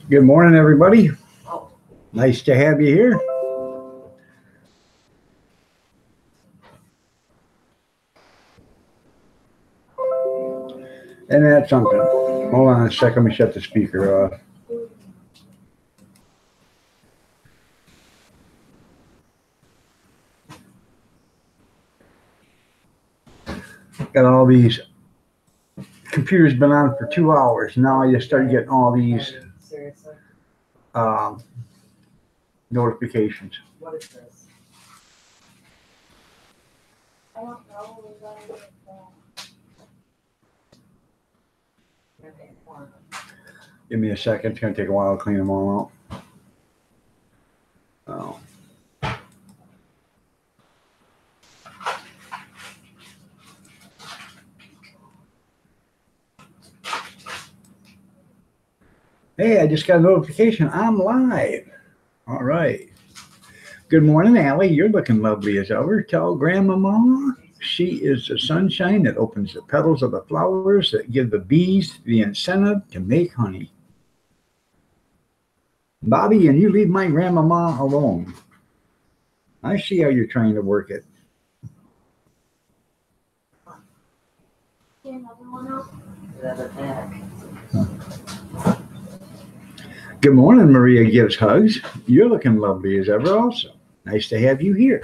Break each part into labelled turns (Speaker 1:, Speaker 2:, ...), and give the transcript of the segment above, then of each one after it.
Speaker 1: Good morning, everybody. Nice to have you here. And that's something. Hold on a second. Let me shut the speaker off. Got all these computers been on for 2 hours. Now I just started getting all these notifications.
Speaker 2: What is this? I don't know.
Speaker 1: Give me a second. It's going to take a while to clean them all out. Oh. Hey, I just got a notification. I'm live. All right. Good morning, Allie. You're looking lovely as ever. Tell Grandmama she is the sunshine that opens the petals of the flowers that give the bees the incentive to make honey. Bobby, and you leave my grandmama alone. I see how you're trying to work it. Good morning, Maria gives hugs. You're looking lovely as ever also. Nice to have you here.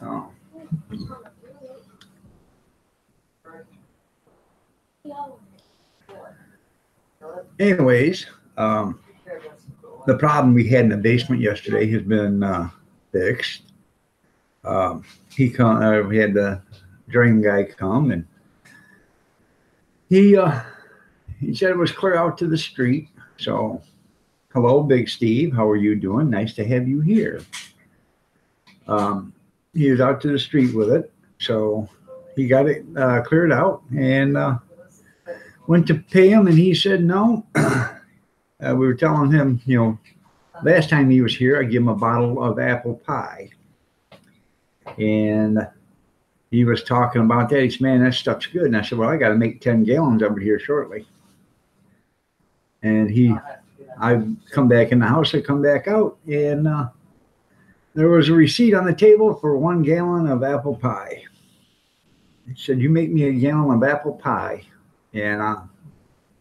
Speaker 1: Oh. Anyways, the problem we had in the basement yesterday has been fixed. We had the drain guy come, and he said it was clear out to the street. So, hello, Big Steve. How are you doing? Nice to have you here. He was out to the street with it, so he got it cleared out, and went to pay him, and he said no. We were telling him, last time he was here, I gave him a bottle of apple pie, and he was talking about that. He said, "Man, that stuff's good." And I said, "Well, I got to make 10 gallons over here shortly." And I come back in the house, I come back out, and there was a receipt on the table for 1 gallon of apple pie. He said, "You make me a gallon of apple pie, and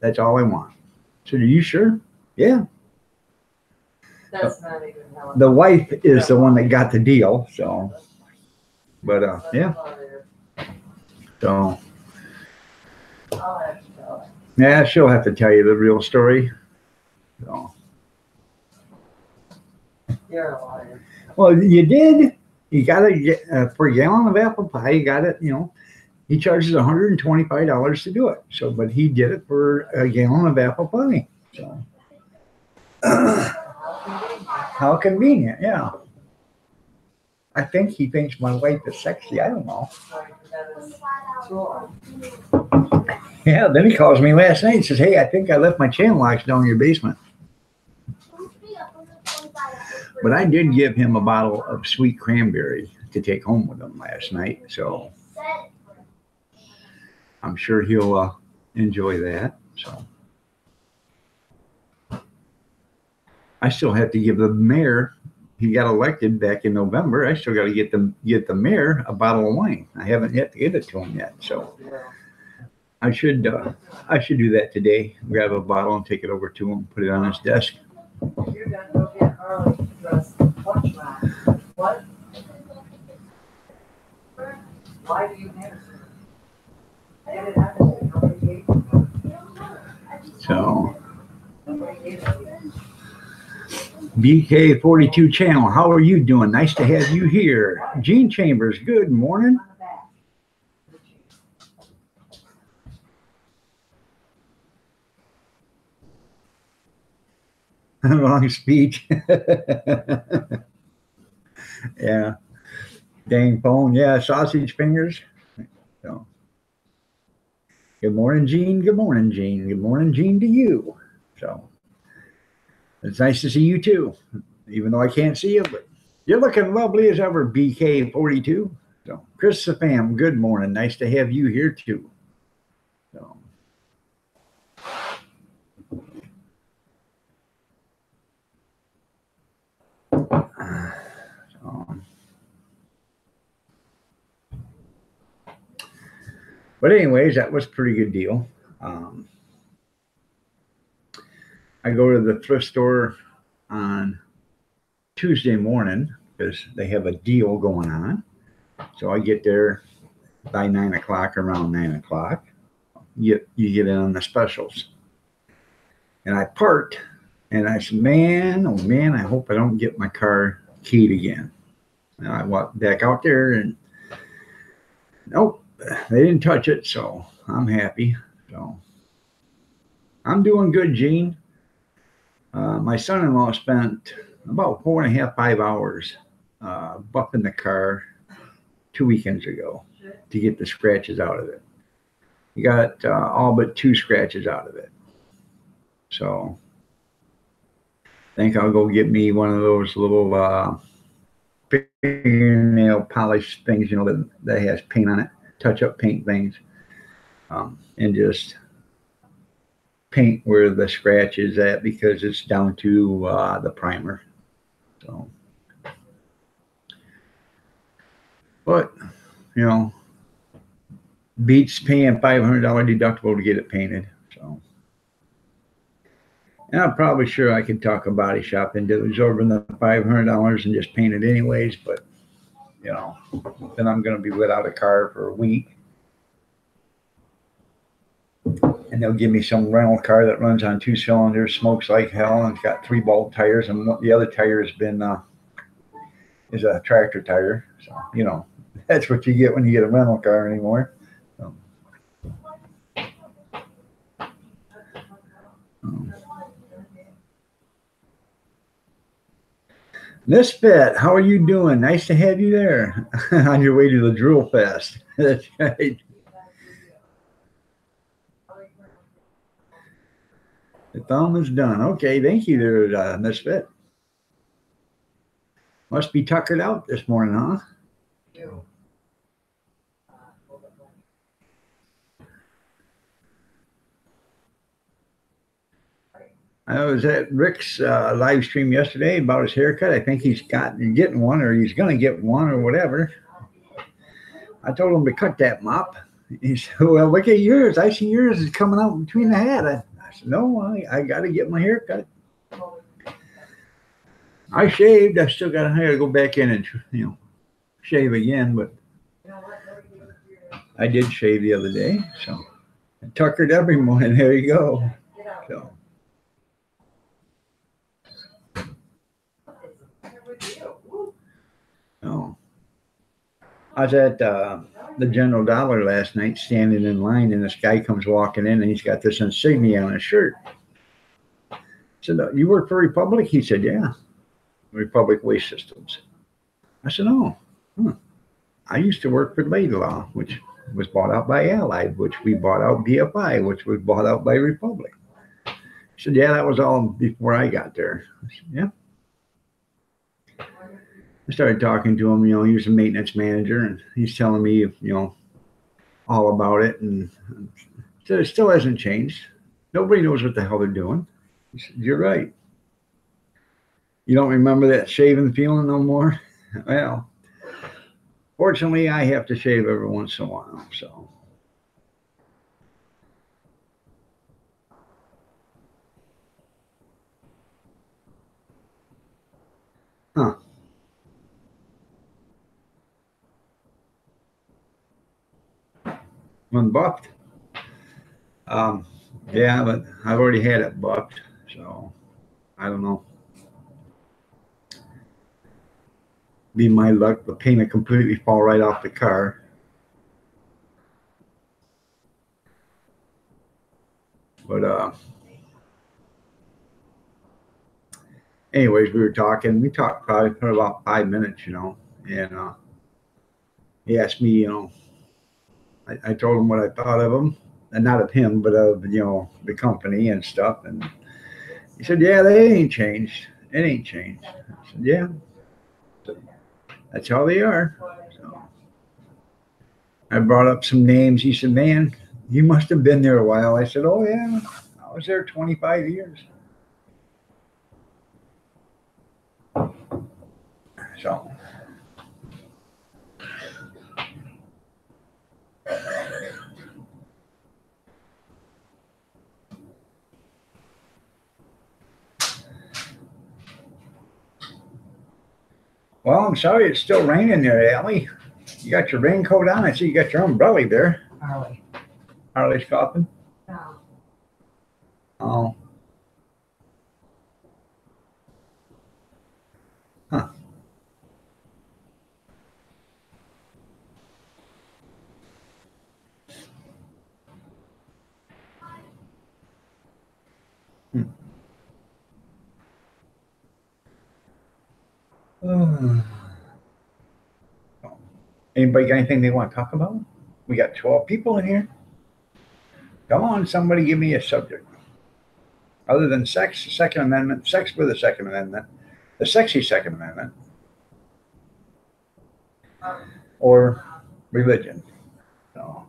Speaker 1: that's all I want." I said, "Are you sure?" "Yeah."
Speaker 2: That's not even how
Speaker 1: The wife is the one that got the deal, so. But yeah. So. Yeah, she'll have to tell you the real story. So.
Speaker 2: You're a liar.
Speaker 1: Well, you did. You got it for a gallon of apple pie. You got it. He charges $125 to do it. So, but he did it for a gallon of apple pie. So, how convenient? Yeah. I think he thinks my wife is sexy. I don't know. Yeah. Then he calls me last night and says, "Hey, I think I left my chain locks down in your basement." But I did give him a bottle of sweet cranberry to take home with him last night, so I'm sure he'll enjoy that. So I still have to give the mayor. He got elected back in November. I still got to get the mayor a bottle of wine. I haven't yet to give it to him yet, so I should do that today. Grab a bottle and take it over to him. Put it on his desk.
Speaker 2: You're gonna go get Harley dressed. What? Why do you have it?
Speaker 1: So. BK42 channel, how are you doing? Nice to have you here. Gene Chambers, good morning. Long speech. Yeah. Dang phone. Yeah, sausage fingers. So. Good morning, Gene. Good morning, Gene. Good morning, Gene, to you. So it's nice to see you too, even though I can't see you, but you're looking lovely as ever, BK42. So, Chris Fam, good morning. Nice to have you here too. So, but anyways, that was a pretty good deal. I go to the thrift store on Tuesday morning because they have a deal going on. So I get there by 9 o'clock, around 9 o'clock. You get in on the specials. And I parked and I said, man, oh man, I hope I don't get my car keyed again. And I walked back out there and nope, they didn't touch it. So I'm happy. So I'm doing good, Gene. My son-in-law spent about 4.5, 5 hours buffing the car 2 weekends ago to get the scratches out of it. He got all but 2 scratches out of it. So I think I'll go get me one of those little fingernail polish things, that has paint on it, touch-up paint things, and just paint where the scratch is at because it's down to the primer. So, but beats paying $500 deductible to get it painted. So, and I'm probably sure I could talk a body shop into absorbing the $500 and just paint it anyways. But then I'm going to be without a car for a week. And they'll give me some rental car that runs on 2 cylinders, smokes like hell, and it's got 3 bolt tires, and the other tire has been is a tractor tire. So that's what you get when you get a rental car anymore. So, Misfit, how are you doing? Nice to have you there on your way to the Drill Fest. That's right. The thumb is done. Okay, thank you there, Misfit. Must be tuckered out this morning, huh? I was at Rick's live stream yesterday about his haircut. I think he's getting one, or he's going to get one, or whatever. I told him to cut that mop. He said, well, look at yours. I see yours is coming out between the hat. I said, no, I got to get my hair cut. I shaved. I still got to go back in and shave again, but I did shave the other day. So I tuckered every morning. There you go. So. Oh. I was at the General Dollar last night standing in line, and this guy comes walking in, and he's got this insignia on his shirt. I said, you work for Republic? He said, yeah, Republic Waste Systems. I said, oh, I used to work for Laidlaw, which was bought out by Allied, which we bought out BFI, which was bought out by Republic. He said, yeah, that was all before I got there. I said, yeah. I started talking to him, he was a maintenance manager, and he's telling me, all about it. And said, it still hasn't changed. Nobody knows what the hell they're doing. He said, you're right. You don't remember that shaving feeling no more? Well, fortunately, I have to shave every once in a while, so. Huh. Unbuffed? Yeah, but I've already had it buffed, so I don't know. Be my luck, the paint will completely fall right off the car. But anyways, we talked probably for about 5 minutes, and he asked me, I told him what I thought of him. not of him, but of, the company and stuff. And he said, yeah, they ain't changed. It ain't changed. I said, yeah, that's how they are. So I brought up some names. He said, man, you must have been there a while. I said, oh, yeah, I was there 25 years. So. Well, I'm sorry it's still raining there, Allie. You got your raincoat on. I see you got your umbrella there.
Speaker 2: Harley.
Speaker 1: Harley's coughing.
Speaker 2: No.
Speaker 1: Oh. Huh. Hmm. Anybody got anything they want to talk about? We got 12 people in here. Come on, somebody give me a subject. Other than sex, the Second Amendment, sex for the Second Amendment, the sexy Second Amendment, or religion. So.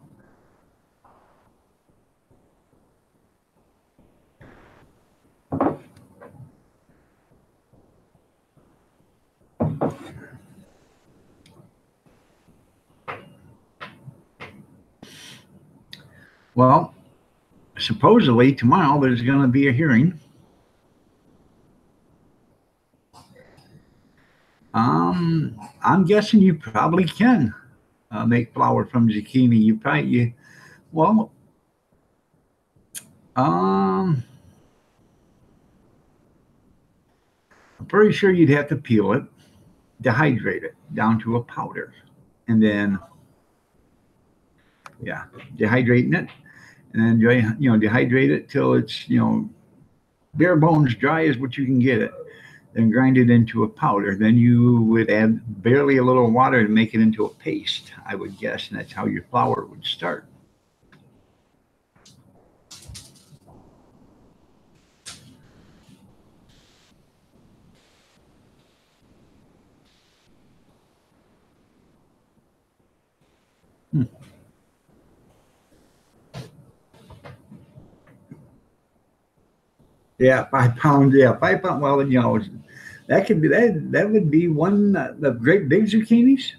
Speaker 1: Well, supposedly tomorrow there's going to be a hearing. I'm guessing you probably can make flour from zucchini. Well, I'm pretty sure you'd have to peel it, dehydrate it down to a powder, and then, yeah, dehydrating it, and then, dehydrate it till it's, bare bones dry is what you can get it. Then grind it into a powder. Then you would add barely a little water to make it into a paste, I would guess, and that's how your flour would start. Yeah, 5 pounds. Yeah, 5 pounds. Well, that could be that. That would be one the great big zucchinis.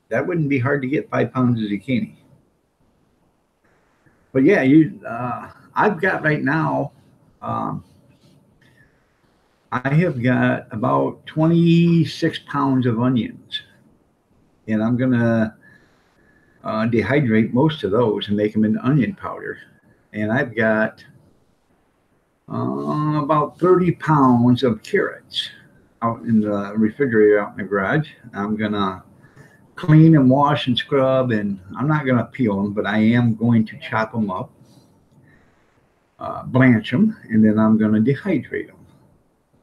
Speaker 1: That wouldn't be hard to get 5 pounds of zucchini. But yeah, I've got right now. Um, I have got about 26 pounds of onions, and I'm gonna dehydrate most of those and make them into onion powder. And I've got about 30 pounds of carrots out in the refrigerator out in the garage. I'm gonna clean and wash and scrub, and I'm not gonna peel them, but I am going to chop them up, blanch them, and then I'm gonna dehydrate them.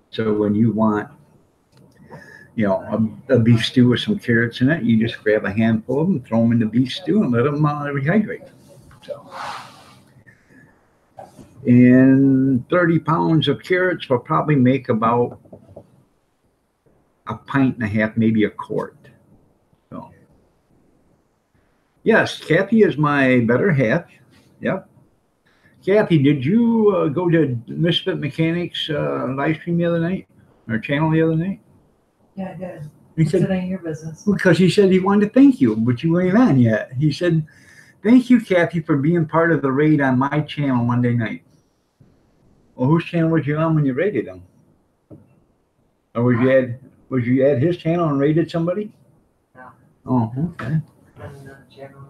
Speaker 1: So when you want, a beef stew with some carrots in it, you just grab a handful of them, throw them in the beef stew, and let them rehydrate. So. And 30 pounds of carrots will probably make about a pint and a half, maybe a quart. So, yes, Kathy is my better half. Yep. Kathy, did you go to Misfit Mechanics live stream the other night, or channel the other night?
Speaker 2: Yeah, I did.
Speaker 1: He
Speaker 2: What's
Speaker 1: said,
Speaker 2: it in your business?
Speaker 1: because he said he wanted to thank you, but you weren't on yet. He said, thank you, Kathy, for being part of the raid on my channel Monday night. Well, whose channel was you on when you raided him? Or was you at his channel and raided somebody?
Speaker 2: No.
Speaker 1: Oh, okay.
Speaker 2: In the general.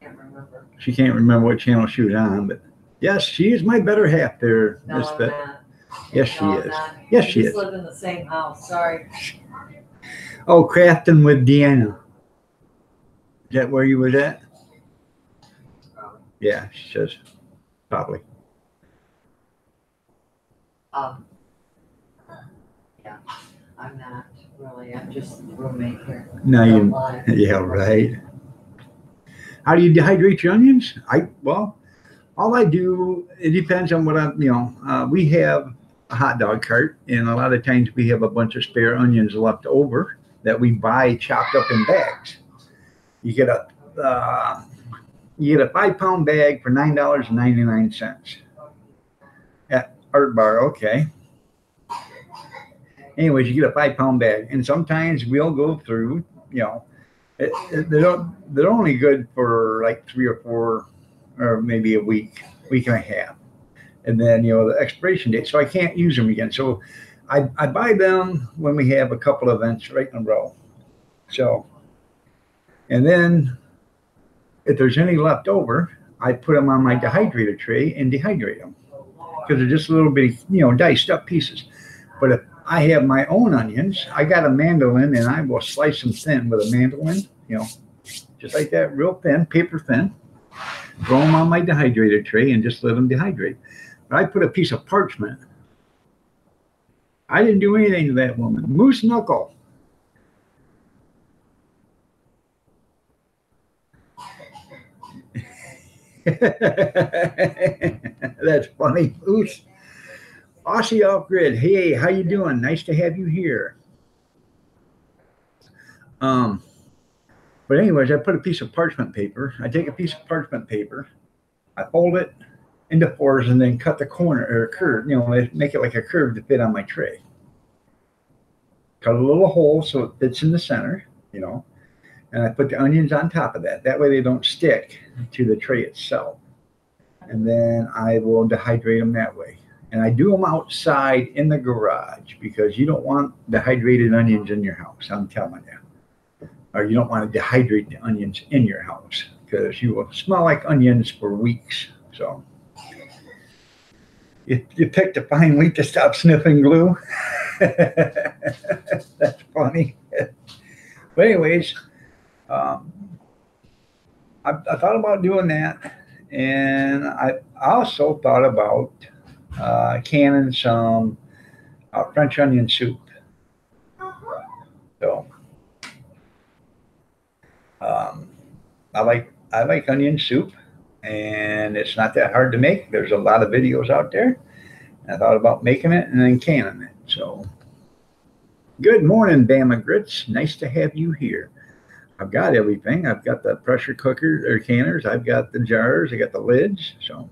Speaker 2: Can't remember.
Speaker 1: She can't remember what channel she was on, but yes, she is my better half there,
Speaker 2: No,
Speaker 1: Miss
Speaker 2: I'm
Speaker 1: Beth.
Speaker 2: not.
Speaker 1: Yes, she
Speaker 2: No, I'm
Speaker 1: is.
Speaker 2: not.
Speaker 1: Yes,
Speaker 2: We
Speaker 1: she
Speaker 2: just
Speaker 1: is.
Speaker 2: live in the same house. Sorry.
Speaker 1: Oh, crafting with Deanna. Is that where you was at? Yeah, she says probably.
Speaker 2: Yeah, I'm not really. I'm just the roommate here.
Speaker 1: No,
Speaker 2: Don't
Speaker 1: you.
Speaker 2: lie.
Speaker 1: Yeah, right. How do you dehydrate your onions? Well, all I do, it depends on what we have a hot dog cart, and a lot of times we have a bunch of spare onions left over that we buy chopped up in bags. You get a 5-pound bag for $9.99 at Art Bar. Okay. Anyways, you get a 5-pound bag, and sometimes we'll go through. They're only good for like 3 or 4, or maybe a week and a half, and then the expiration date. So I can't use them again. So I buy them when we have a couple of events right in a row. So, and then if there's any left over, I put them on my dehydrator tray and dehydrate them because they're just a little bit, diced up pieces. But if I have my own onions, I got a mandolin, and I will slice them thin with a mandolin, just like that, real thin, paper thin. Throw them on my dehydrator tray and just let them dehydrate. But I put a piece of parchment. I didn't do anything to that woman. Moose knuckle. That's funny. Moose. Aussie off grid. Hey, how you doing? Nice to have you here. But anyways, I put a piece of parchment paper. I take a piece of parchment paper, I fold it into 4s, and then cut the corner or curve, make it like a curve to fit on my tray. Cut a little hole so it fits in the center, and I put the onions on top of that. That way they don't stick to the tray itself. And then I will dehydrate them that way. And I do them outside in the garage because you don't want dehydrated onions in your house, I'm telling you. Or you don't want to dehydrate the onions in your house because you will smell like onions for weeks. So you picked a fine week to stop sniffing glue. That's funny. But anyways, I thought about doing that. And I also thought about canning some French onion soup. So I like onion soup, and it's not that hard to make. There's a lot of videos out there. I thought about making it and then canning it. So good morning, Bama Grits. Nice to have you here. I've got everything. I've got the pressure cooker or canners. I've got the jars. I got the lids. So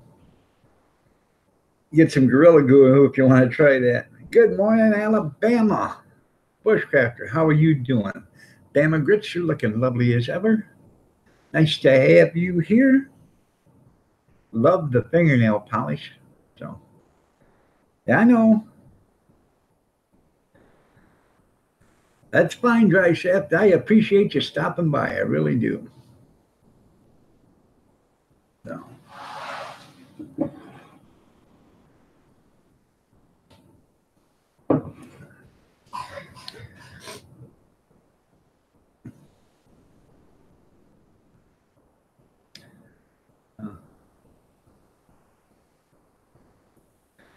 Speaker 1: get some Gorilla Glue if you want to try that. Good morning, Alabama. Bushcrafter, how are you doing? Bama Grits, you're looking lovely as ever. Nice to have you here. Love the fingernail polish. So, yeah, I know. That's fine, Dry Shaft. I appreciate you stopping by. I really do. So.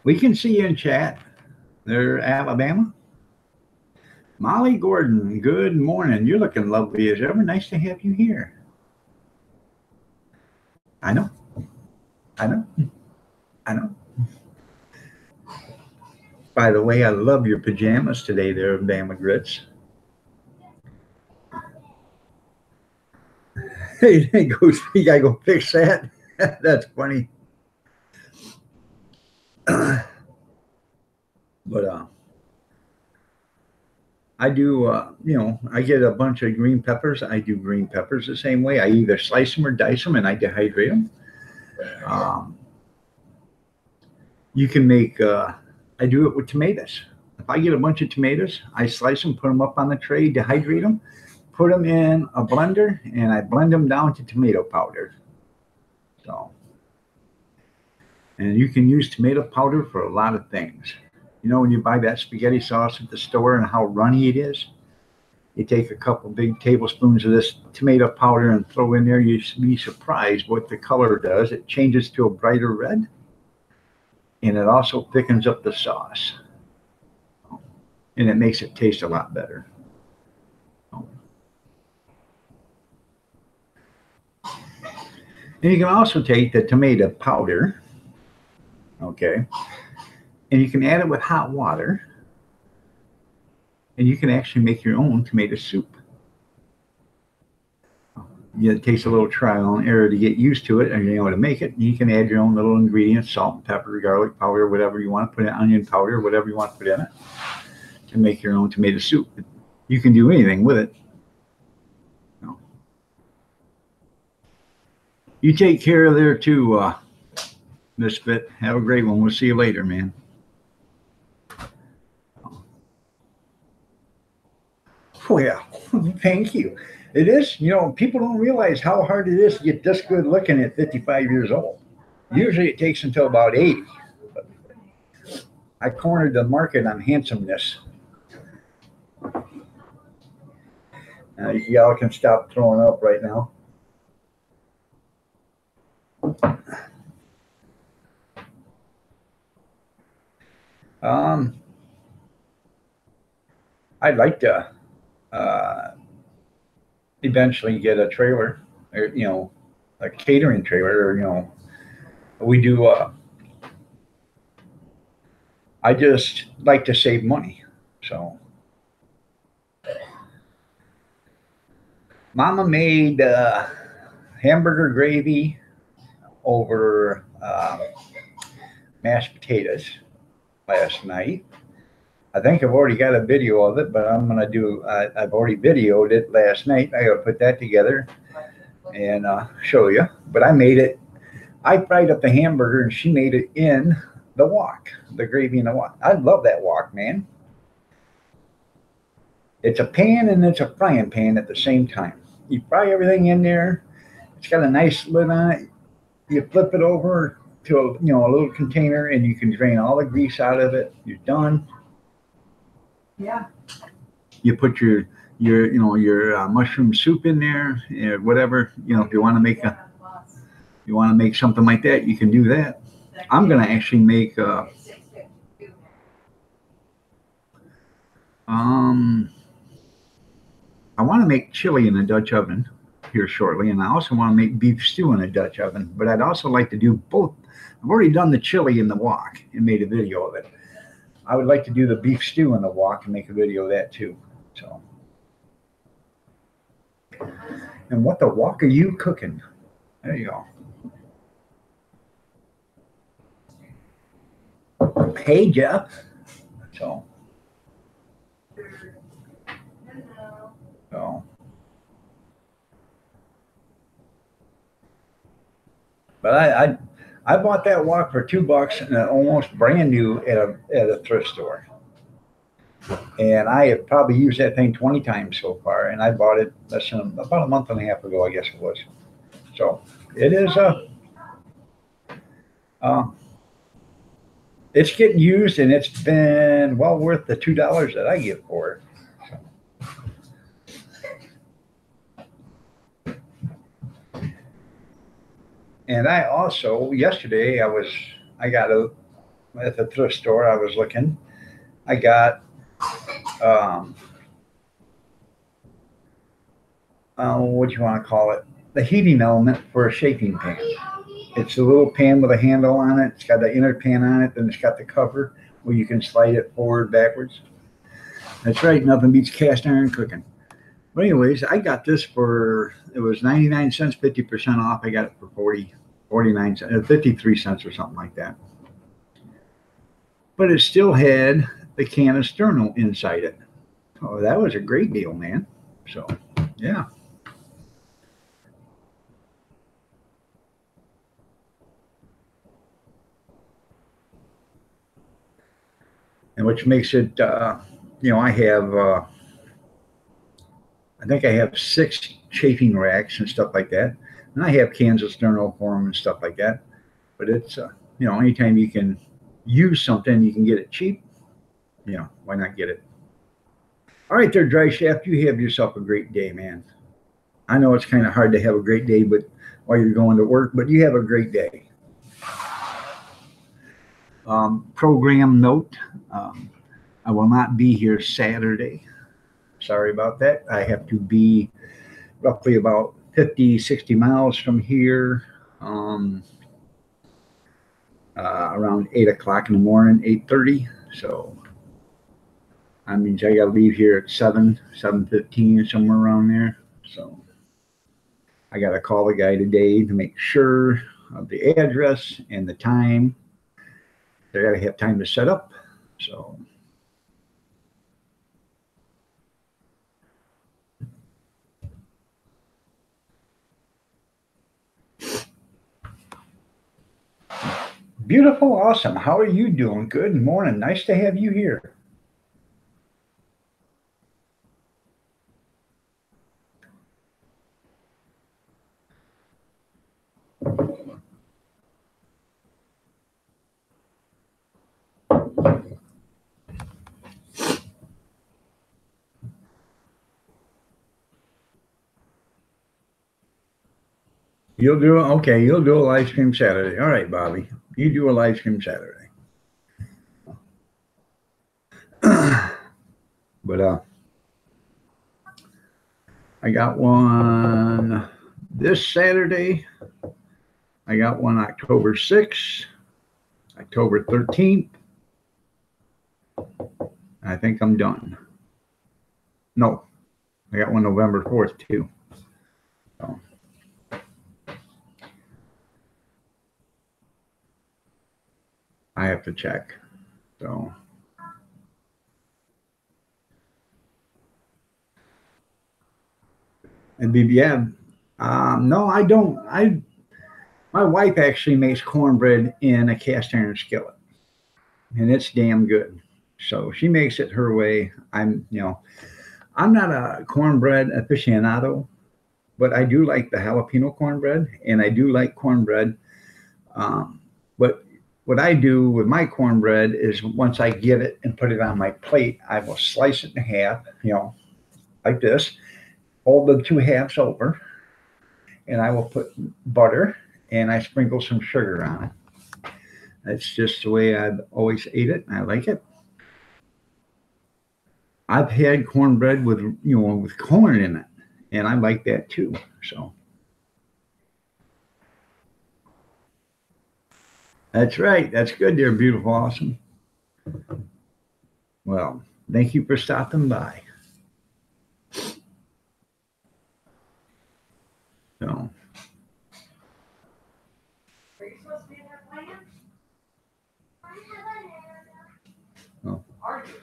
Speaker 1: We can see you in chat. They're Alabama. Molly Gordon, good morning. You're looking lovely as ever. Nice to have you here. I know. By the way, I love your pajamas today there, Bama Grits. Hey, you gotta go fix that. That's funny. But I do, I get a bunch of green peppers. I do green peppers the same way. I either slice them or dice them, and I dehydrate them. You can make, I do it with tomatoes. If I get a bunch of tomatoes, I slice them, put them up on the tray, dehydrate them, put them in a blender, and I blend them down to tomato powder. So, and you can use tomato powder for a lot of things. When you buy that spaghetti sauce at the store and how runny it is, you take a couple big tablespoons of this tomato powder and throw in there. You'd be surprised what the color does. It changes to a brighter red, and it also thickens up the sauce, and it makes it taste a lot better. And you can also take the tomato powder, okay, and you can add it with hot water, and you can actually make your own tomato soup. Yeah, it takes a little trial and error to get used to it and you know how to make it. You can add your own little ingredients, salt and pepper, garlic powder, whatever you want to put in, onion powder, whatever you want to put in it to make your own tomato soup. You can do anything with it. You take care of there too, Misfit. Have a great one. We'll see you later, man. Oh, yeah. Thank you. It is, you know, people don't realize how hard it is to get this good looking at 55 years old. Usually it takes until about 80. But I cornered the market on handsomeness. Y'all can stop throwing up right now. I'd like to eventually get a trailer, or you know, a catering trailer, or you know, we do. I just like to save money, so. Mama made hamburger gravy over mashed potatoes last night. I think I've already got a video of it, but I'm gonna do. I've already videoed it last night. I gotta put that together and show you. But I made it. I fried up the hamburger, and she made it in the wok, the gravy in the wok. I love that wok, man. It's a pan and it's a frying pan at the same time. You fry everything in there. It's got a nice lid on it. You flip it over to a, you know, a little container, and you can drain all the grease out of it. You're done.
Speaker 2: Yeah.
Speaker 1: You put your you know your mushroom soup in there, whatever, you know, if you want to make something like that, you can do that. I'm gonna actually make I want to make chili in a Dutch oven here shortly, and I also want to make beef stew in a Dutch oven. But I'd also like to do both. I've already done the chili in the wok and made a video of it. I would like to do the beef stew in the wok and make a video of that too. So, and what the wok are you cooking? There you go. Hey, Jeff. So, but I bought that wok for $2 and almost brand new at a thrift store. And I have probably used that thing 20 times so far. And I bought it less than about a month and a half ago, I guess it was. So it is it's getting used, and it's been well worth the $2 that I give for it. And I also, yesterday, I got at the thrift store, I was looking, I got, what do you want to call it? The heating element for a shaping pan. It's a little pan with a handle on it. It's got the inner pan on it, then it's got the cover where you can slide it forward, backwards. That's right, nothing beats cast iron cooking. But anyways, I got this for, it was 99 cents, 50% off. I got it for 49 cents, 53 cents or something like that. But it still had the can of Sterno inside it. Oh, that was a great deal, man. So, yeah. And which makes it, you know, I think I have 6 chafing racks and stuff like that. And I have cans of Sterno for them and stuff like that. But it's, you know, anytime you can use something, you can get it cheap, you know, why not get it? All right there, Dry Shaft, you have yourself a great day, man. I know it's kind of hard to have a great day but while you're going to work, but you have a great day. Program note, I will not be here Saturday. Sorry about that. I have to be roughly about 50, 60 miles from here um, around 8 o'clock in the morning, 8:30. So I mean, I got to leave here at 7:15, somewhere around there. So I got to call the guy today to make sure of the address and the time. I got to have time to set up. So beautiful, awesome. How are you doing? Good morning. Nice to have you here. You'll do it. Okay, you'll do a live stream Saturday. All right, Bobby. You do a live stream Saturday. But I got one this Saturday. I got one October 6th, October 13th. I think I'm done. No, I got one November 4th too. So. I have to check. So. And yeah, no, I don't. My wife actually makes cornbread in a cast iron skillet, and it's damn good. So she makes it her way. I'm not a cornbread aficionado, but I do like the jalapeno cornbread, and I do like cornbread. But what I do with my cornbread is once I get it and put it on my plate, I will slice it in half, like this, fold the two halves over, and I will put butter and I sprinkle some sugar on it. That's just the way I've always ate it, and I like it. I've had cornbread with with corn in it, and I like that too. So that's right. That's good, dear, beautiful, awesome. Well, thank you for stopping by. So.
Speaker 2: Are you supposed to be in there playing?
Speaker 1: Oh.
Speaker 2: Are you?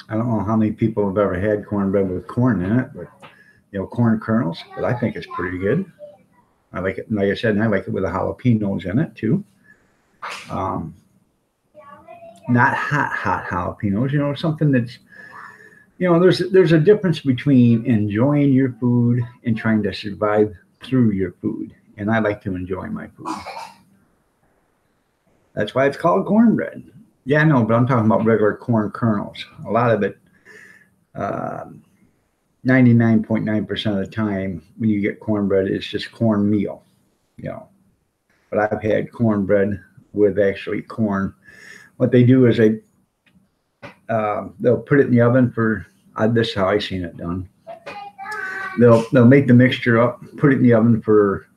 Speaker 1: I don't know how many people have ever had cornbread with corn in it, but corn kernels. But I think it's pretty good. I like it, like I said, and I like it with the jalapenos in it too. Not hot jalapenos. Something that's there's a difference between enjoying your food and trying to survive through your food. And I like to enjoy my food. That's why it's called cornbread. Yeah, I know, but I'm talking about regular corn kernels. A lot of it, 99.9% of the time when you get cornbread, it's just cornmeal, But I've had cornbread with actually corn. What they do is they'll put it in the oven for, this is how I seen it done. They'll make the mixture up, put it in the oven for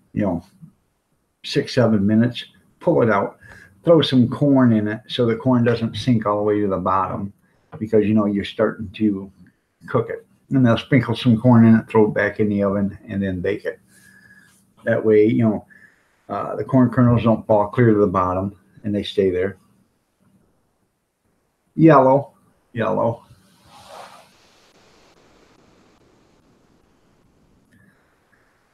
Speaker 1: 6-7 minutes, pull it out, throw some corn in it so the corn doesn't sink all the way to the bottom, because you're starting to cook it. And they'll sprinkle some corn in it, throw it back in the oven, and then bake it. That way, the corn kernels don't fall clear to the bottom and they stay there. Yellow.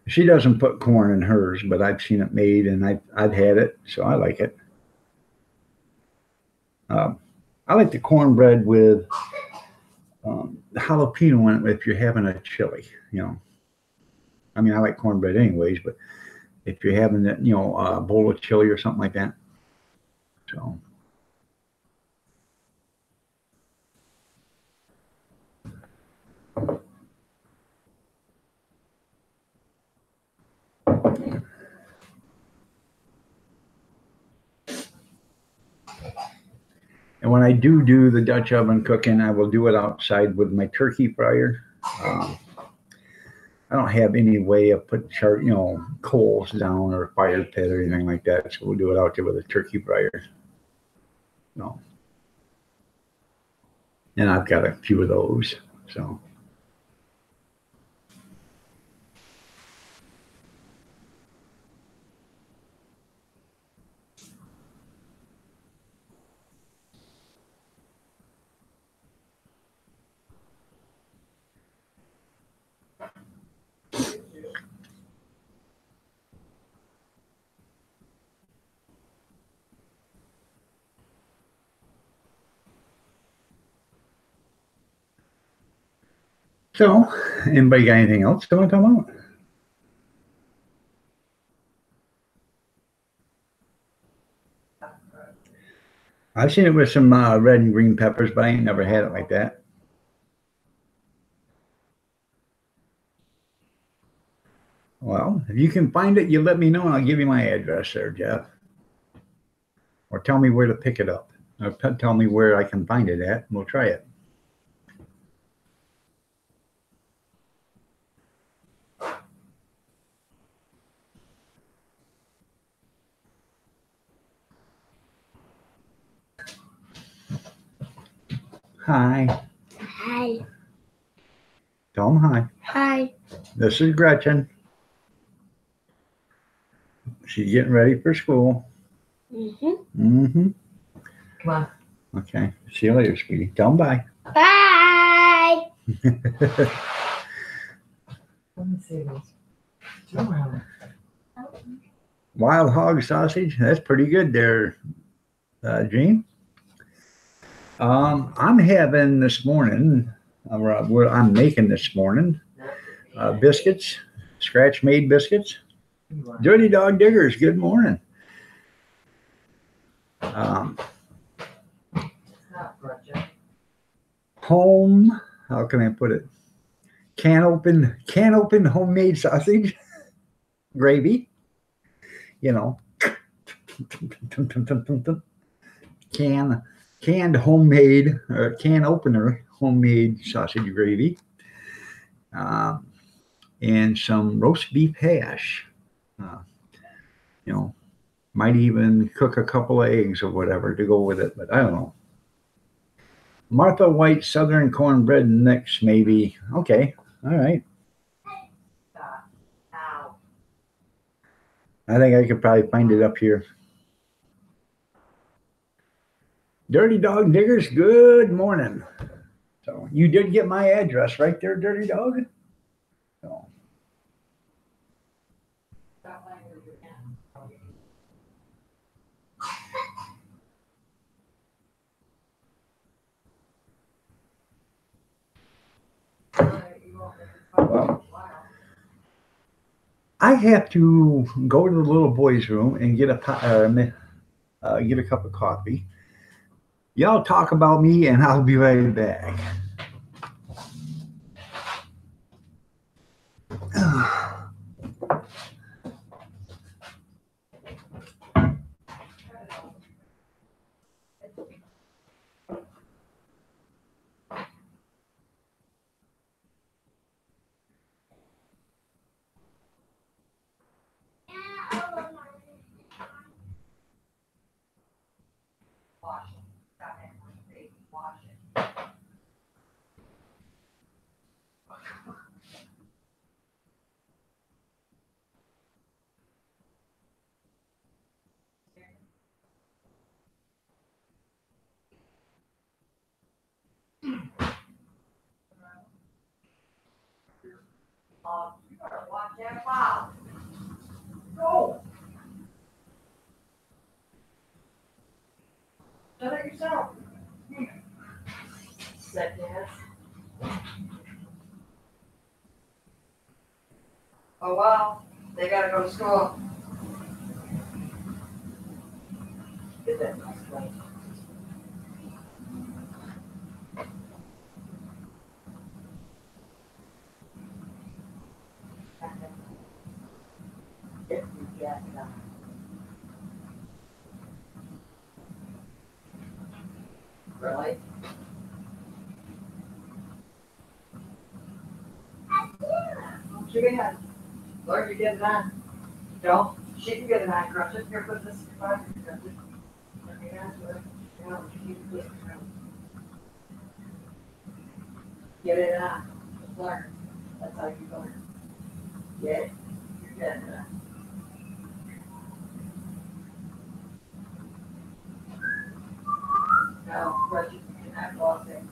Speaker 1: She doesn't put corn in hers, but I've seen it made, and I've had it, so I like it. I like the cornbread with jalapeno in it if you're having a chili. I mean, I like cornbread anyways, but if you're having that, a bowl of chili or something like that. So. And when I do the Dutch oven cooking, I will do it outside with my turkey fryer. Um, I don't have any way of putting coals down or a fire pit or anything like that. So we'll do it out there with a turkey fryer. No. And I've got a few of those. So. So, anybody got anything else to talk about? I've seen it with some red and green peppers, but I ain't never had it like that. Well, if you can find it, you let me know, and I'll give you my address there, Jeff. Or tell me where to pick it up. Or tell me where I can find it at, and we'll try it. Hi.
Speaker 3: Hi.
Speaker 1: Tell them hi.
Speaker 3: Hi.
Speaker 1: This is Gretchen. She's getting ready for school.
Speaker 2: Come on.
Speaker 1: Okay. See you later, sweetie. Tell them bye.
Speaker 3: Bye.
Speaker 2: Let me see this. Turn around.
Speaker 1: Wild hog sausage. That's pretty good there, Gene. I'm having this morning, what I'm making this morning, biscuits, scratch made biscuits. Dirty Dog Diggers, good morning. Home, how can I put it? Can open homemade sausage, gravy, canned homemade or can opener homemade sausage gravy, and some roast beef hash. Might even cook a couple of eggs or whatever to go with it, but I don't know. Martha White Southern cornbread mix, maybe. Okay, all right. I think I could probably find it up here. Dirty Dog Diggers, good morning. So you did get my address right there, Dirty Dog? So. Well, I have to go to the little boy's room and get a cup of coffee. Y'all talk about me, and I'll be right back. You better watch that mouth. Go. Shut it yourself.
Speaker 2: Said yes. Oh, well, they gotta go to school. Get that nice place. Really? She can have, Lord, you get it on. Don't, she can get it on, crush it, here, put this, crush it. Let me answer it. You know, she can put it on. Get it on, learn, that's how you learn. Get, you get it on. No, crush it, you cannot go out there.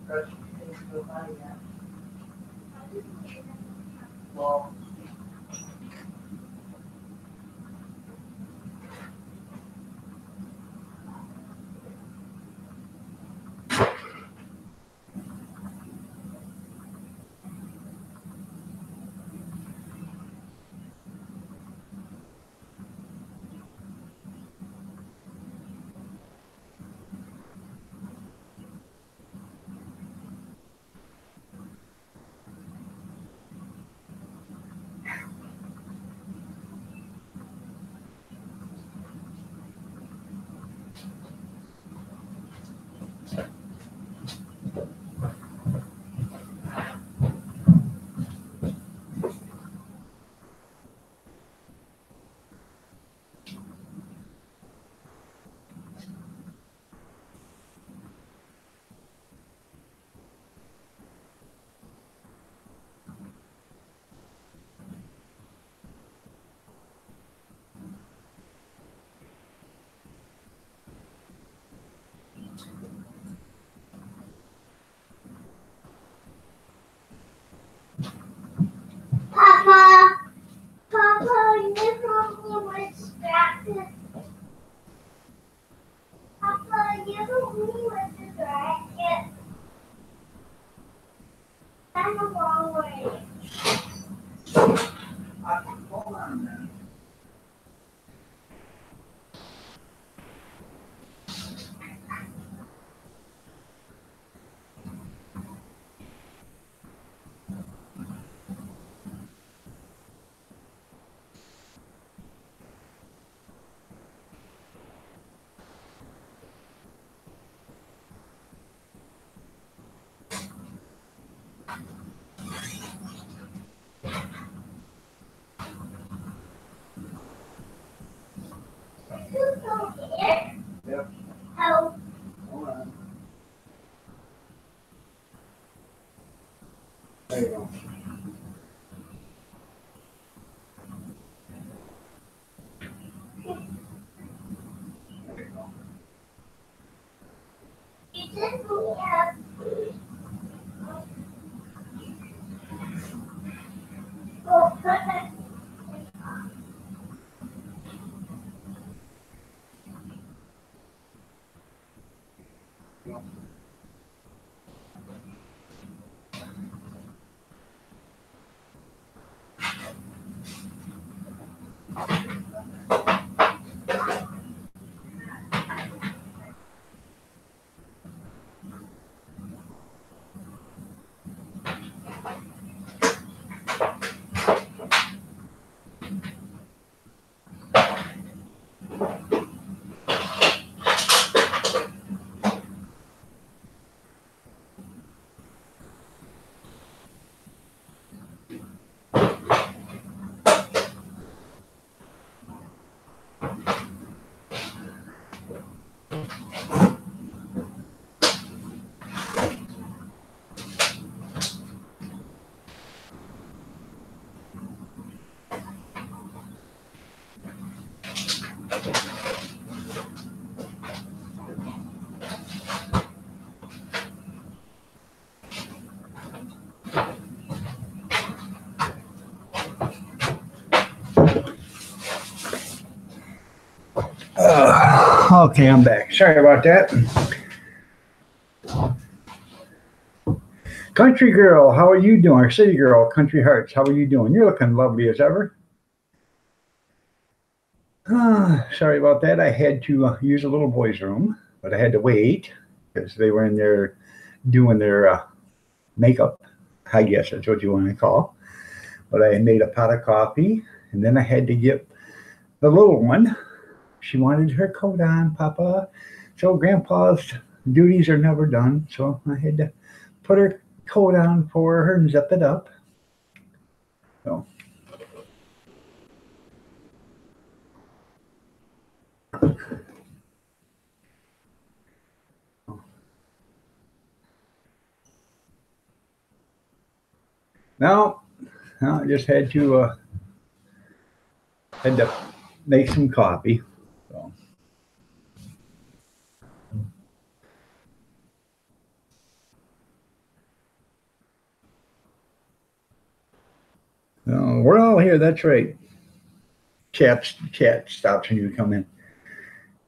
Speaker 2: Crush it, things go by, yeah. Well,
Speaker 3: Papa, Papa, you told me distracted. Papa, you told me distracted. I'm the wrong way.
Speaker 1: Hold on a minute.
Speaker 3: You go here.
Speaker 1: Yep.
Speaker 3: Oh,
Speaker 1: Hold on. There you go. There you go.
Speaker 3: you just me up. Oh, Papa.
Speaker 1: Okay, I'm back. Sorry about that. Country girl, how are you doing? Or city girl, country hearts, how are you doing? You're looking lovely as ever. Sorry about that. I had to use a little boy's room, but I had to wait because they were in there doing their makeup. I guess that's what you want to call. But I made a pot of coffee, and then I had to get the little one. She wanted her coat on, Papa. So Grandpa's duties are never done. So I had to put her coat on for her and zip it up. So. No, I just had to make some coffee. So. We're all here. That's right. Chat stops when you come in.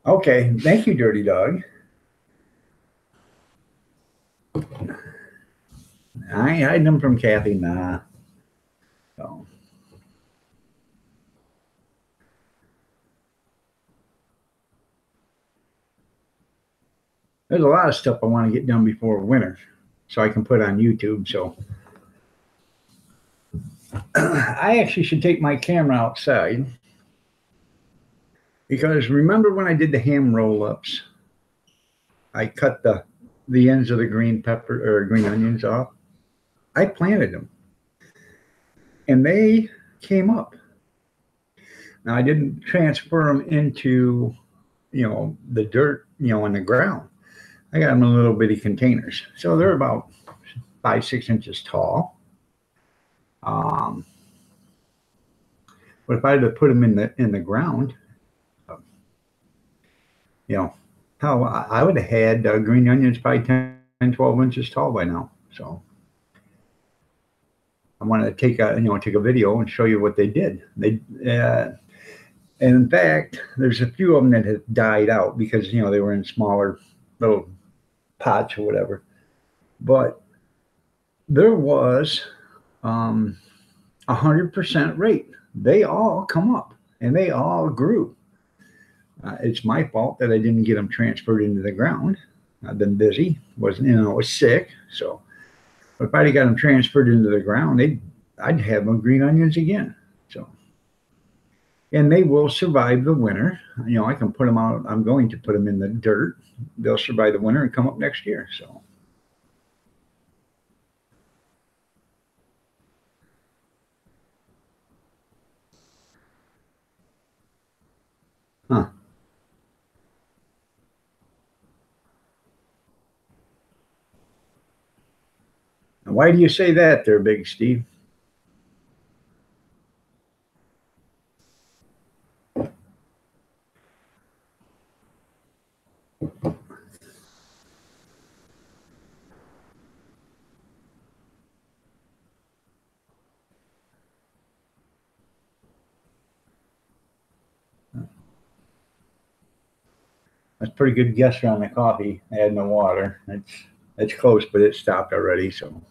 Speaker 1: Okay, thank you, Dirty Dog. I ain't hiding them from Kathy, nah. So. There's a lot of stuff I want to get done before winter so I can put on YouTube. So I actually should take my camera outside, because remember when I did the ham roll-ups, I cut the ends of the green pepper or green onions off. I planted them and they came up. Now I didn't transfer them into, the dirt, on the ground. I got them in little bitty containers. So they're about 5-6 inches tall. But if I had to put them in the ground, how I would have had green onions probably 10-12 inches tall by now. So I wanted to take a video and show you what they did. And in fact, there's a few of them that have died out because they were in smaller little pots or whatever. But there was 100% rate. They all come up and they all grew. It's my fault that I didn't get them transferred into the ground. I've been busy, was sick. So if I'd got them transferred into the ground, I'd have them green onions again. So, and they will survive the winter. I can put them out. I'm going to put them in the dirt. They'll survive the winter and come up next year. So. Huh. Why do you say that there, Big Steve? That's a pretty good guess on the coffee. Add no water. It's close, but it stopped already. So.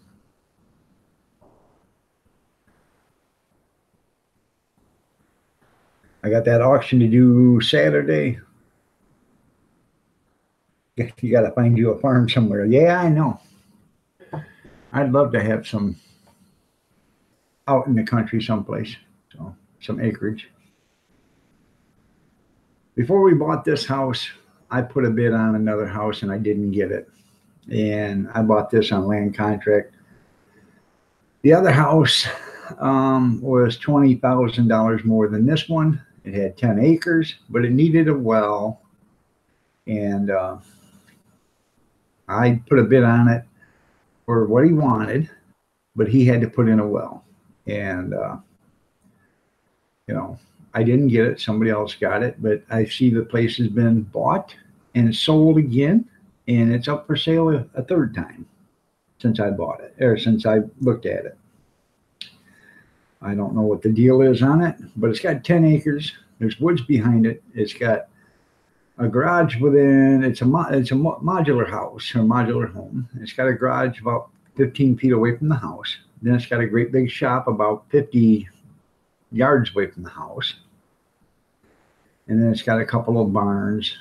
Speaker 1: I got that auction to do Saturday. You got to find you a farm somewhere. Yeah, I know. I'd love to have some out in the country someplace. So some acreage. Before we bought this house, I put a bid on another house and I didn't get it. And I bought this on land contract. The other house was $20,000 more than this one. It had 10 acres, but it needed a well. And I put a bid on it for what he wanted, but he had to put in a well. And, I didn't get it. Somebody else got it, but I see the place has been bought and sold again. And it's up for sale a third time since I bought it, or since I looked at it. I don't know what the deal is on it, but it's got 10 acres. There's woods behind it. It's got a garage within. It's a modular house or modular home. It's got a garage about 15 feet away from the house. Then it's got a great big shop about 50 yards away from the house. And then it's got a couple of barns,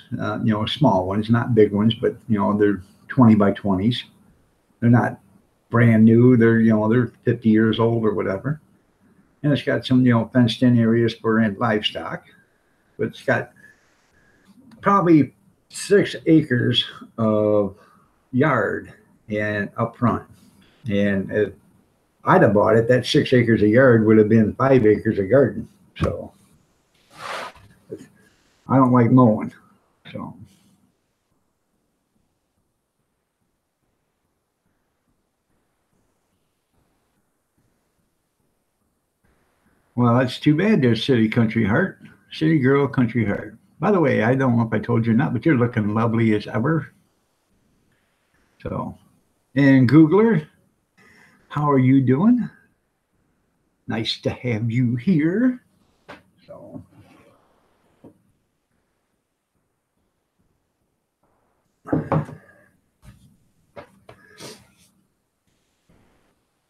Speaker 1: small ones, not big ones, but, they're 20 by 20s. They're not brand new. They're 50 years old or whatever. And it's got some, fenced in areas for livestock. But it's got probably 6 acres of yard and up front. And if I'd have bought it, that 6 acres of yard would have been 5 acres of garden. So I don't like mowing. So well, that's too bad there's City Country Heart. City Girl Country Heart. By the way, I don't know if I told you or not, but you're looking lovely as ever. So, and Googler, how are you doing? Nice to have you here. So,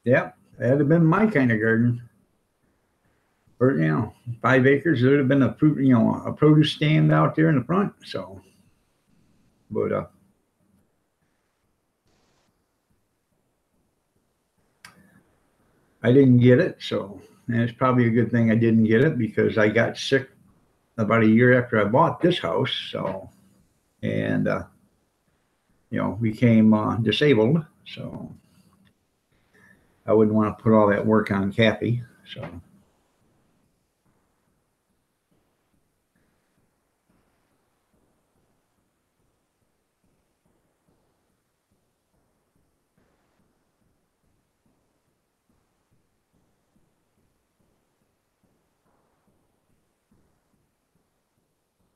Speaker 1: yeah, that'd have been my kind of garden. Or 5 acres, there would have been a fruit, a produce stand out there in the front. So, but I didn't get it. So, and it's probably a good thing I didn't get it because I got sick about a year after I bought this house. So, and became disabled. So, I wouldn't want to put all that work on Kathy. So.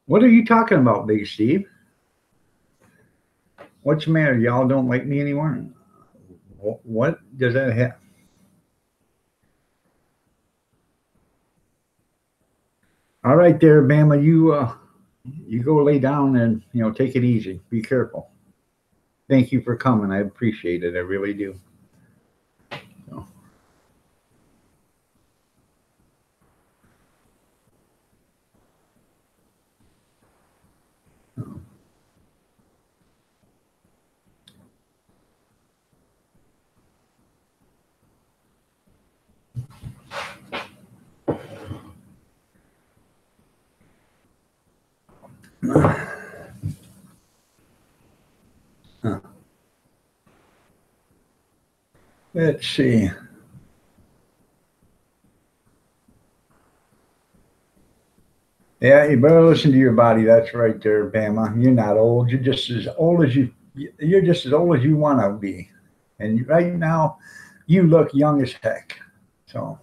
Speaker 1: What are you talking about, Big Steve? What's the matter? Y'all don't like me anymore? What does that have? All right, there, Bama. You go lay down and take it easy. Be careful. Thank you for coming. I appreciate it. I really do. So. Let's see. Yeah, you better listen to your body. That's right there, Bama. You're not old. You're just as old as you're just as old as you want to be. And right now, you look young as heck. So.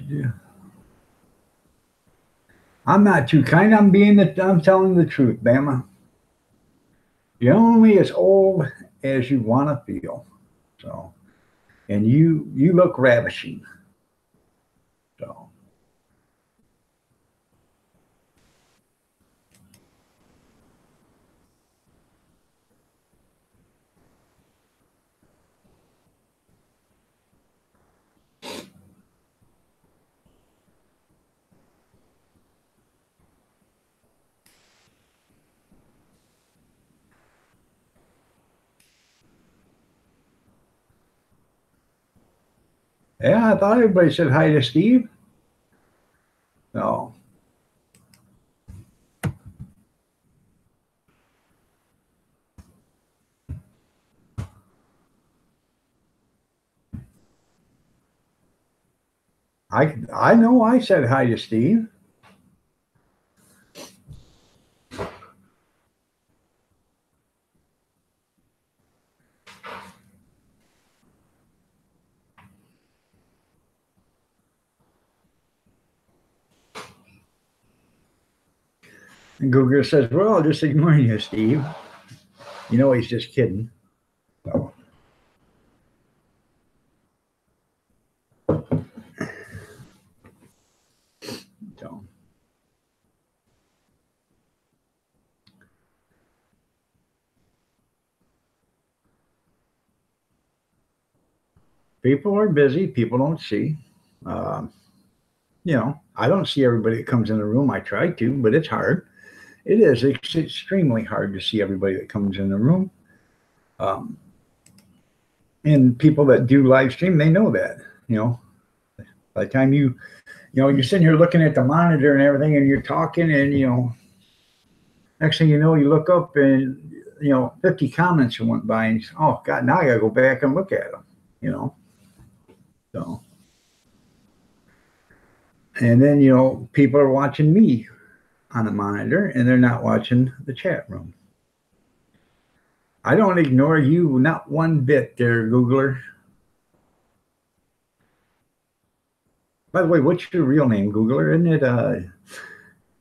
Speaker 1: Yeah. I'm not too kind. I'm telling the truth, Bama. You're only as old as you want to feel. So, and you look ravishing. So. Yeah, I thought everybody said hi to Steve. No. I know I said hi to Steve. And Google says, well, I'll just ignore you, Steve. You know he's just kidding. So. People are busy. People don't see. Um, I don't see everybody that comes in the room. I try to, but it's hard. It is. It's extremely hard to see everybody that comes in the room. Um, and people that do live stream, they know that. By the time you're sitting here looking at the monitor and everything, and you're talking, and next thing you know, you look up and 50 comments went by, and you say, oh God, now I gotta go back and look at them. So, and then people are watching me on the monitor, and they're not watching the chat room. I don't ignore you, not one bit there, Googler. By the way, what's your real name, Googler? Isn't it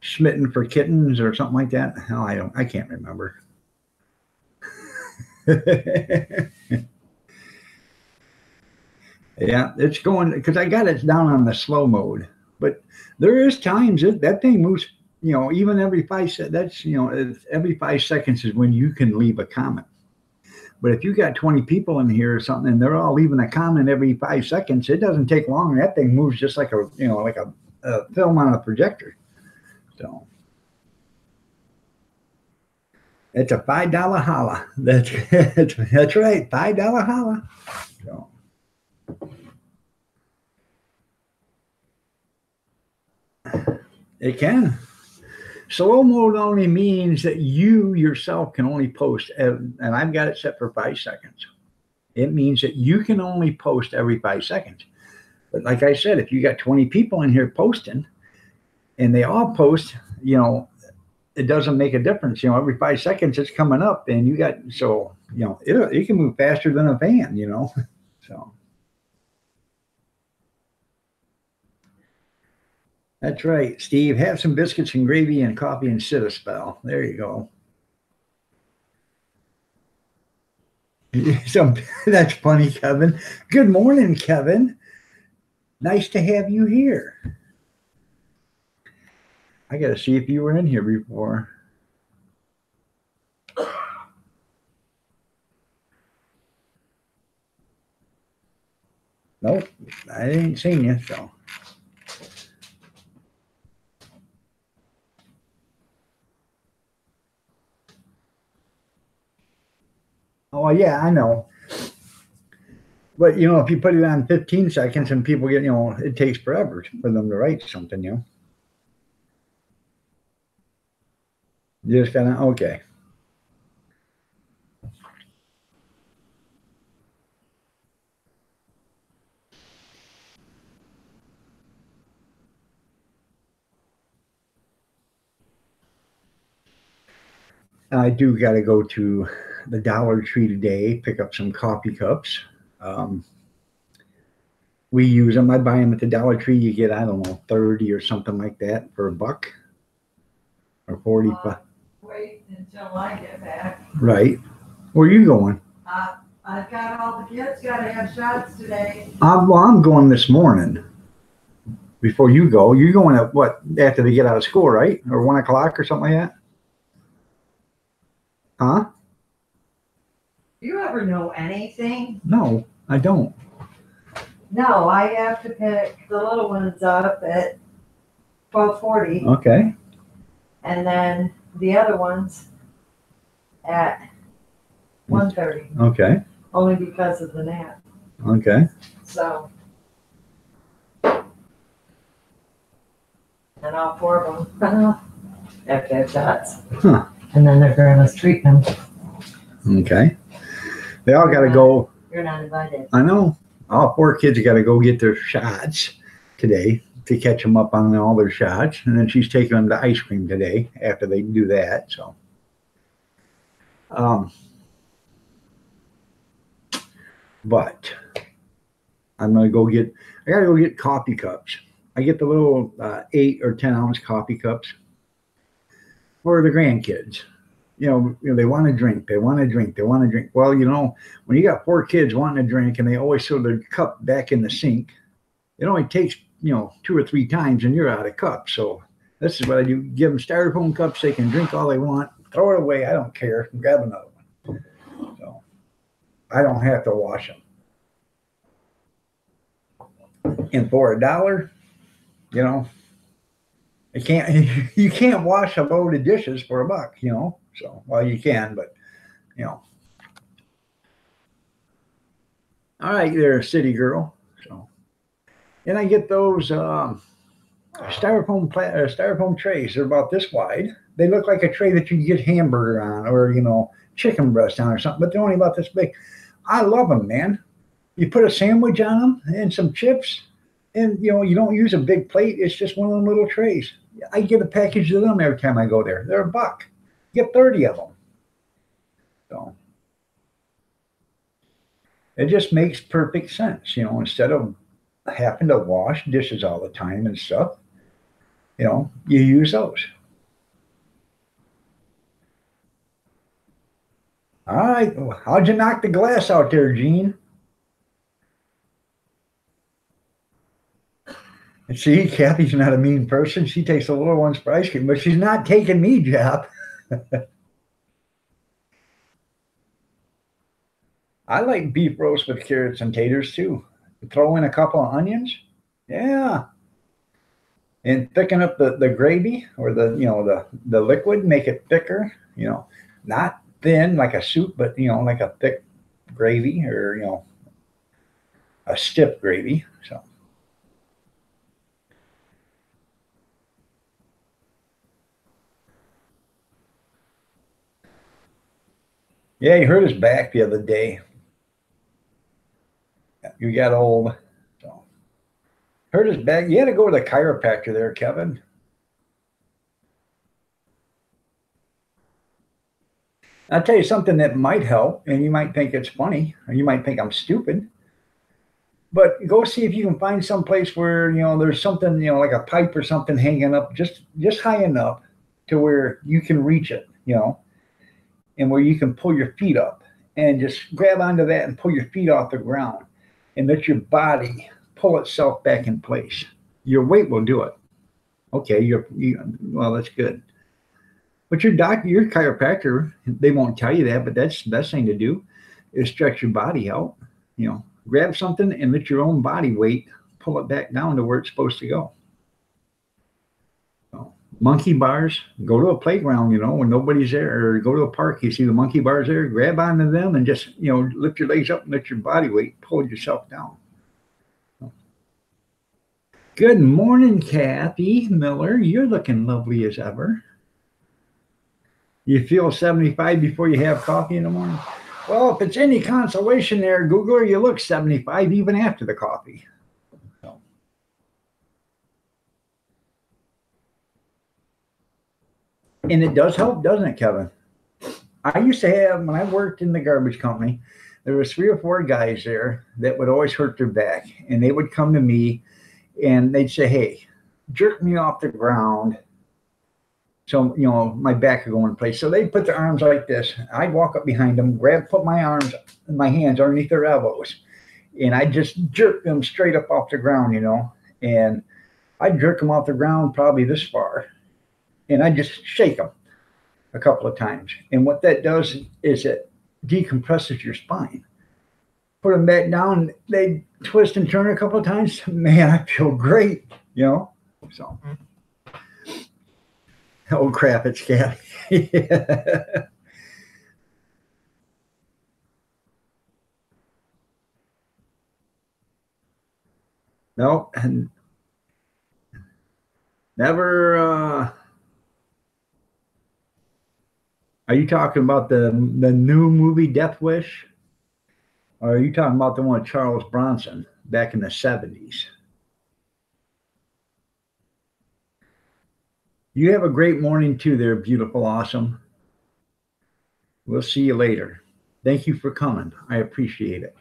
Speaker 1: Schmitten for Kittens or something like that? Hell, I can't remember. Yeah, it's going, because I got it down on the slow mode. But there is times that thing moves, even every 5 seconds. That's, every 5 seconds is when you can leave a comment. But if you got 20 people in here or something, and they're all leaving a comment every 5 seconds, it doesn't take long. That thing moves just like a film on a projector. So it's a $5 holla. That's right, $5 holla. So. It can. Slow mode only means that you yourself can only post, and I've got it set for 5 seconds. It means that you can only post every 5 seconds. But like I said, if you got 20 people in here posting, and they all post, it doesn't make a difference. Every 5 seconds it's coming up, and you got, so, it can move faster than a fan, so. That's right, Steve. Have some biscuits and gravy and coffee and sit a spell. There you go. So that's funny, Kevin. Good morning, Kevin. Nice to have you here. I got to see if you were in here before. Nope, I ain't seen you, so. Oh, yeah, I know. But, if you put it on 15 seconds and people get, it takes forever for them to write something, You just gotta, okay. I do got to go to the Dollar Tree today, pick up some coffee cups. We use them. I buy them at the Dollar Tree. You get, I don't know, 30 or something like that for $1 or 45.
Speaker 2: Wait until I get back.
Speaker 1: Right. Where are you going?
Speaker 2: I've got all the kids got to have shots today.
Speaker 1: Well, I'm going this morning. Before you go, you're going at what? After they get out of school, right? Or 1 o'clock or something like that? Huh?
Speaker 2: Do you ever know anything?
Speaker 1: No, I don't.
Speaker 2: No, I have to pick the little ones up at 12:40.
Speaker 1: Okay.
Speaker 2: And then the other ones at 1:30.
Speaker 1: Okay.
Speaker 2: Only because of the nap.
Speaker 1: Okay.
Speaker 2: So. And all 4 of them have to have shots.
Speaker 1: Huh.
Speaker 2: And then they're grandma's treatment.
Speaker 1: Okay. They all got to go.
Speaker 2: You're not invited.
Speaker 1: I know. All 4 kids got to go get their shots today to catch them up on all their shots. And then she's taking them to ice cream today after they do that. So, but I'm going to go get, I got to go get coffee cups. I get the little 8 or 10 ounce coffee cups for the grandkids. They want to drink. They want to drink. They want to drink. Well, when you got 4 kids wanting to drink and they always throw their cup back in the sink, it only takes, 2 or 3 times and you're out of cups. So this is what I do. Give them styrofoam cups. They can drink all they want. Throw it away. I don't care. Grab another one. So I don't have to wash them. And for $1, you know, you can't you can't wash a load of dishes for $1, you know. So well you can, but you know. All right, there, city girl. So and I get those styrofoam trays. They're about this wide. They look like a tray that you get hamburger on, or you know, chicken breast on, or something. But they're only about this big. I love them, man. You put a sandwich on them and some chips, and you know you don't use a big plate. It's just one of them little trays. I get a package of them every time I go there. They're $1. You get 30 of them. So it just makes perfect sense, you know. Instead of having to wash dishes all the time and stuff, you know, you use those. All right, how'd you knock the glass out there, Gene? And see, Kathy's not a mean person. She takes the little ones for ice cream, but she's not taking me, Jeff. I like beef roast with carrots and taters too. Throw in a couple of onions. Yeah. And thicken up the gravy or the liquid, make it thicker, you know, not thin like a soup, but you know, like a thick gravy or you know, a stiff gravy. So yeah, he hurt his back the other day. You got old. So hurt his back. You had to go to the chiropractor there, Kevin. I'll tell you something that might help, and you might think it's funny, or you might think I'm stupid. But go see if you can find some place where you know there's something you know like a pipe or something hanging up just high enough to where you can reach it, you know, and where you can pull your feet up and just grab onto that and pull your feet off the ground and let your body pull itself back in place. Your weight will do it. Okay, well that's good. But your doctor, your chiropractor, they won't tell you that, but that's the best thing to do is stretch your body out. You know, grab something and let your own body weight pull it back down to where it's supposed to go. So, monkey bars, go to a playground, you know, when nobody's there, or go to a park, you see the monkey bars there, grab onto them and just, you know, lift your legs up and let your body weight pull yourself down. Good morning, Kathy Miller. You're looking lovely as ever. You feel 75 before you have coffee in the morning? Well, if it's any consolation there, Googler, you look 75 even after the coffee. So. And it does help, doesn't it, Kevin? I used to have, when I worked in the garbage company, there was 3 or 4 guys there that would always hurt their back. And they would come to me and they'd say, hey, jerk me off the ground. So, you know, my back would go in place. So they'd put their arms like this. I'd walk up behind them, put my arms, my hands underneath their elbows. And I'd just jerk them straight up off the ground, you know. And I'd jerk them off the ground probably this far. And I'd just shake them a couple of times. And what that does is it decompresses your spine. Put them back down, they twist and turn a couple of times. Man, I feel great, you know. So. Oh crap, it's Kathy. No, and never. Are you talking about the new movie Death Wish? Or are you talking about the one with Charles Bronson back in the 70s? You have a great morning too there, beautiful, awesome. We'll see you later. Thank you for coming. I appreciate it.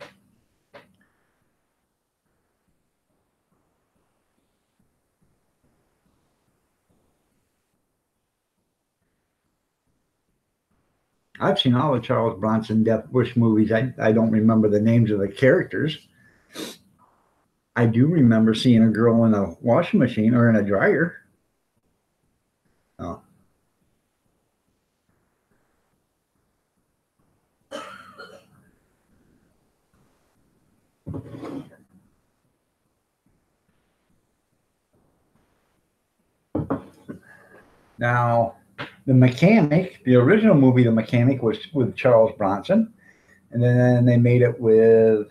Speaker 1: I've seen all the Charles Bronson Death Wish movies. I don't remember the names of the characters. I do remember seeing a girl in a washing machine or in a dryer. Oh. Now, The Mechanic, the original movie, The Mechanic, was with Charles Bronson. And then they made it with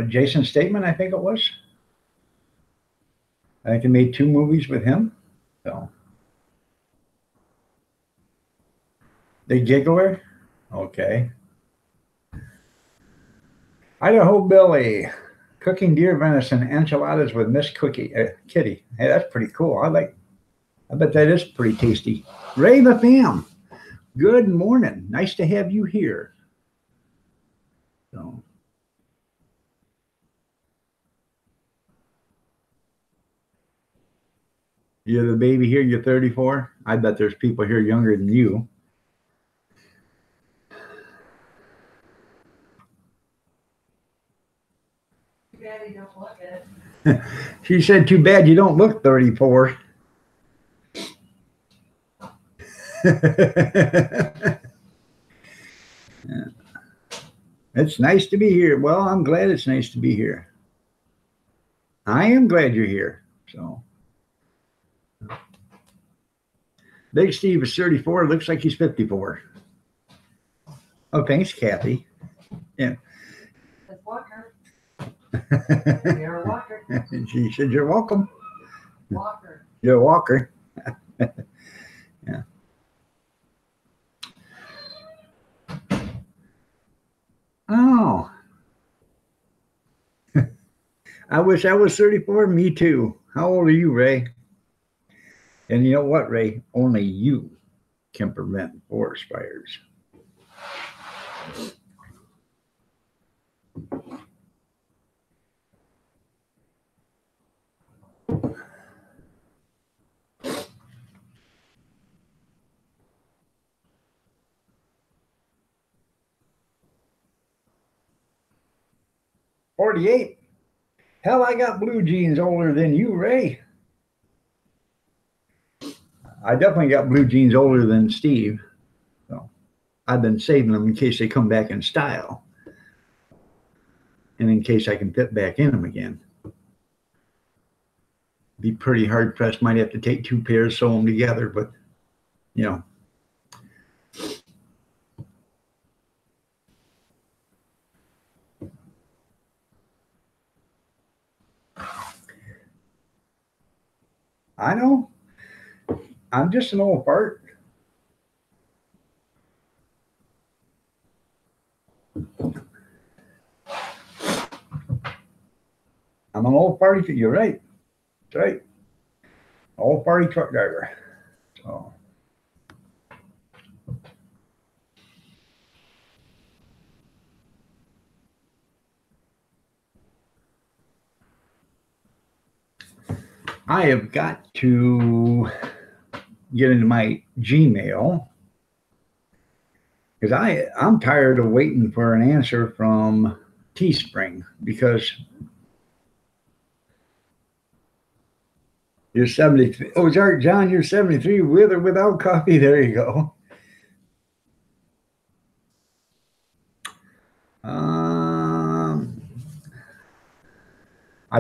Speaker 1: Jason Statham, I think it was. I think they made 2 movies with him. So, The Giggler, okay. Idaho Billy, cooking deer venison enchiladas with Miss Kitty. Hey, that's pretty cool. I bet that is pretty tasty. Ray the Fam, good morning. Nice to have you here. So, you're the baby here, you're 34. I bet there's people here younger than you.
Speaker 2: Too bad you don't look at it.
Speaker 1: She said, too bad you don't look 34. Yeah. It's nice to be here. Well, I'm glad it's nice to be here. I am glad you're here. So, Big Steve is 34. Looks like he's 54. Oh, thanks, Kathy. Yeah.
Speaker 2: It's Walker. You're a Walker.
Speaker 1: And she said, you're welcome.
Speaker 2: Walker.
Speaker 1: You're a walker. Yeah. Oh. I wish I was 34. Me too. How old are you, Ray? And you know what, Ray? Only you can prevent forest fires. "48. Hell, I got blue jeans older than you, Ray." I definitely got blue jeans older than Steve. So I've been saving them in case they come back in style. And in case I can fit back in them again. Be pretty hard pressed. Might have to take 2 pairs, sew them together, but you know. I know. I'm just an old fart. I'm an old party. You're right. That's right. Old party truck driver. So. I have got to get into my Gmail because I'm tired of waiting for an answer from Teespring because you're 73. Oh, John, you're 73 with or without coffee. There you go. I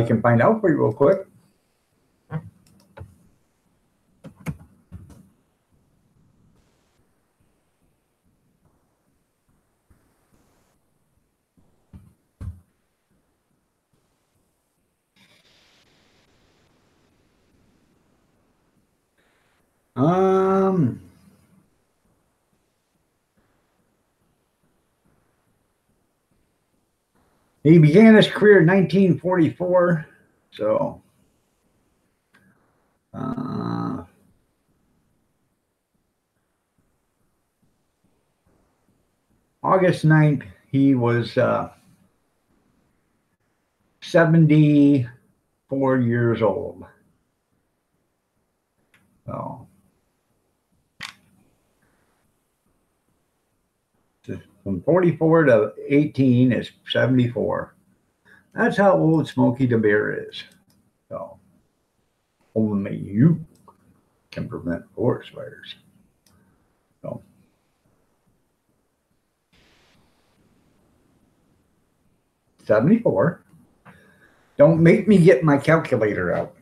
Speaker 1: can find out for you real quick. He began his career in 1944, so August 9th, he was 74 years old. So from 44 to 18 is 74. That's how old Smokey the Bear is. So only you can prevent forest fires. So 74. Don't make me get my calculator out.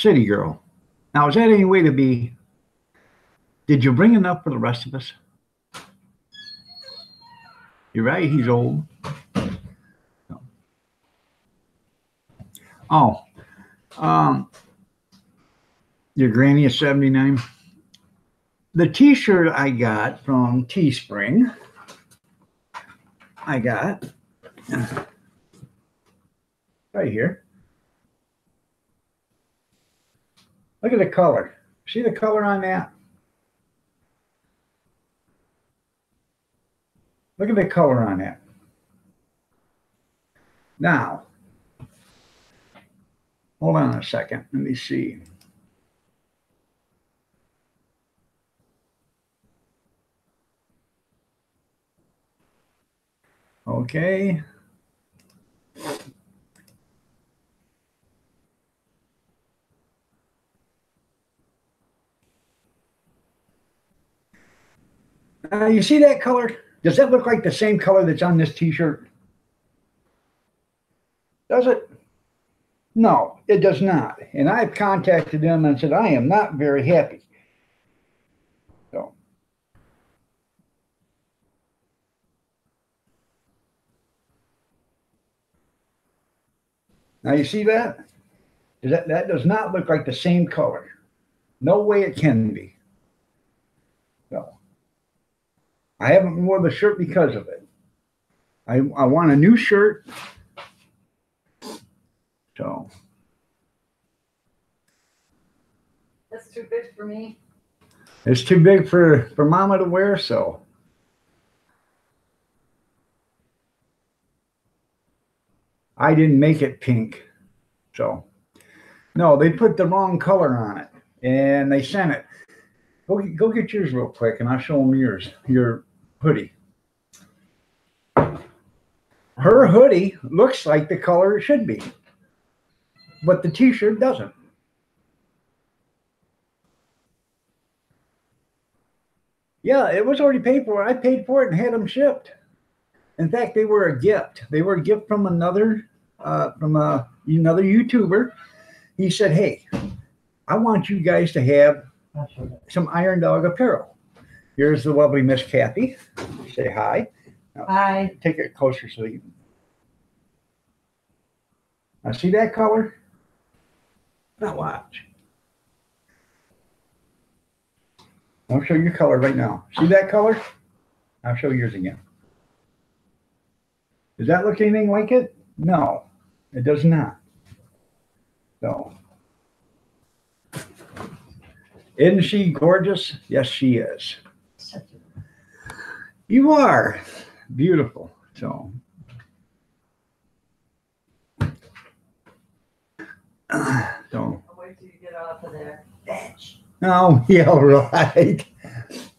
Speaker 1: City girl. Now, is that any way to be? Did you bring enough for the rest of us? You're right, he's old. Oh, your granny is 79. The t-shirt I got from Teespring, I got right here. Look at the color. See the color on that? Look at the color on that. Now, hold on a second. Let me see. Okay. You see that color? Does that look like the same color that's on this t-shirt? Does it? No, it does not. And I've contacted them and said, I am not very happy. So. Now you see that? That does not look like the same color. No way it can be. So. I haven't worn the shirt because of it. I want a new shirt. So.
Speaker 2: That's too big for me.
Speaker 1: It's too big for Mama to wear, so. I didn't make it pink. So. No, they put the wrong color on it. And they sent it. Go get yours real quick, and I'll show them yours. Your hoodie. Her hoodie looks like the color it should be, but the t-shirt doesn't. Yeah, it was already paid for. I paid for it and had them shipped. In fact, they were a gift. They were a gift from another YouTuber. He said, "Hey, I want you guys to have some Iron Dog apparel." Here's the lovely Miss Kathy. Say hi.
Speaker 2: Hi.
Speaker 1: Take it closer so you can. Now see that color? Now watch. I'll show you your color right now. See that color? I'll show yours again. Does that look anything like it? No, it does not. So, isn't she gorgeous? Yes, she is. You are beautiful. So,
Speaker 2: I'll wait till you get off of there. Bitch.
Speaker 1: oh, yeah, right.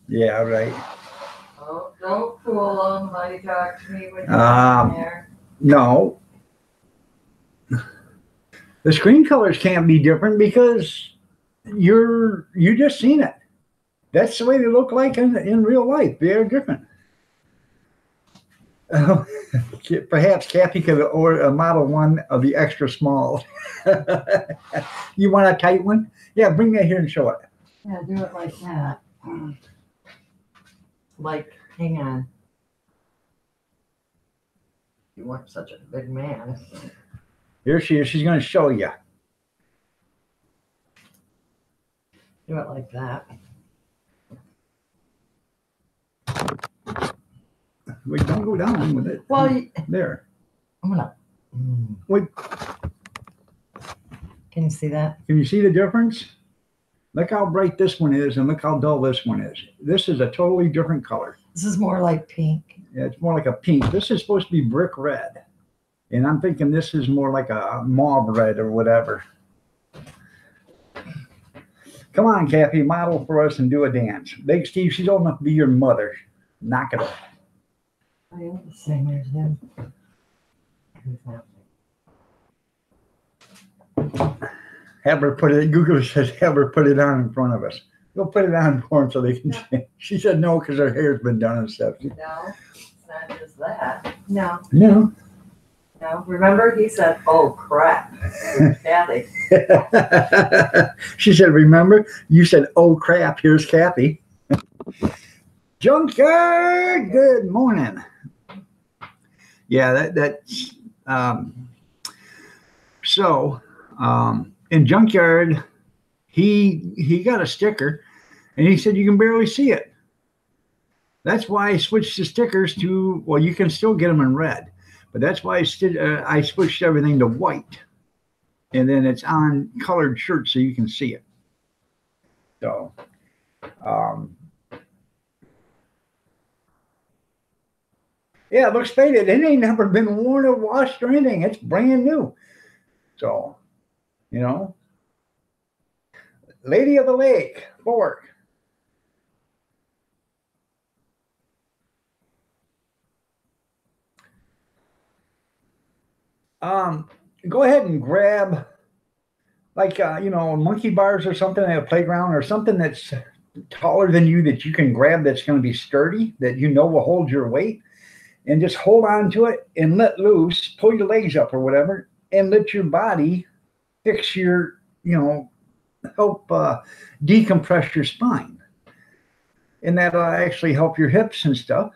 Speaker 1: Yeah, right.
Speaker 2: Oh, don't fool them while you talk to me when you're in there.
Speaker 1: No. The screen colors can't be different because you just seen it. That's the way they look like in real life. They are different. Perhaps Kathy could order a model one of the extra small. You want a tight one? Yeah, bring that here and show it.
Speaker 2: Yeah, do it like that. Like, hang on. You weren't such a big man.
Speaker 1: Here she is. She's going to show you.
Speaker 2: Do it like that.
Speaker 1: Wait, don't go down with it.
Speaker 2: Well,
Speaker 1: there.
Speaker 2: I'm gonna.
Speaker 1: Wait,
Speaker 2: Can you see that?
Speaker 1: can you see the difference? Look how bright this one is and look how dull this one is. This is a totally different color.
Speaker 2: This is more like pink.
Speaker 1: Yeah, it's more like a pink. This is supposed to be brick red. And I'm thinking this is more like a mauve red or whatever. Come on, Kathy, model for us and do a dance. Big Steve, she's old enough to be your mother. Knock it off.
Speaker 2: I am the singer, then.
Speaker 1: Have her put it, Google says have her put it on in front of us. Go put it on for them so they can see. She said no because her hair's been done and stuff.
Speaker 2: No, it's not just that. No.
Speaker 1: No.
Speaker 2: No, remember he said, "Oh crap, Kathy."
Speaker 1: She said, remember? You said, oh crap, here's Kathy. Junkyard, good morning. Yeah, that's so in Junkyard, he got a sticker and he said you can barely see it. That's why I switched the stickers to, well, you can still get them in red, but that's why I switched everything to white. And then it's on colored shirts so you can see it. So, yeah, it looks faded. It ain't never been worn or washed or anything. It's brand new. So, you know, Lady of the Lake, Bork. Go ahead and grab, like, monkey bars or something at a playground or something that's taller than you that you can grab that's going to be sturdy, that you know will hold your weight, and just hold on to it and let loose, pull your legs up or whatever, and let your body fix your, help decompress your spine. And that'll actually help your hips and stuff.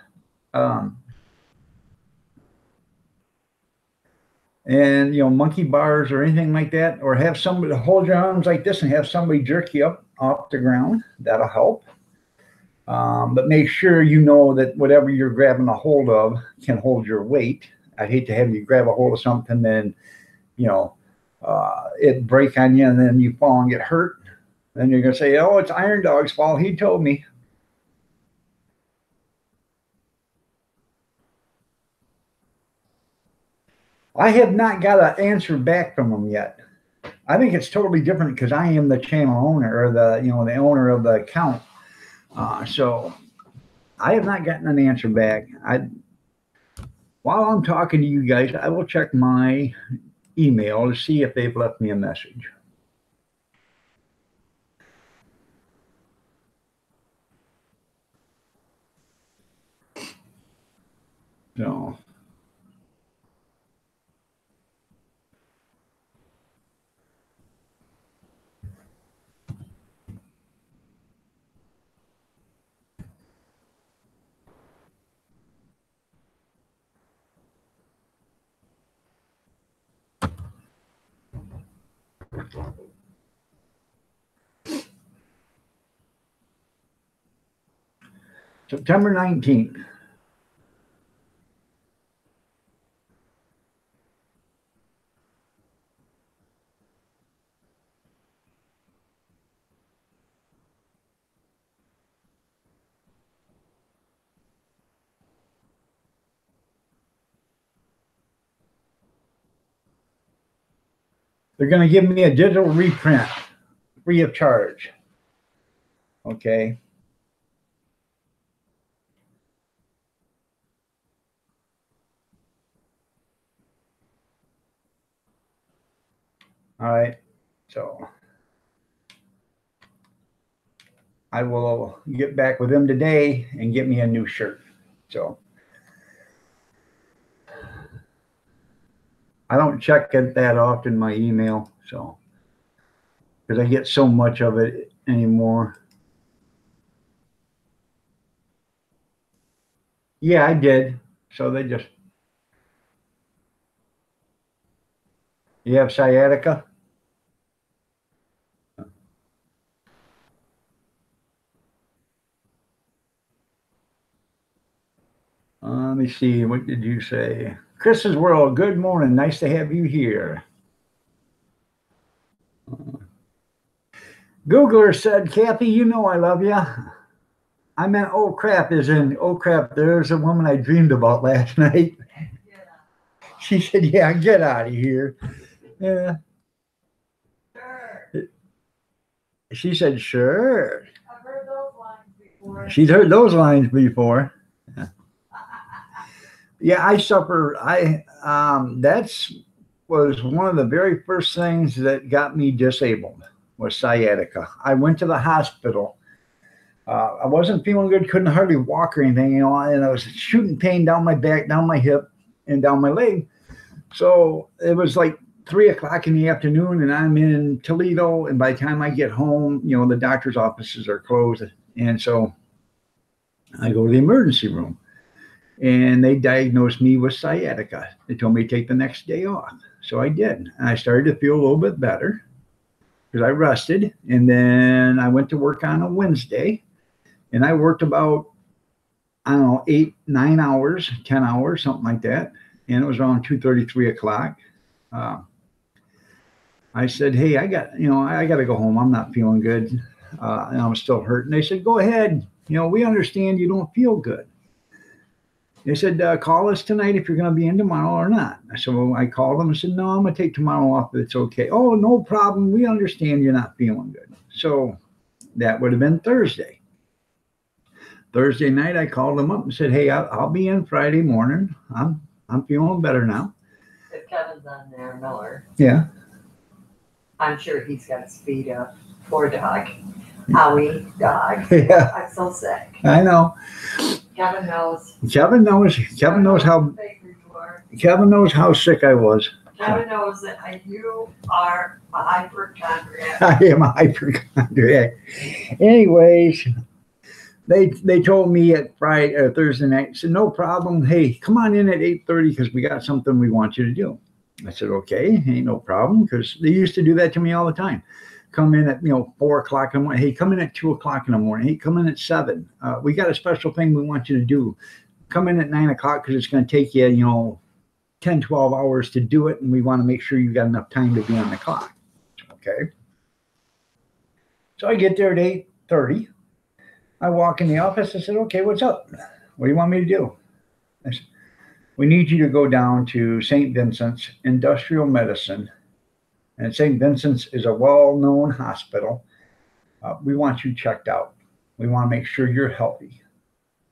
Speaker 1: And monkey bars or anything like that, or have somebody hold your arms like this and have somebody jerk you up off the ground. That'll help. But make sure you know that whatever you're grabbing a hold of can hold your weight. I'd hate to have you grab a hold of something, then it break on you and then you fall and get hurt. Then you're gonna say, oh, it's Iron Dog's fault, he told me. I have not got an answer back from them yet. I think it's totally different because I am the channel owner, or the owner of the account. So I have not gotten an answer back. While I'm talking to you guys, I will check my email to see if they've left me a message. So. September 19th. They're going to give me a digital reprint free of charge. Okay. All right. So I will get back with them today and get me a new shirt. So I don't check it that often, my email, so because I get so much of it anymore. Yeah, I did. So they just. You have sciatica? Let me see. What did you say? Chris's World, good morning. Nice to have you here. Googler said, Kathy, you know I love you. I meant, oh crap, is in, oh crap, there's a woman I dreamed about last night. She said, yeah, get out of here. Yeah.
Speaker 2: Sure.
Speaker 1: She said, sure.
Speaker 2: I've heard those lines before.
Speaker 1: She's heard those lines before. Yeah, I suffer. That's was one of the very first things that got me disabled was sciatica. I went to the hospital. I wasn't feeling good, couldn't hardly walk or anything, and I was shooting pain down my back, down my hip, and down my leg. So it was like 3 o'clock in the afternoon, and I'm in Toledo. And by the time I get home, the doctor's offices are closed. And so I go to the emergency room, and they diagnosed me with sciatica. They told me to take the next day off. So I did. And I started to feel a little bit better because I rested. And then I went to work on a Wednesday, and I worked about, I don't know, 8, 9 hours, 10 hours, something like that. And it was around 2:30, 3 o'clock. I said, hey, I got to go home. I'm not feeling good. And I was still hurting. They said, go ahead. We understand you don't feel good. They said, call us tonight if you're going to be in tomorrow or not. So I called them and said, no, I'm going to take tomorrow off, but it's okay. Oh, no problem. We understand you're not feeling good. So that would have been Thursday. Thursday night, I called them up and said, hey, I'll be in Friday morning. I'm feeling better now.
Speaker 2: If Kevin's on there, Miller,
Speaker 1: Yeah.
Speaker 2: I'm sure he's got his feet up. Poor dog. Howie, dog.
Speaker 1: Yeah,
Speaker 2: I'm so sick.
Speaker 1: I know.
Speaker 2: Kevin knows.
Speaker 1: Kevin knows how
Speaker 2: Baker you are.
Speaker 1: Kevin knows how sick I was.
Speaker 2: Kevin knows that you are a hypochondriac.
Speaker 1: I am a hypochondriac. Anyways, they told me at Friday or Thursday night, said, no problem. Hey, come on in at 8:30 because we got something we want you to do. I said, okay, ain't no problem, because they used to do that to me all the time. Come in at 4 o'clock in the morning. Hey, come in at 2 o'clock in the morning. Hey, come in at 7. We got a special thing we want you to do. Come in at 9 o'clock because it's going to take you 10, 12 hours to do it, and we want to make sure you got enough time to be on the clock. Okay. So I get there at 8:30. I walk in the office. I said, okay, what's up? What do you want me to do? I said, we need you to go down to St. Vincent's Industrial Medicine. And St. Vincent's is a well-known hospital. We want you checked out. We want to make sure you're healthy.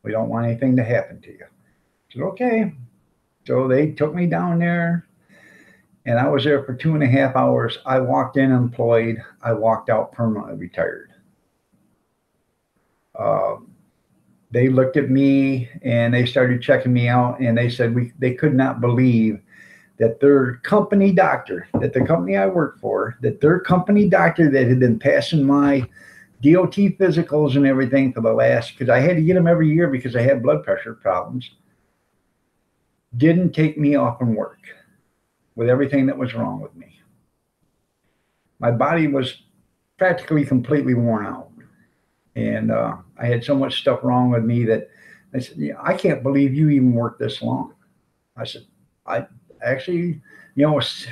Speaker 1: We don't want anything to happen to you. I said, okay. So they took me down there, and I was there for 2.5 hours. I walked in employed. I walked out permanently retired. They looked at me and they started checking me out, and they said they could not believe that their company doctor, that the company I worked for, that their company doctor that had been passing my DOT physicals and everything for the last, because I had to get them every year because I had blood pressure problems, didn't take me off from work with everything that was wrong with me. My body was practically completely worn out. And I had so much stuff wrong with me that I said, I can't believe you even worked this long. I said, I actually, was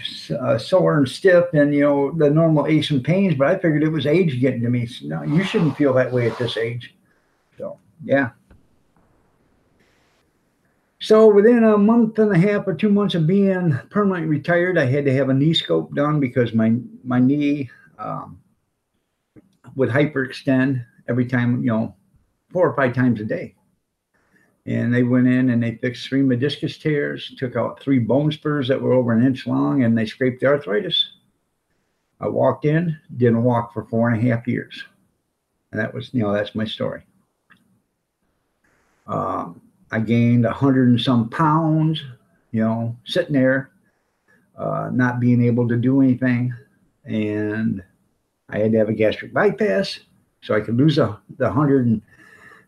Speaker 1: sore and stiff and, the normal aches and pains, but I figured it was age getting to me. So, no, you shouldn't feel that way at this age. So, yeah. So within a month and a half or 2 months of being permanently retired, I had to have a knee scope done because my knee would hyperextend every time, 4 or 5 times a day. And they went in and they fixed 3 meniscus tears, took out 3 bone spurs that were over 1 inch long, and they scraped the arthritis. I walked in, didn't walk for 4.5 years. And that was, that's my story. I gained 100 and some pounds, sitting there, not being able to do anything. And I had to have a gastric bypass so I could lose the 100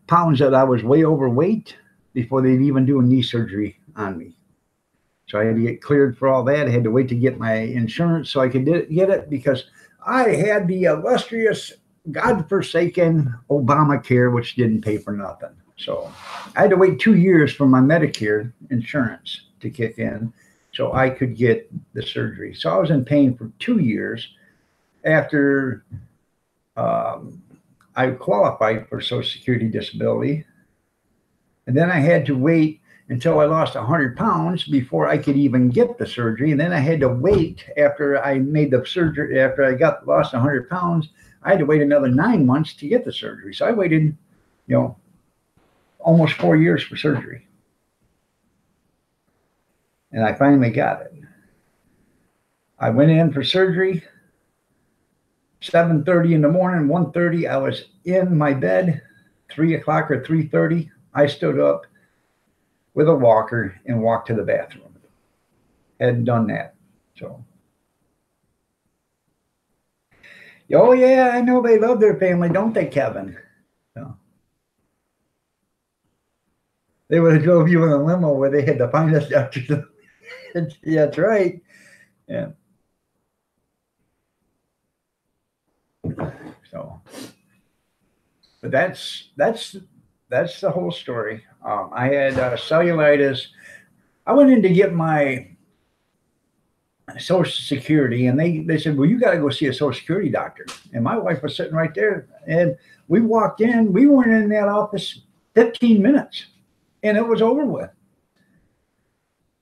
Speaker 1: pounds that I was way overweight before they'd even do a knee surgery on me. So I had to get cleared for all that. I had to wait to get my insurance so I could get it because I had the illustrious, godforsaken Obamacare, which didn't pay for nothing. So I had to wait 2 years for my Medicare insurance to kick in so I could get the surgery. So I was in pain for 2 years after I qualified for Social Security disability. And then I had to wait until I lost 100 pounds before I could even get the surgery. And then I had to wait after I made the surgery, after I lost 100 pounds, I had to wait another 9 months to get the surgery. So I waited, almost 4 years for surgery. And I finally got it. I went in for surgery, 7:30 in the morning, 1:30, I was in my bed, 3 o'clock or 3:30, I stood up with a walker and walked to the bathroom. hadn't done that. So, oh yeah, I know they love their family, don't they, Kevin? So, they would have drove you in a limo where they had to find us after the. Yeah, that's right. Yeah. So, but that's the whole story. I had cellulitis. I went in to get my Social Security, and they said, "Well, you got to go see a Social Security doctor." And my wife was sitting right there, and we walked in. We weren't in that office 15 minutes, and it was over with.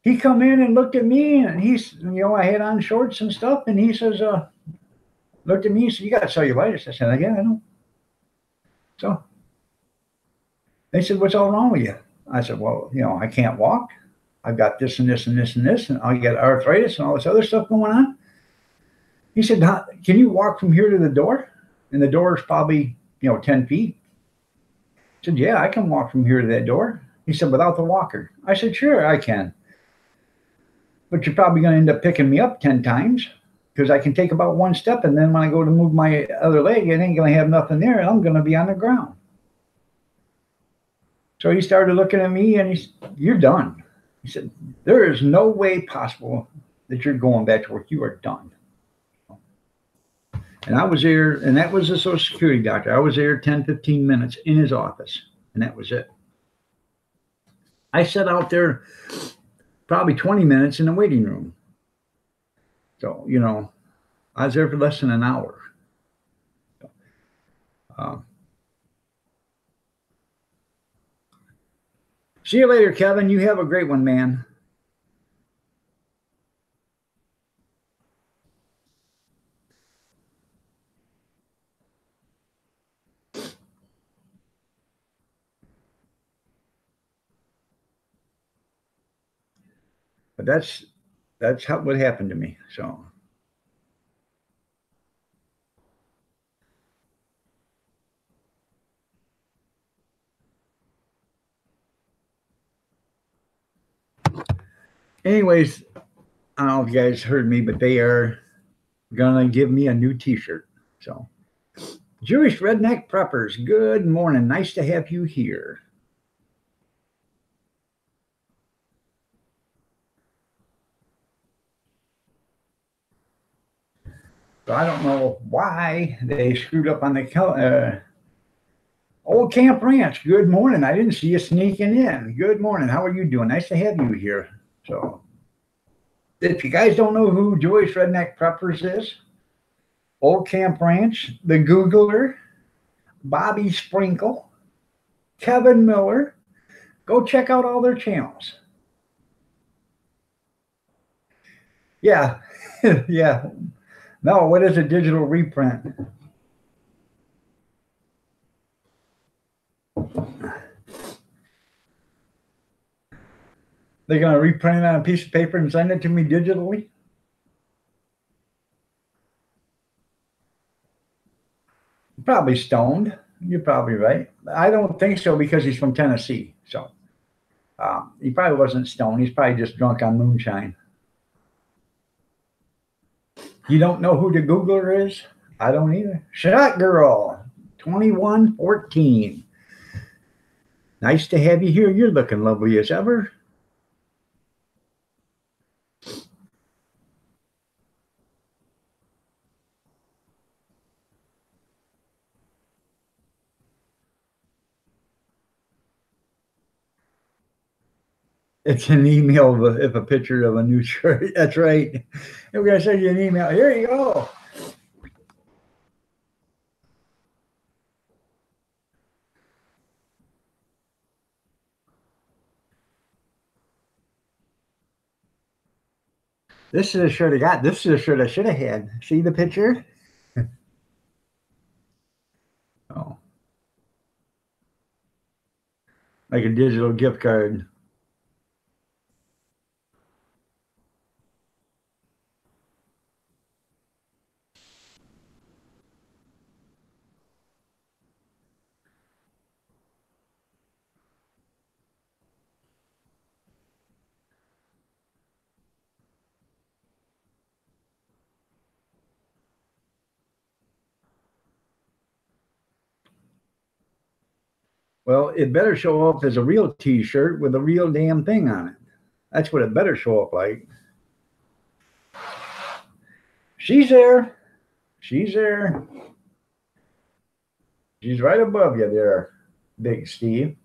Speaker 1: He come in and looked at me, and I had on shorts and stuff, and he says, looked at me and said, "You got cellulitis." I said, "Yeah, I know." So they said, "What's all wrong with you?" I said, "Well, I can't walk. I've got this and this and this and this, and I got arthritis and all this other stuff going on." He said, "Can you walk from here to the door?" And the door is probably, 10 feet. I said, "Yeah, I can walk from here to that door." He said, "Without the walker?" I said, "Sure, I can. But you're probably going to end up picking me up 10 times because I can take about one step. And then when I go to move my other leg, it ain't going to have nothing there. And I'm going to be on the ground." So he started looking at me and he said, "You're done." He said, "There is no way possible that you're going back to work. You are done." And I was there, and that was a Social Security doctor. I was there 10, 15 minutes in his office, and that was it. I sat out there probably 20 minutes in the waiting room. So, I was there for less than an hour. Um, See you later, Kevin. You have a great one, man. But that's what happened to me. So, anyways, I don't know if you guys heard me, but they are gonna give me a new T-shirt. So, Jewish Redneck Preppers, good morning. Nice to have you here. So I don't know why they screwed up on the Old Camp Ranch. Good morning. I didn't see you sneaking in. Good morning. How are you doing? Nice to have you here. So, if you guys don't know who Jewish Redneck Preppers is, Old Camp Ranch, the Googler, Bobby Sprinkle, Kevin Miller, go check out all their channels. Yeah, yeah. No, what is a digital reprint? They're going to reprint it on a piece of paper and send it to me digitally? Probably stoned. You're probably right. I don't think so because he's from Tennessee. So he probably wasn't stoned. He's probably just drunk on moonshine. You don't know who the Googler is? I don't either. Shot Girl, 2114. Nice to have you here. You're looking lovely as ever. It's an email of a picture of a new shirt. That's right. And we're going to send you an email. Here you go. This is a shirt I got. This is a shirt I should have had. See the picture? Oh, like a digital gift card. Well, it better show up as a real t-shirt with a real damn thing on it. That's what it better show up like. She's there. She's there. She's right above you there, Big Steve.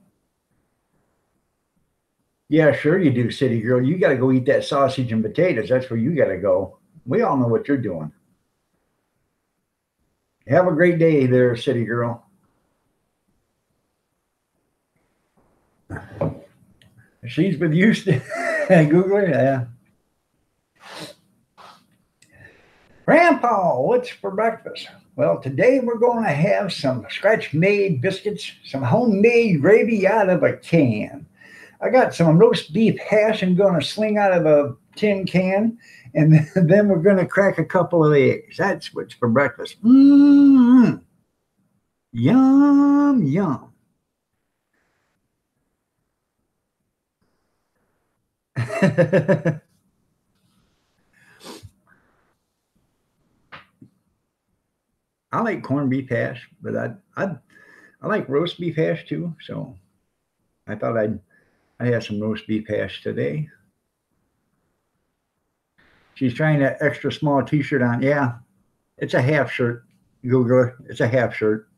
Speaker 1: Yeah, sure you do, City Girl. You got to go eat that sausage and potatoes. That's where you got to go. We all know what you're doing. Have a great day there, City Girl. She's with you, Googler. Yeah. Grandpa, what's for breakfast? Well, today we're going to have some scratch-made biscuits, some homemade gravy out of a can. I got some roast beef hash I'm going to sling out of a tin can, and then we're going to crack a couple of eggs. That's what's for breakfast. Yum, yum. I like corned beef hash, but I like roast beef hash too. So I thought I'd have some roast beef hash today. She's trying that extra small t-shirt on. Yeah, it's a half shirt, Googler. It's a half shirt.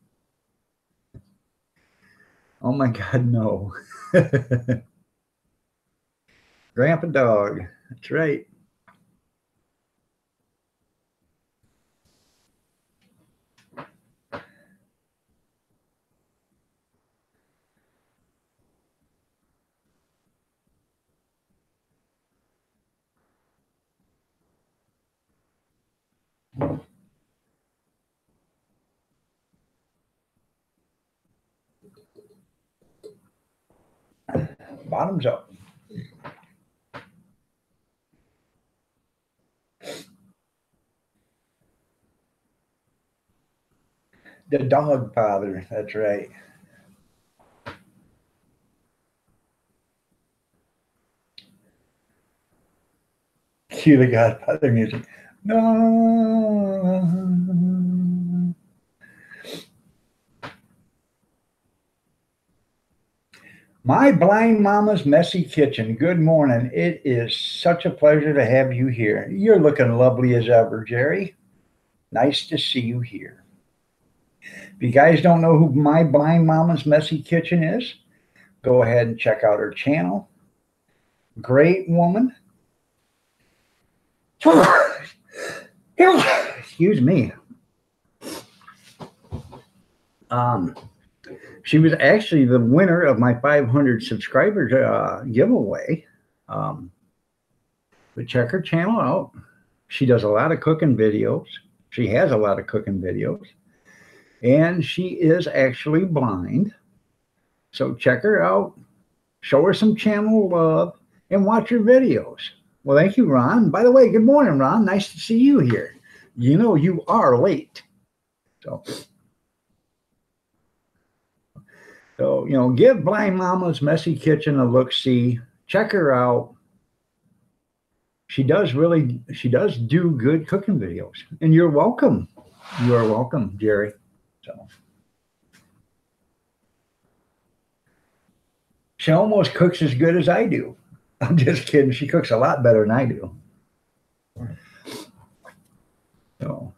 Speaker 1: Oh my God, no. Grandpa Dog. That's right. Bottoms up. The dog father. That's right. Cue the Godfather music. No. My blind mama's messy kitchen. Good morning. It is such a pleasure to have you here. You're looking lovely as ever, Jerry. Nice to see you here. If you guys don't know who my blind mama's messy kitchen is, go ahead and check out her channel. Great woman. Excuse me. She was actually the winner of my 500 subscribers giveaway. But check her channel out. She does a lot of cooking videos. She has a lot of cooking videos. And she is actually blind. So check her out. Show her some channel love and watch her videos. Well, thank you, Ron. By the way, good morning, Ron. Nice to see you here. You know you are late. So, you know, give Blind Mama's Messy Kitchen a look-see. Check her out. She does do good cooking videos. And you're welcome. You are welcome, Jerry. So she almost cooks as good as I do. I'm just kidding. She cooks a lot better than I do. So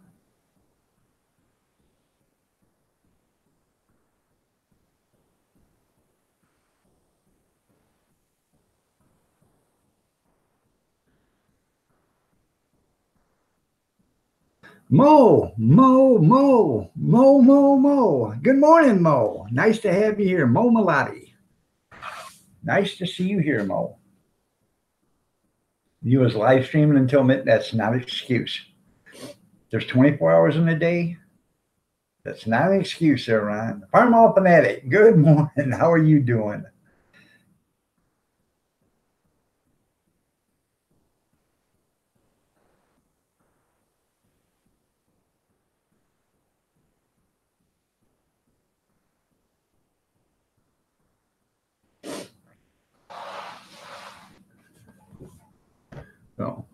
Speaker 1: Mo. Good morning, Mo. Nice to have you here, Mo Malati. Nice to see you here, Mo. You was live streaming until midnight. That's not an excuse. There's 24 hours in a day. That's not an excuse there, Ron. Farm All Fanatic. Good morning. How are you doing? So,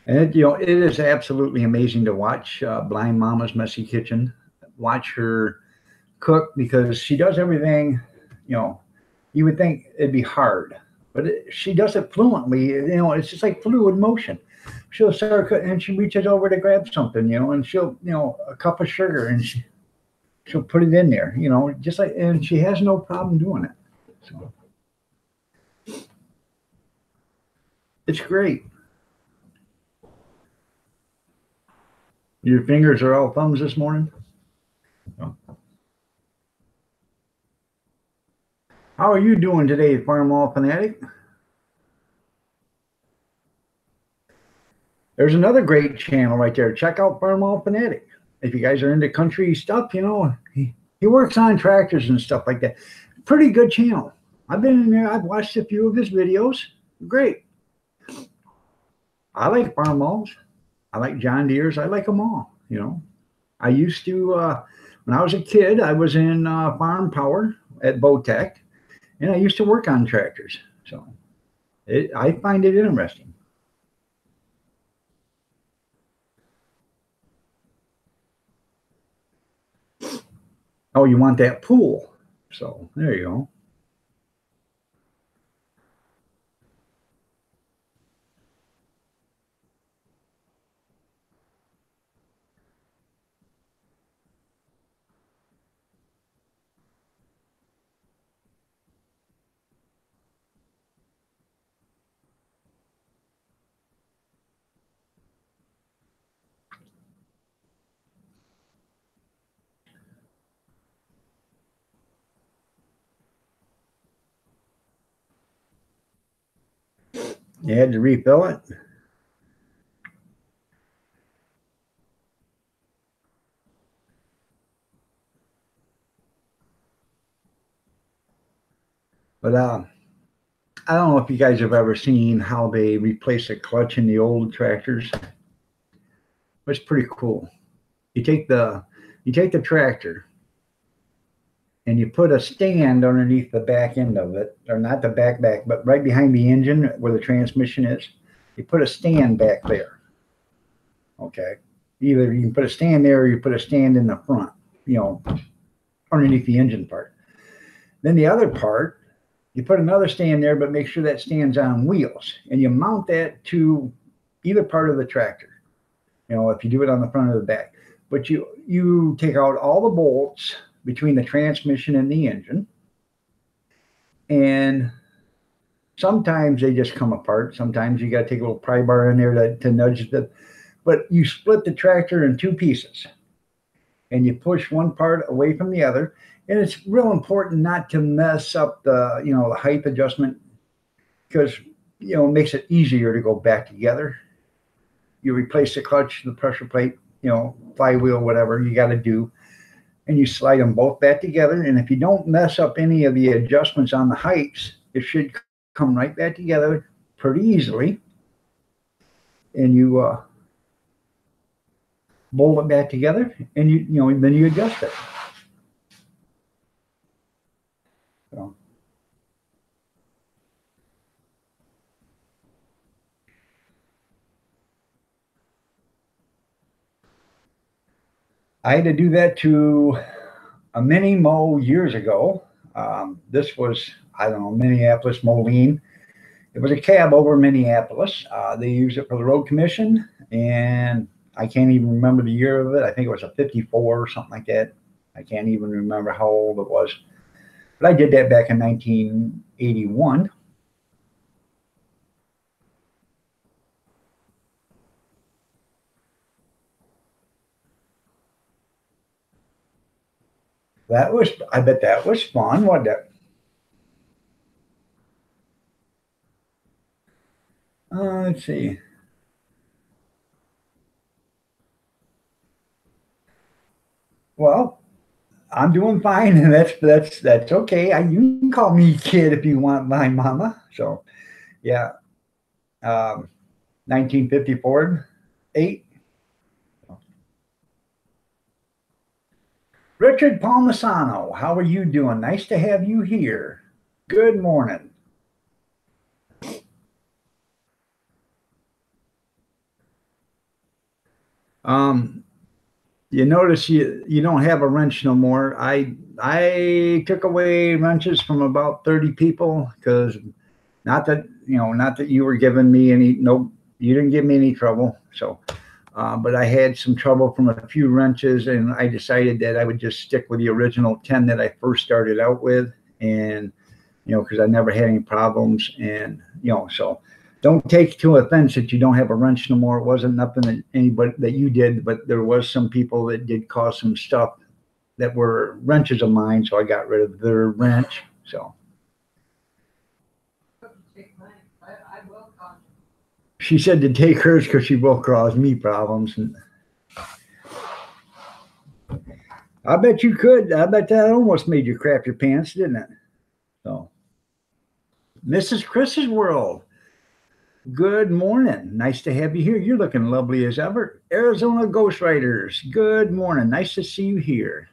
Speaker 1: and it is absolutely amazing to watch Blind Mama's Messy Kitchen. watch her cook because she does everything, you know, you would think it'd be hard, but she does it fluently. You know, it's just like fluid motion. She'll start cooking and she reaches over to grab something, you know, and she'll, you know, a cup of sugar and she'll put it in there, you know, just like, and she has no problem doing it. So it's great. Your fingers are all thumbs this morning? Oh. How are you doing today, Farm Law Fanatic? There's another great channel right there. Check out Farm Law Fanatic. If you guys are into country stuff, you know, he works on tractors and stuff like that. Pretty good channel. I've been in there. I've watched a few of his videos. Great. I like farm laws. I like John Deere's. I like them all, you know. I used to, when I was a kid, I was in Farm Power at Botech, and I used to work on tractors. So I find it interesting. Oh, you want that pool. So there you go. You had to refill it. But I don't know if you guys have ever seen how they replace a clutch in the old tractors. It's pretty cool. You take the tractor and you put a stand underneath the back end of it, or not the back, but right behind the engine where the transmission is. You put a stand back there. Okay. Either you can put a stand there or you put a stand in the front, you know, underneath the engine part. Then the other part, you put another stand there, but make sure that stand's on wheels, and you mount that to either part of the tractor. You know, if you do it on the front or the back, but you take out all the bolts between the transmission and the engine, and sometimes they just come apart. Sometimes you got to take a little pry bar in there to nudge but you split the tractor in two pieces, and you push one part away from the other. And it's real important not to mess up the, you know, the height adjustment, because, you know, it makes it easier to go back together. You replace the clutch, the pressure plate, you know, flywheel, whatever you got to do, and you slide them both back together. And if you don't mess up any of the adjustments on the heights, it should come right back together pretty easily. And you bolt it back together, and you know, then you adjust it. So. I had to do that to a mini mow years ago. This was, I don't know, Minneapolis Moline. It was a cab over Minneapolis. They used it for the road commission, and I can't even remember the year of it. I think it was a 54 or something like that. I can't even remember how old it was. But I did that back in 1981. I bet that was fun, wasn't it? Let's see. Well, I'm doing fine, and that's okay. You can call me kid if you want, my mama. So, yeah, 1954, 8. Richard Palmisano, how are you doing? Nice to have you here. Good morning. You notice you don't have a wrench no more. I took away wrenches from about 30 people because not that you were giving me any no, you didn't give me any trouble. So, but I had some trouble from a few wrenches, and I decided that I would just stick with the original 10 that I first started out with, and because I never had any problems, and so. Don't take to offense that you don't have a wrench no more. It wasn't nothing that anybody that you did, but there was some people that did cause some stuff that were wrenches of mine, so I got rid of their wrench. So
Speaker 2: Take mine. I will call you.
Speaker 1: she said to take hers because she will cause me problems. And I bet you could. I bet that almost made you crap your pants, didn't it? So, Mrs. Chris's World. Good morning. Nice to have you here. You're looking lovely as ever. Arizona Ghostwriters. Good morning. Nice to see you here.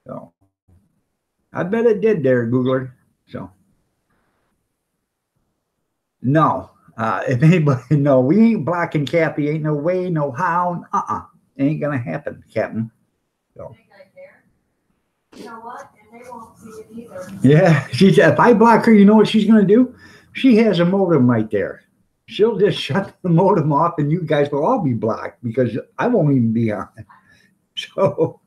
Speaker 1: So, I bet it did there, Googler. So, no. If anybody, no, we ain't blocking Cappy. Ain't no way, no how. Ain't gonna happen, Captain. So.
Speaker 2: Think I care? You know what? And they won't see it either.
Speaker 1: Yeah, she said if I block her, you know what she's gonna do? She has a modem right there. She'll just shut the modem off, and you guys will all be blocked because I won't even be on. So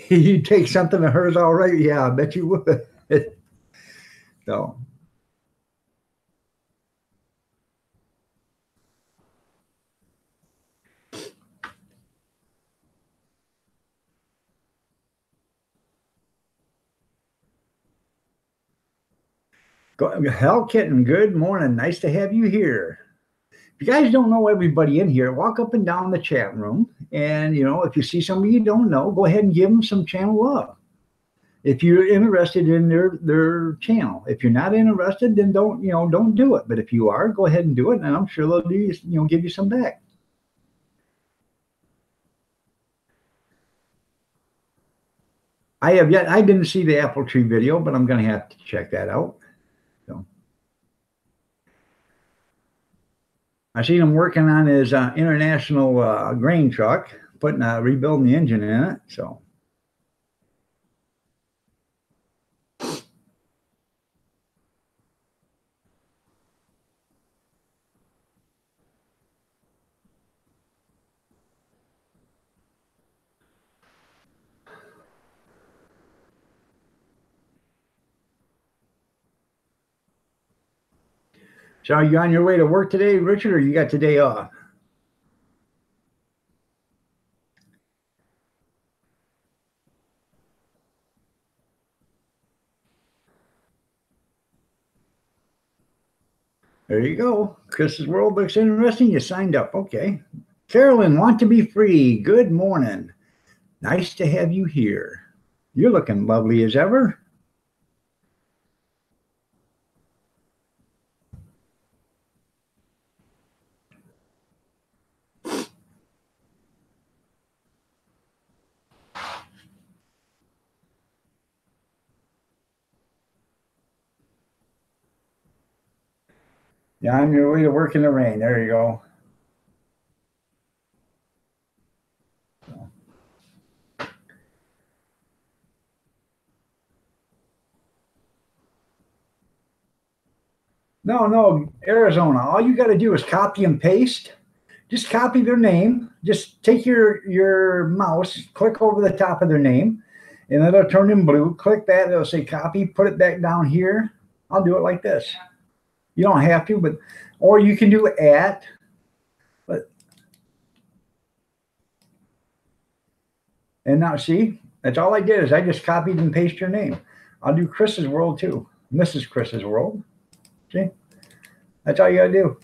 Speaker 1: you take something of hers, all right? Yeah, I bet you would. So. Hell Kitten, good morning. Nice to have you here. If you guys don't know everybody in here, walk up and down the chat room. And, if you see somebody you don't know, go ahead and give them some channel love. If you're interested in their channel. If you're not interested, then don't do it. But if you are, go ahead and do it. And I'm sure they'll give you some back. I didn't see the apple tree video, but I'm going to have to check that out. So I seen him working on his international grain truck, rebuilding the engine in it. So. So are you on your way to work today, Richard, or you got today off? There you go. Chris's World looks interesting. You signed up. Okay. Carolyn, want to be free. Good morning. Nice to have you here. You're looking lovely as ever. Yeah, on your way to work in the rain. There you go. No, Arizona. All you got to do is copy and paste. Just copy their name. Just take your mouse, click over the top of their name, and it'll turn in blue. Click that. It'll say copy. Put it back down here. I'll do it like this. You don't have to, or you can do at. And now see, that's all I did is I just copied and pasted your name. I'll do Chris's World too. Mrs. Chris's World. See? That's all you gotta do.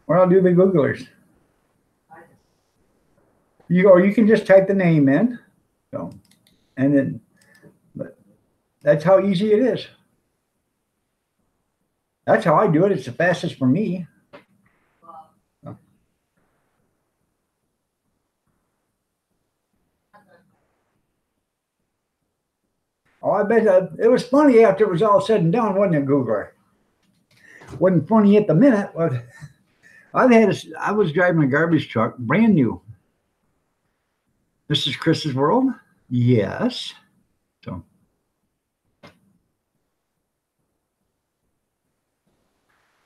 Speaker 1: Or I'll do the Googlers. You can just type the name in. So, and then, but that's how easy it is. That's how I do it. It's the fastest for me. Oh, I bet it was funny after it was all said and done, wasn't it, Googler? Wasn't funny at the minute, but I was driving a garbage truck, brand new. This is Chris's world? Yes. So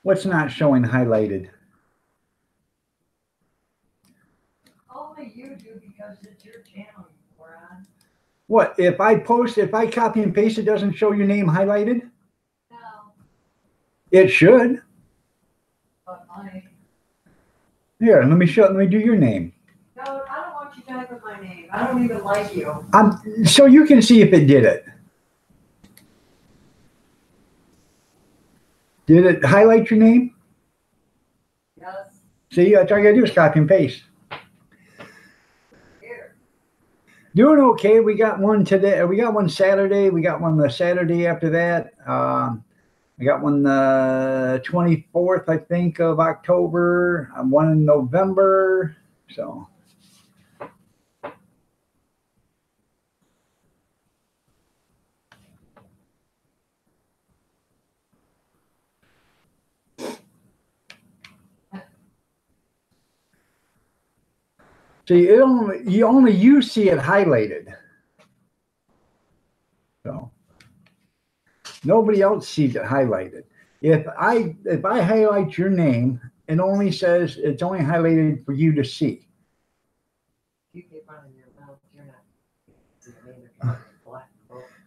Speaker 1: what's not showing highlighted?
Speaker 2: Only you do because it's your channel, you moron.
Speaker 1: What, if I copy and paste, it doesn't show your name highlighted?
Speaker 2: No,
Speaker 1: It should.
Speaker 2: but mine.
Speaker 1: Here, let me do your name.
Speaker 2: No, I don't want you typing my name. I don't even like you.
Speaker 1: So you can see if it did it. Did it highlight your name?
Speaker 2: Yes.
Speaker 1: See, that's all you gotta do is copy and paste.
Speaker 2: Here.
Speaker 1: Doing okay. We got one today. We got one Saturday. We got one the Saturday after that. I got one the 24th, I think, of October. One in November. So. See, only you see it highlighted. So nobody else sees it highlighted. If I highlight your name, it only says it's only highlighted for you to see.
Speaker 2: You keep running your mouth. You're not. See me, they're black.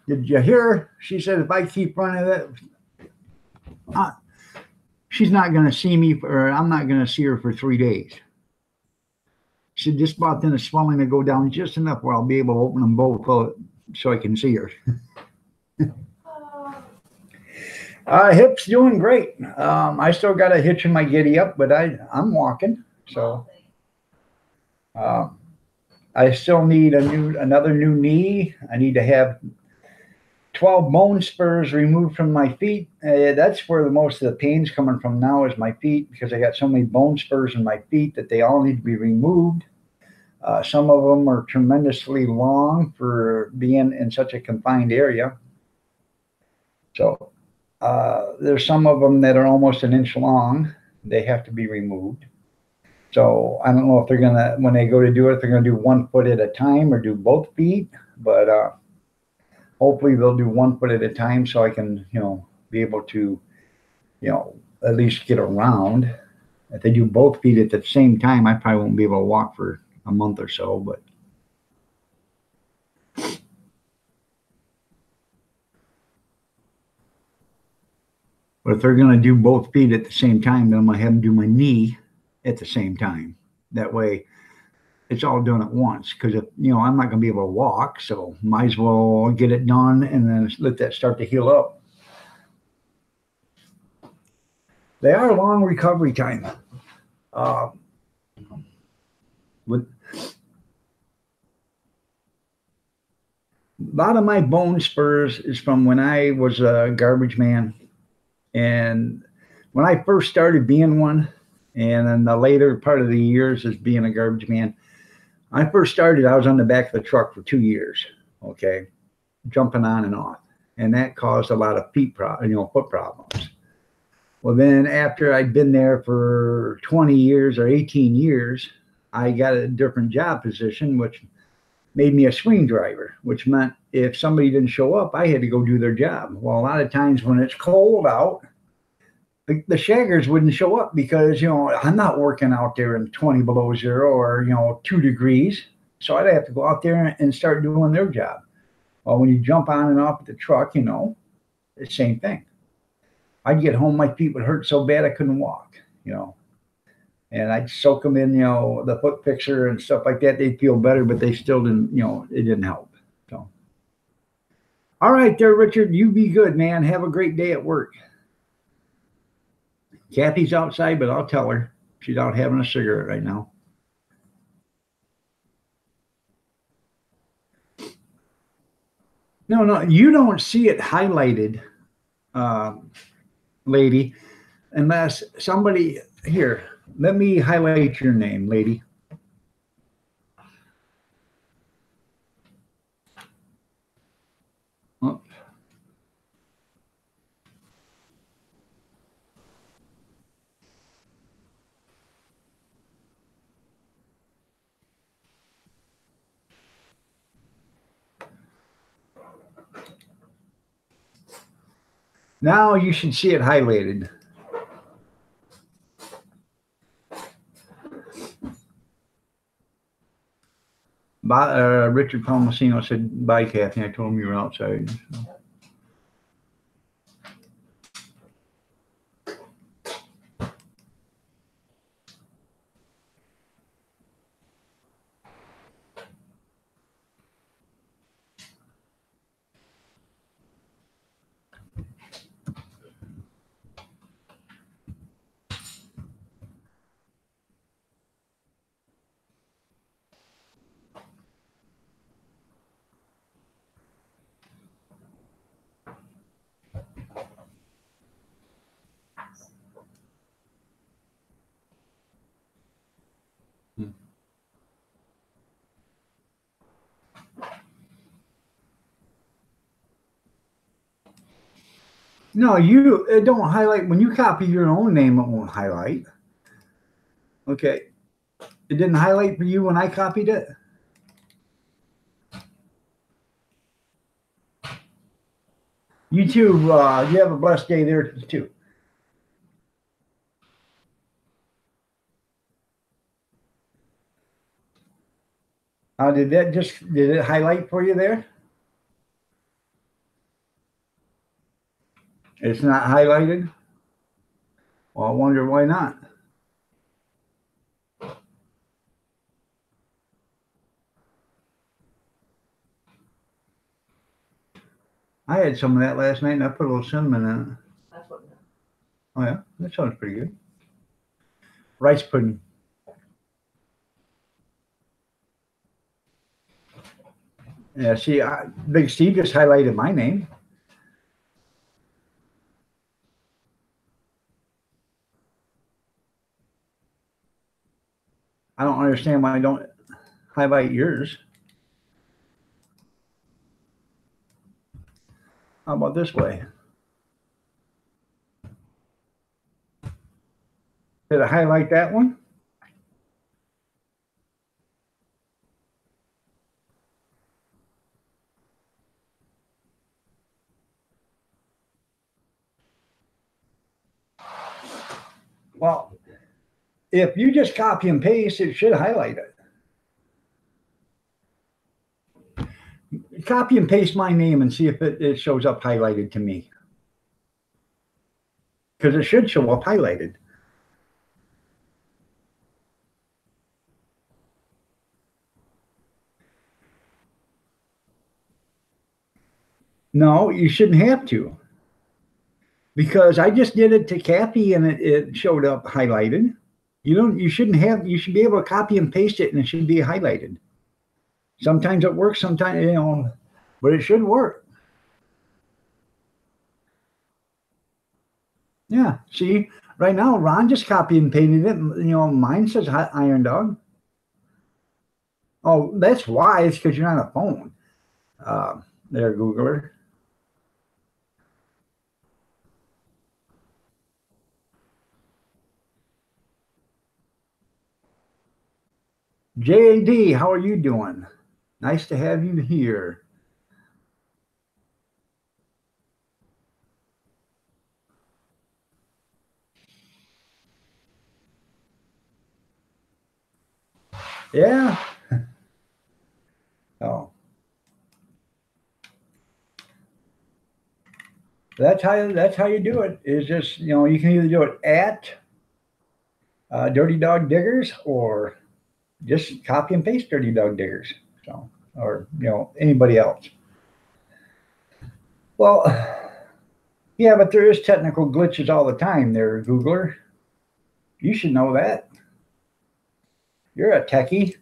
Speaker 1: Did you hear her? She said if I keep running that, she's not going to see me, or I'm not going to see her for 3 days. She said just about then the swelling to go down just enough where I'll be able to open them both so I can see her. Hip's doing great. I still got a hitch in my giddy up, but I'm walking. So I still need another new knee. I need to have 12 bone spurs removed from my feet. That's where most of the pain's coming from now, is my feet, because I got so many bone spurs in my feet that they all need to be removed. Some of them are tremendously long for being in such a confined area. So there's some of them that are almost an inch long. They have to be removed. So I don't know if they're going to, when they go to do it, if they're going to do 1 foot at a time or do both feet. But hopefully they'll do 1 foot at a time so I can, be able to, at least get around. If they do both feet at the same time, I probably won't be able to walk for a month or so, but if they're going to do both feet at the same time, then I'm going to have them do my knee at the same time. That way it's all done at once, because if I'm not going to be able to walk, so might as well get it done and then let that start to heal up. They are long recovery time. With a lot of my bone spurs is from when I was a garbage man, and when I first started being one, and then the later part of the years as being a garbage man. I first started, I was on the back of the truck for 2 years, okay, jumping on and off, and that caused a lot of foot problems. Well, then after I'd been there for 20 years or 18 years, I got a different job position, which made me a swing driver, which meant if somebody didn't show up, I had to go do their job. Well, a lot of times when it's cold out, the shaggers wouldn't show up because, I'm not working out there in 20 below zero or, 2 degrees. So I'd have to go out there and start doing their job. Well, when you jump on and off the truck, the same thing. I'd get home, my feet would hurt so bad I couldn't walk, and I'd soak them in, the foot fixer and stuff like that. They'd feel better, but they still didn't, it didn't help. So, all right there, Richard, you be good, man. Have a great day at work. Kathy's outside, but I'll tell her. She's out having a cigarette right now. No, you don't see it highlighted, lady, unless somebody here. Let me highlight your name, lady. Oh. Now you should see it highlighted. Richard Palmasino said, bye, Kathy. I told him you were outside. So. No, you it don't highlight when you copy your own name. It won't highlight. Okay, it didn't highlight for you when I copied it. You too. You have a blessed day there too. Did it highlight for you there? It's not highlighted. Well, I wonder why not. I had some of that last night, and I put a little cinnamon in it.
Speaker 2: That's what.
Speaker 1: Oh yeah, that sounds pretty good. Rice pudding. Yeah, see, Big Steve just highlighted my name. I don't understand why I don't highlight yours. How about this way? Did I highlight that one? Well, if you just copy and paste, it should highlight it. Copy and paste my name and see if it shows up highlighted to me. Because it should show up highlighted. No, you shouldn't have to. Because I just did it to Kathy and it showed up highlighted. You should be able to copy and paste it and it should be highlighted. Sometimes it works, sometimes, but it should work. Yeah, see, right now, Ron just copied and pasted it. Mine says Iron Dog. Oh, that's why. It's because you're on a phone. There, Googler. JAD, how are you doing? Nice to have you here. Yeah. Oh. That's how you do it. Is just you can either do it at Dirty Dog Diggers or just copy and paste Dirty Dog Diggers. So or anybody else. Well, yeah, but there is technical glitches all the time there, Googler. You should know that. You're a techie.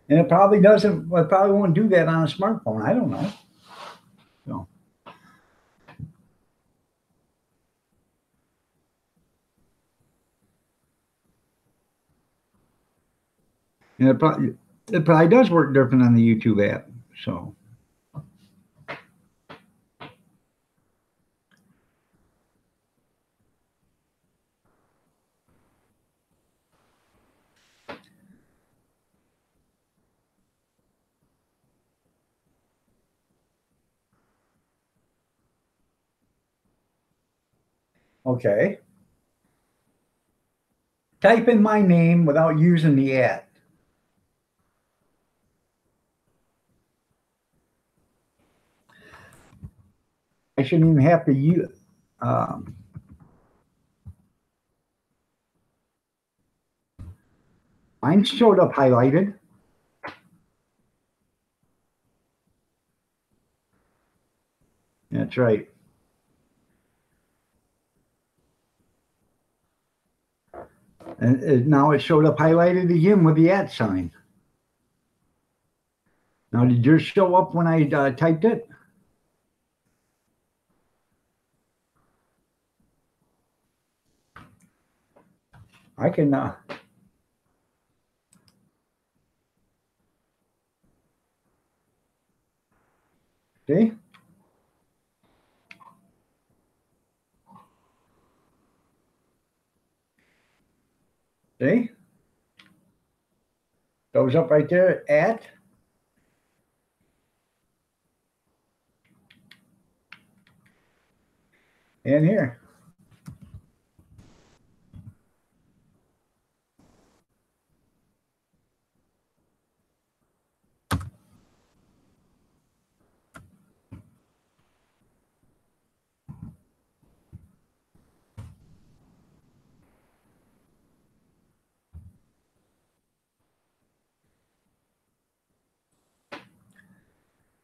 Speaker 1: And it probably won't do that on a smartphone. I don't know. So. And it probably does work different on the YouTube app. So. Okay. Type in my name without using the at. I shouldn't even have to use. Um, Mine showed up highlighted. That's right. And now it showed up highlighted again with the at sign. Now, did yours show up when I typed it? I can. See? See? Goes up right there at. And here.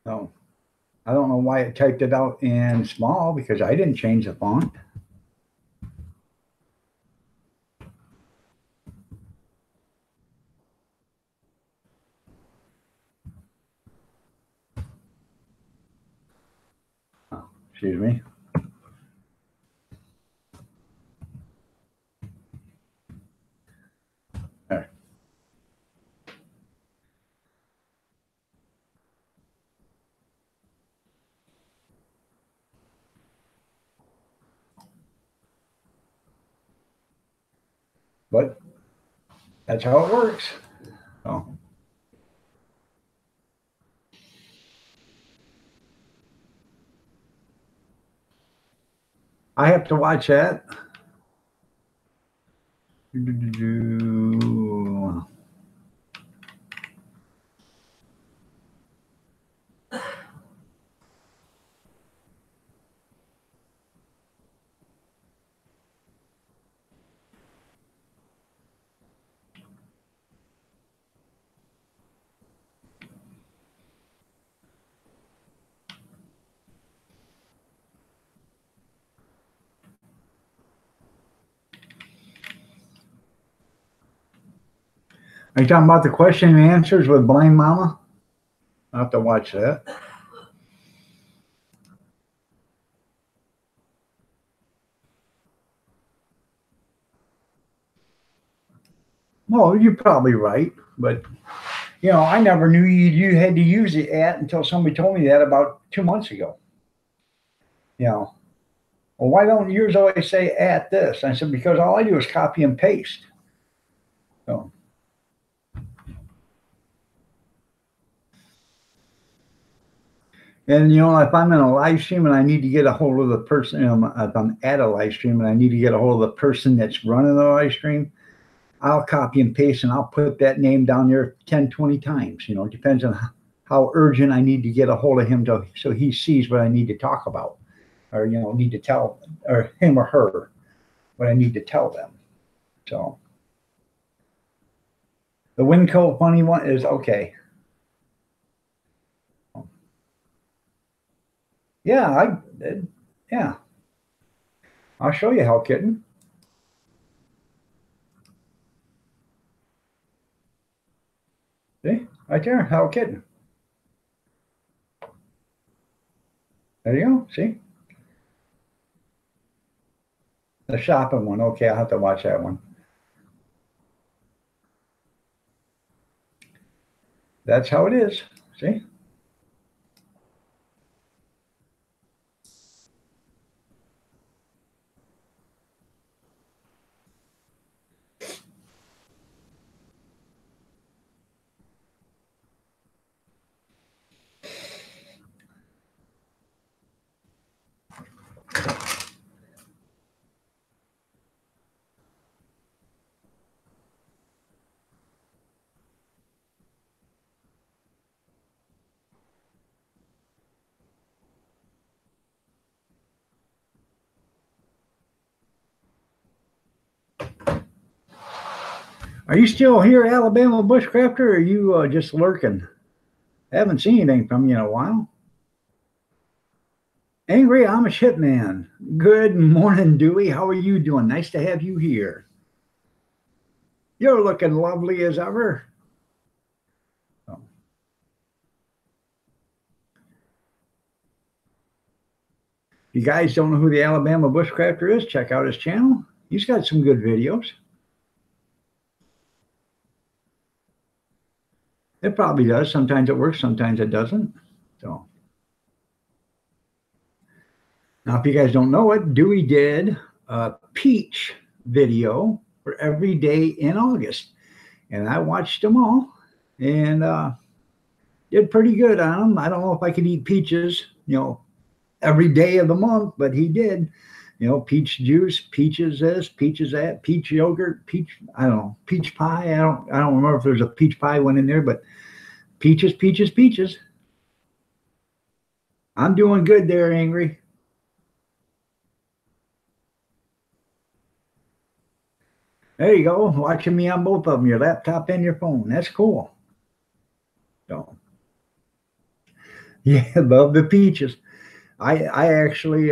Speaker 1: So I don't know why it typed it out in small because I didn't change the font. Oh, excuse me. There. But that's how it works. So I have to watch that. Are you talking about the question and answers with Blind Mama? I'll have to watch that. Well, you're probably right, but I never knew you had to use the at until somebody told me that about 2 months ago. Well, why don't yours always say at this? I said, because all I do is copy and paste. So, and if I'm in a live stream and I need to get a hold of the person, if I'm at a live stream and I need to get a hold of the person that's running the live stream, I'll copy and paste and I'll put that name down there 10, 20 times. It depends on how urgent I need to get a hold of him so he sees what I need to talk about, or need to tell, or him or her what I need to tell them. So the Winco funny one is okay. Yeah, yeah. I'll show you how, kitten. See, right there, how kitten. There you go. See, the shopping one. Okay, I'll have to watch that one. That's how it is. See. Are you still here, Alabama Bushcrafter, or are you just lurking? Haven't seen anything from you in a while. Angry Amish Hitman. Good morning, Dewey. How are you doing? Nice to have you here. You're looking lovely as ever. Oh. If you guys don't know who the Alabama Bushcrafter is, check out his channel. He's got some good videos. It probably does. Sometimes it works, sometimes it doesn't. So now, if you guys don't know it, Dewey did a peach video for every day in August, and I watched them all and did pretty good on them. I don't know if I could eat peaches, every day of the month, but he did. Peach juice, peaches this, peaches that, peach yogurt, I don't know, peach pie. I don't remember if there's a peach pie one in there, but peaches, peaches, peaches. I'm doing good there, Angry. There you go, watching me on both of them, your laptop and your phone. That's cool. So, yeah, love the peaches. I actually,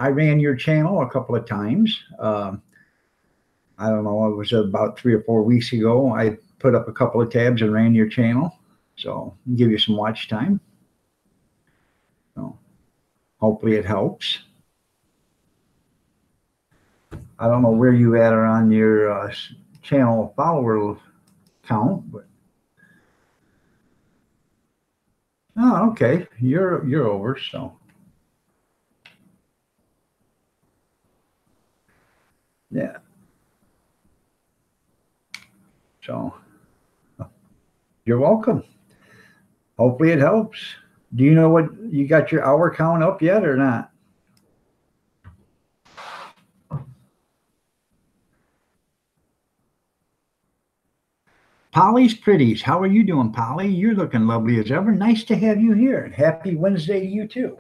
Speaker 1: I ran your channel a couple of times. I don't know, it was about 3 or 4 weeks ago. I put up a couple of tabs and ran your channel. So, give you some watch time. So, hopefully it helps. I don't know where you at on your channel follower count, but oh, okay, you're over. So yeah, so you're welcome. Hopefully it helps. Do you know what you got your hour count up yet or not? Polly's Pretties. How are you doing, Polly? You're looking lovely as ever. Nice to have you here. Happy Wednesday to you, too.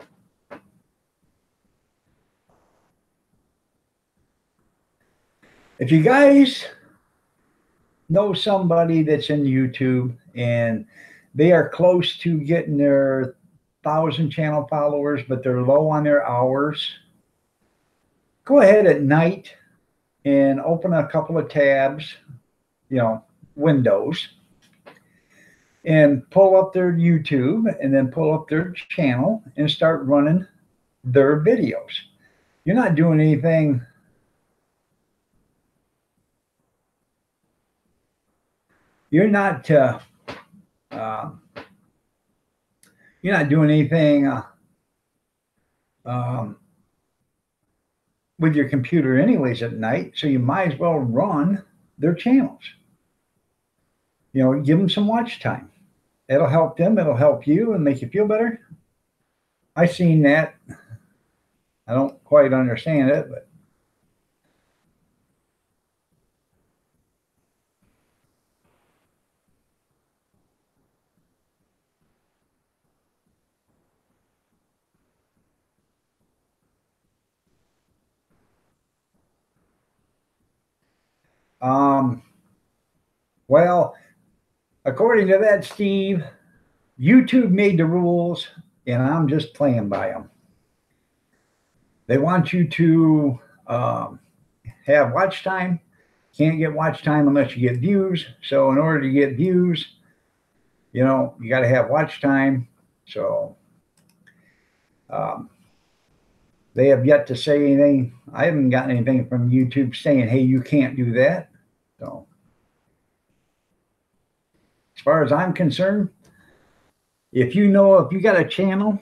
Speaker 1: If you guys know somebody that's in YouTube and they are close to getting their 1,000 channel followers, but they're low on their hours, go ahead at night and open a couple of tabs, windows, and pull up their YouTube and then pull up their channel and start running their videos. You're not doing anything. You're not doing anything with your computer anyways at night, so you might as well run their channels. Give them some watch time. It'll help them. It'll help you and make you feel better. I seen that. I don't quite understand it, but well, according to that, Steve, YouTube made the rules, and I'm just playing by them. They want you to have watch time. Can't get watch time unless you get views. So in order to get views, you got to have watch time. So they have yet to say anything. I haven't gotten anything from YouTube saying, hey, you can't do that. So as far as I'm concerned, if you got a channel,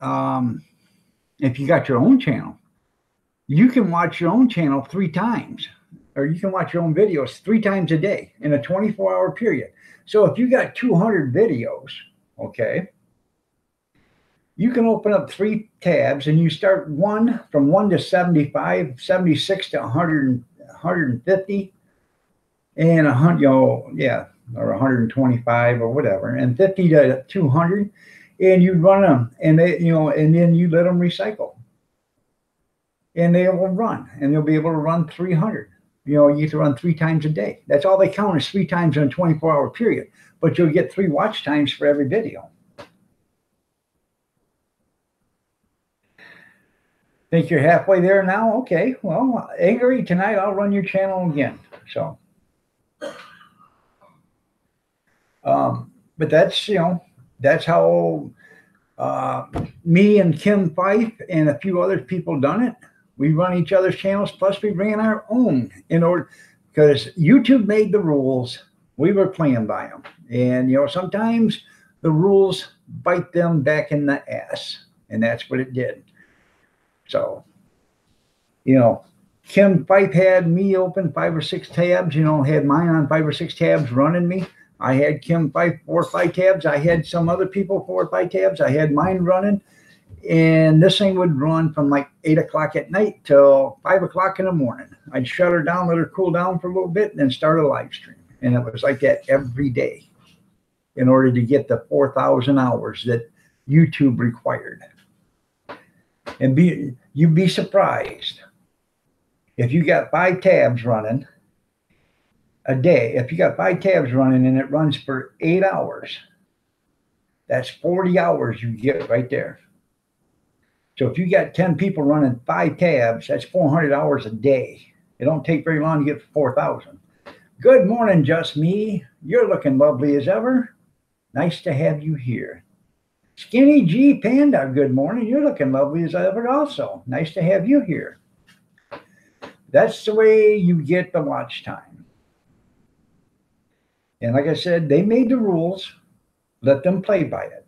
Speaker 1: if you got your own channel, you can watch your own channel 3 times, or you can watch your own videos 3 times a day in a 24-hour period. So if you got 200 videos, okay, you can open up 3 tabs and you start from 1 to 75, 76 to 100, 150, and 100, or 125 or whatever, and 50 to 200, and you run them, and they, and then you let them recycle, and they will run, and they'll be able to run 300. You get to run 3 times a day. That's all they count is 3 times in a 24-hour period. But you'll get 3 watch times for every video. Think you're halfway there now? Okay, well, Angry, tonight I'll run your channel again. So, but that's, that's how me and Kim Fife and a few other people done it. We run each other's channels, plus we bring in our own in order, because YouTube made the rules. We were playing by them. And, sometimes the rules bite them back in the ass. And that's what it did. So, Kim Fife had me open 5 or 6 tabs, had mine on 5 or 6 tabs running me. I had Kim Fife 4 or 5 tabs. I had some other people 4 or 5 tabs. I had mine running. And this thing would run from like 8 o'clock at night till 5 o'clock in the morning. I'd shut her down, let her cool down for a little bit, and then start a live stream. And it was like that every day in order to get the 4,000 hours that YouTube required. And you'd be surprised if you got 5 tabs running a day. If you got 5 tabs running and it runs for 8 hours, that's 40 hours you get right there. So if you got 10 people running 5 tabs, that's 400 hours a day. It don't take very long to get 4,000. Good morning, Just Me. You're looking lovely as ever. Nice to have you here. Skinny G Panda, good morning. You're looking lovely as ever also. Nice to have you here. That's the way you get the watch time. And like I said, they made the rules. Let them play by it.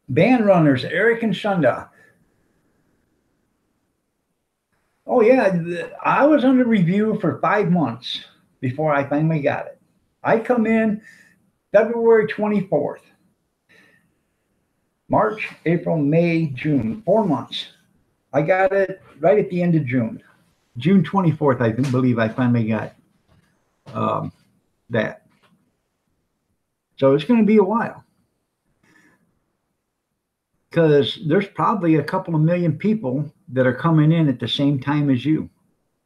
Speaker 1: Band runners, Eric and Shunda. Oh yeah, I was under review for 5 months before I finally got it. I come in February 24th. March, April, May, June, 4 months. I got it right at the end of June. June 24th, I believe I finally got that. So it's going to be a while. Because there's probably a couple of million people that are coming in at the same time as you.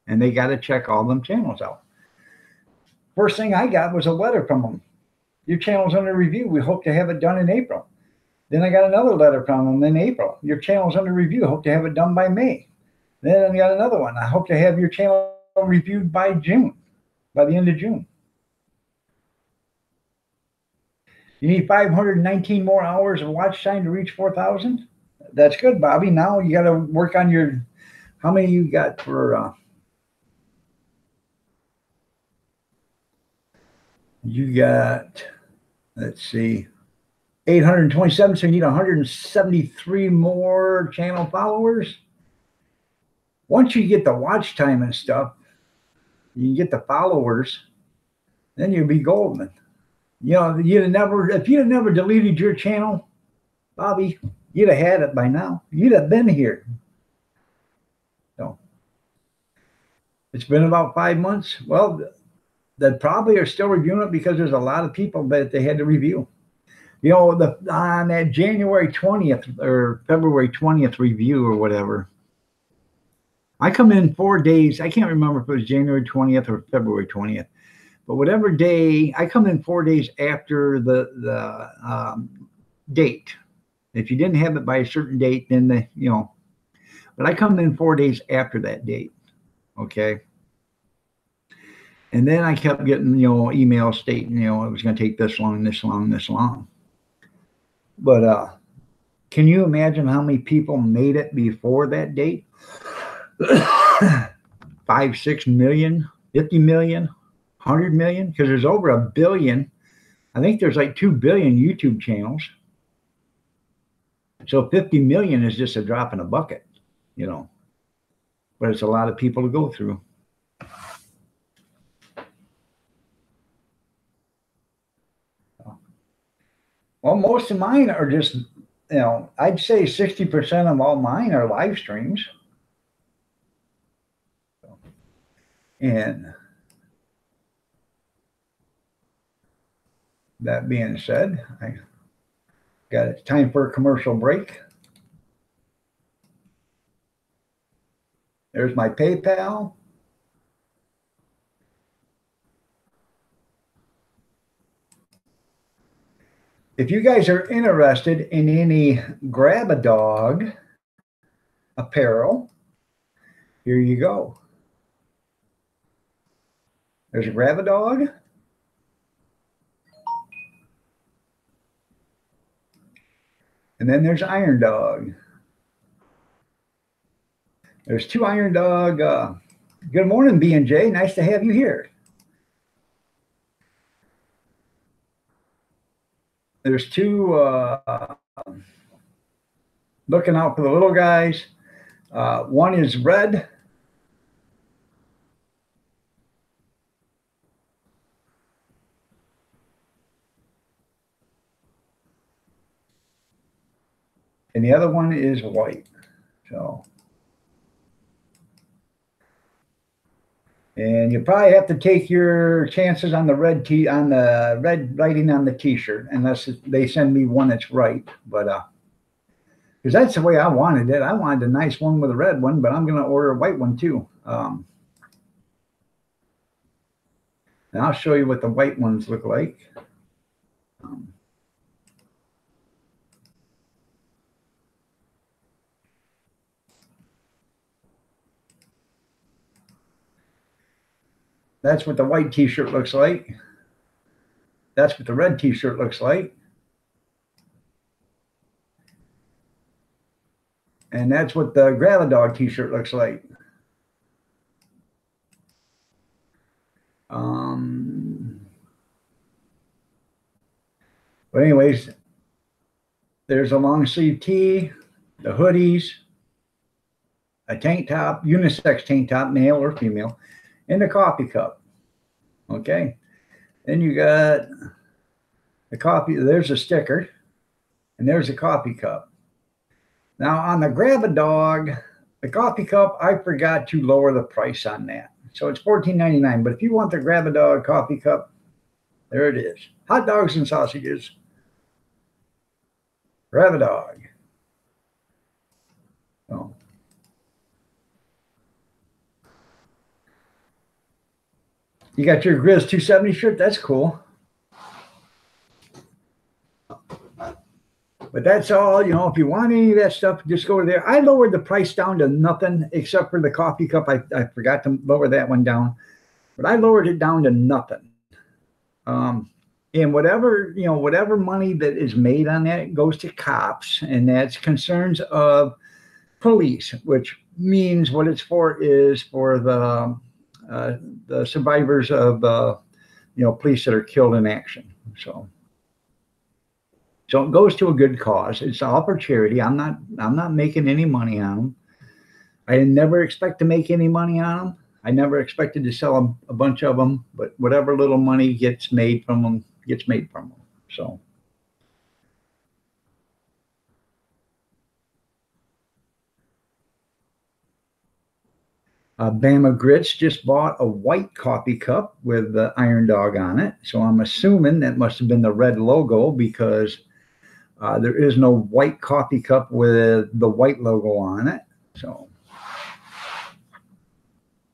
Speaker 1: And they got to check all them channels out. First thing I got was a letter from them. Your channel's under review. We hope to have it done in April. Then I got another letter from them in April. Your channel's under review. Hope to have it done by May. Then I got another one. I hope to have your channel reviewed by June, by the end of June. You need 519 more hours of watch time to reach 4,000? That's good, Bobby. Now you got to work on your, how many you got for, you got, let's see, 827, so you need 173 more channel followers. Once you get the watch time and stuff, you get the followers, then you'll be golden. You'd have never, if you'd have never deleted your channel, Bobby, you'd have had it by now. You'd have been here. So it's been about 5 months. Well, they probably are still reviewing it because there's a lot of people that they had to review. On that January 20th or February 20th review or whatever, I come in 4 days. I can't remember if it was January 20th or February 20th. But whatever day, I come in 4 days after the date. If you didn't have it by a certain date, then but I come in 4 days after that date. Okay. And then I kept getting, emails stating, it was going to take this long, this long, this long. But can you imagine how many people made it before that date? 5, 6 million, 50 million, 100 million? Because there's over 1 billion. I think there's like 2 billion YouTube channels. So 50 million is just a drop in a bucket, But it's a lot of people to go through. Well, most of mine are just, I'd say 60% of all mine are live streams. And that being said, I got it. Time for a commercial break. There's my PayPal. If you guys are interested in any Grab-A-Dog apparel, here you go. There's a Grab-A-Dog. And then there's Iron Dog. There's two Iron Dog. Good morning, B&J. Nice to have you here. There's two looking out for the little guys. One is red. And the other one is white. So, and you probably have to take your chances on the red writing on the T-shirt, unless they send me one that's right. But because that's the way I wanted it. I wanted a nice one with a red one, but I'm going to order a white one too. And I'll show you what the white ones look like. That's what the white T-shirt looks like. That's what the red T-shirt looks like. And that's what the Grab-A-Dog T-shirt looks like. But anyways, there's a long sleeve tee, the hoodies, a tank top, unisex tank top, male or female, and a coffee cup. Okay. Then you got the coffee. There's a sticker, and there's a coffee cup. Now on the Grab-A-Dog, the coffee cup, I forgot to lower the price on that. So it's $14.99. But if you want the Grab-A-Dog coffee cup, there it is. Hot dogs and sausages. Grab-A-Dog. Oh. You got your Grizz 270 shirt. That's cool. But that's all, you know, if you want any of that stuff, just go there. I lowered the price down to nothing except for the coffee cup. I forgot to lower that one down. But I lowered it down to nothing. And whatever, you know, whatever money that is made on that goes to cops. And that's concerns of police, which means what it's for is for the survivors of, you know, police that are killed in action. So it goes to a good cause. It's all for charity. I'm not making any money on them. I never expect to make any money on them. I never expected to sell a bunch of them, but whatever little money gets made from them gets made from them. So. Bama Grits just bought a white coffee cup with the Iron Dog on it. So I'm assuming that must have been the red logo, because there is no white coffee cup with the white logo on it. So,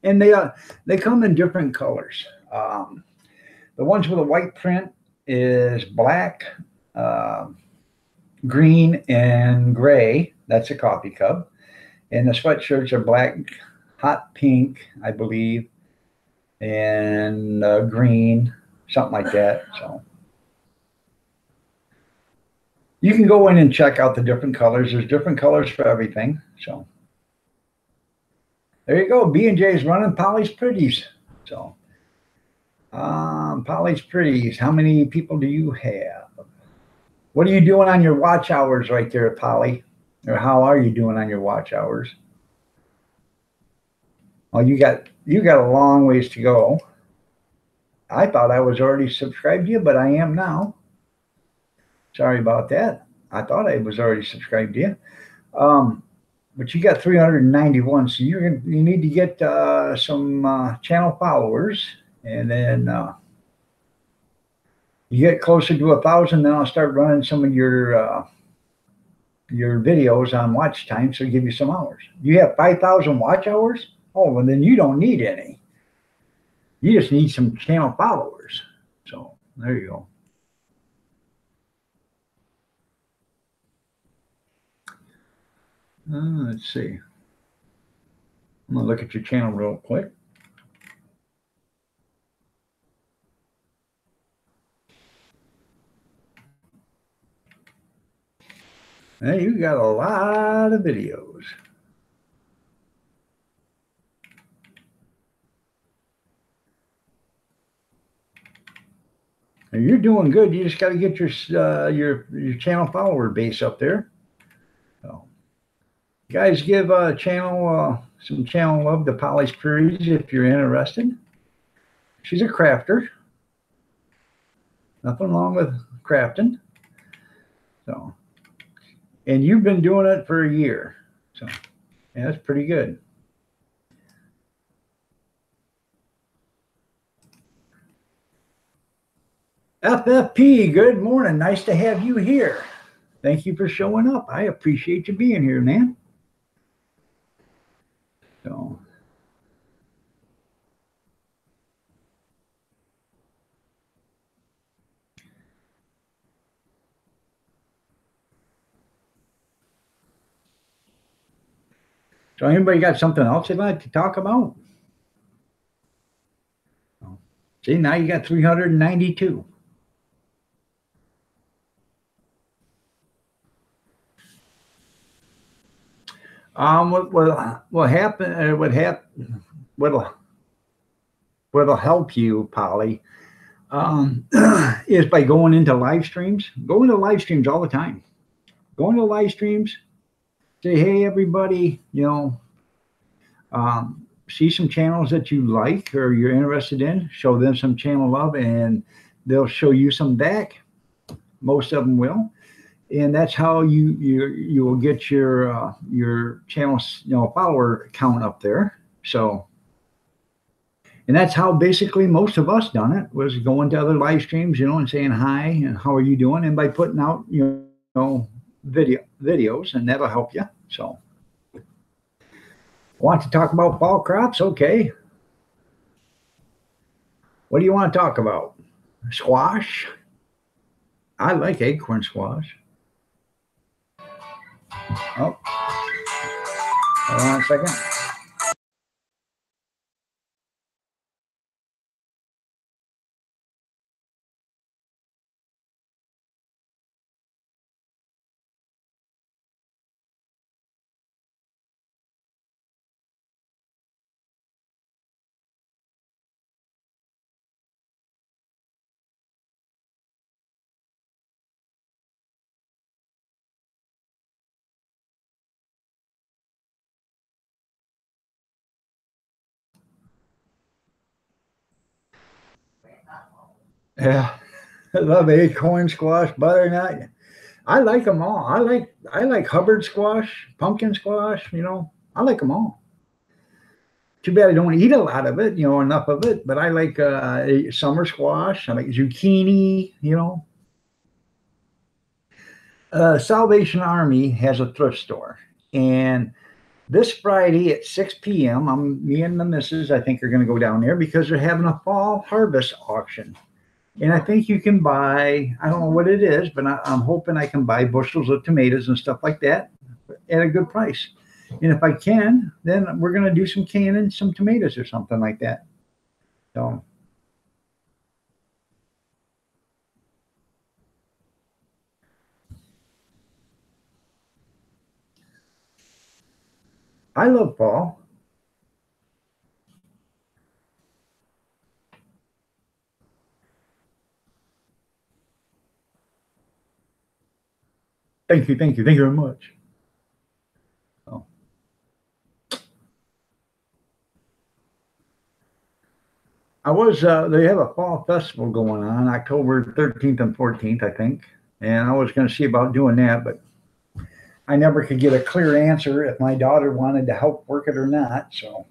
Speaker 1: and they come in different colors. The ones with a white print is black, green, and gray. That's a coffee cup. And the sweatshirts are black, hot pink, I believe, and green, something like that. So you can go in and check out the different colors. There's different colors for everything. So there you go. B&J is running Polly's Pretties. So Polly's Pretties. How many people do you have? What are you doing on your watch hours right there, Polly? Or how are you doing on your watch hours? Oh, you got a long ways to go. I thought I was already subscribed to you, but I am now. Sorry about that. I thought I was already subscribed to you. But you got 391, so you need to get some channel followers, and then you get closer to 1,000, then I'll start running some of your videos on watch time, so give you some hours. You have 5,000 watch hours? Oh, well, then you don't need any. You just need some channel followers. So there you go. Let's see. I'm going to look at your channel real quick. Hey, you got a lot of videos. And you're doing good. You just got to get your channel follower base up there. So, guys, give channel some channel love to Polly's Queries if you're interested. She's a crafter. Nothing wrong with crafting. So, and you've been doing it for a year. So, yeah, that's pretty good. FFP, good morning. Nice to have you here. Thank you for showing up. I appreciate you being here, man. So, anybody got something else they'd like to talk about? See, now you got 392. What happen? What'll help you, Polly, is by going into live streams. Go into live streams all the time. Go into live streams. Say, hey, everybody, see some channels that you like or you're interested in. Show them some channel love, and they'll show you some back. Most of them will. And that's how you will get your channel follower count up there. So, and that's how basically most of us done it, was going to other live streams, and saying hi and how are you doing, and by putting out videos, and that'll help you. So, want to talk about fall crops? Okay. What do you want to talk about? Squash? I like acorn squash. Oh, hold on a second. Yeah, I love acorn squash, butternut. I like them all. I like Hubbard squash, pumpkin squash. I like them all. Too bad I don't eat a lot of it, enough of it. But I like summer squash. I like zucchini. Salvation Army has a thrift store, and this Friday at 6 p.m., me and the missus, I think, are going to go down there because they're having a fall harvest auction. And I think you can buy, I don't know what it is, but I'm hoping I can buy bushels of tomatoes and stuff like that at a good price. And if I can, then we're going to do some canning some tomatoes or something like that. So, I love fall. Thank you very much. Oh. They have a fall festival going on October 13th and 14th, I think. And I was going to see about doing that, but I never could get a clear answer if my daughter wanted to help work it or not. So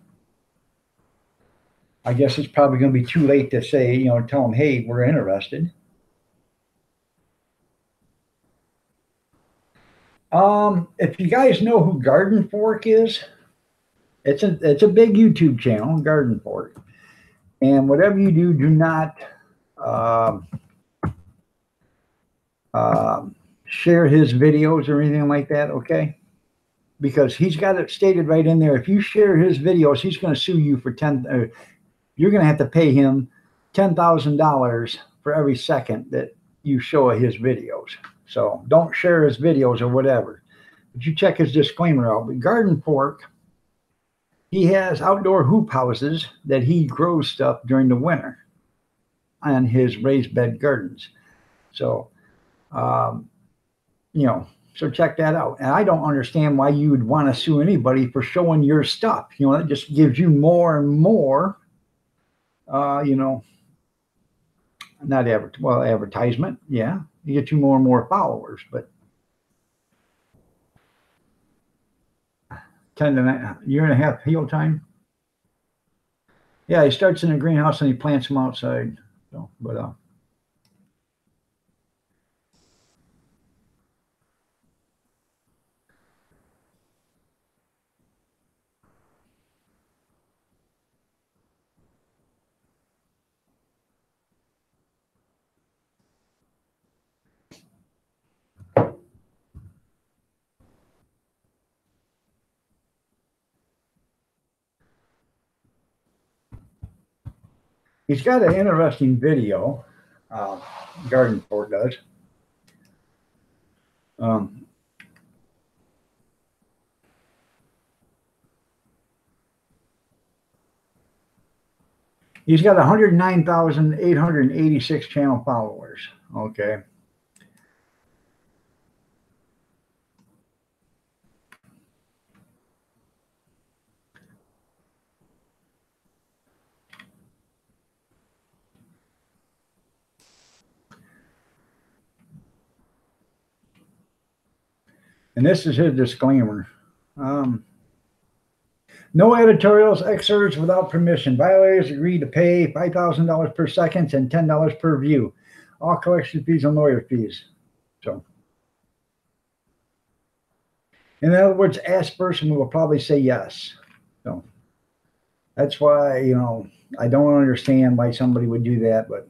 Speaker 1: I guess it's probably going to be too late to say, tell them, hey, we're interested. If you guys know who Garden Fork is, It's a big YouTube channel, Garden Fork. And whatever you do, do not um, share his videos or anything like that, okay? Because he's got it stated right in there. If you share his videos, he's going to sue you for you're going to have to pay him $10,000 for every second that you show his videos. So don't share his videos or whatever. But you check his disclaimer out. But Garden Fork, he has outdoor hoop houses that he grows stuff during the winter on his raised bed gardens. So, so check that out. And I don't understand why you would want to sue anybody for showing your stuff. That just gives you more and more, not advertisement. Yeah, you get you more and more followers, but 10 to 9, year and a half heal time. Yeah, he starts in a greenhouse and he plants them outside. So, but he's got an interesting video. Garden Fork does. He's got 109,886 channel followers. Okay. And this is his disclaimer. No editorials, excerpts without permission. Violators agree to pay $5,000 per second and $10 per view. All collection fees and lawyer fees. So, in other words, ask person will probably say yes. So, that's why, I don't understand why somebody would do that, but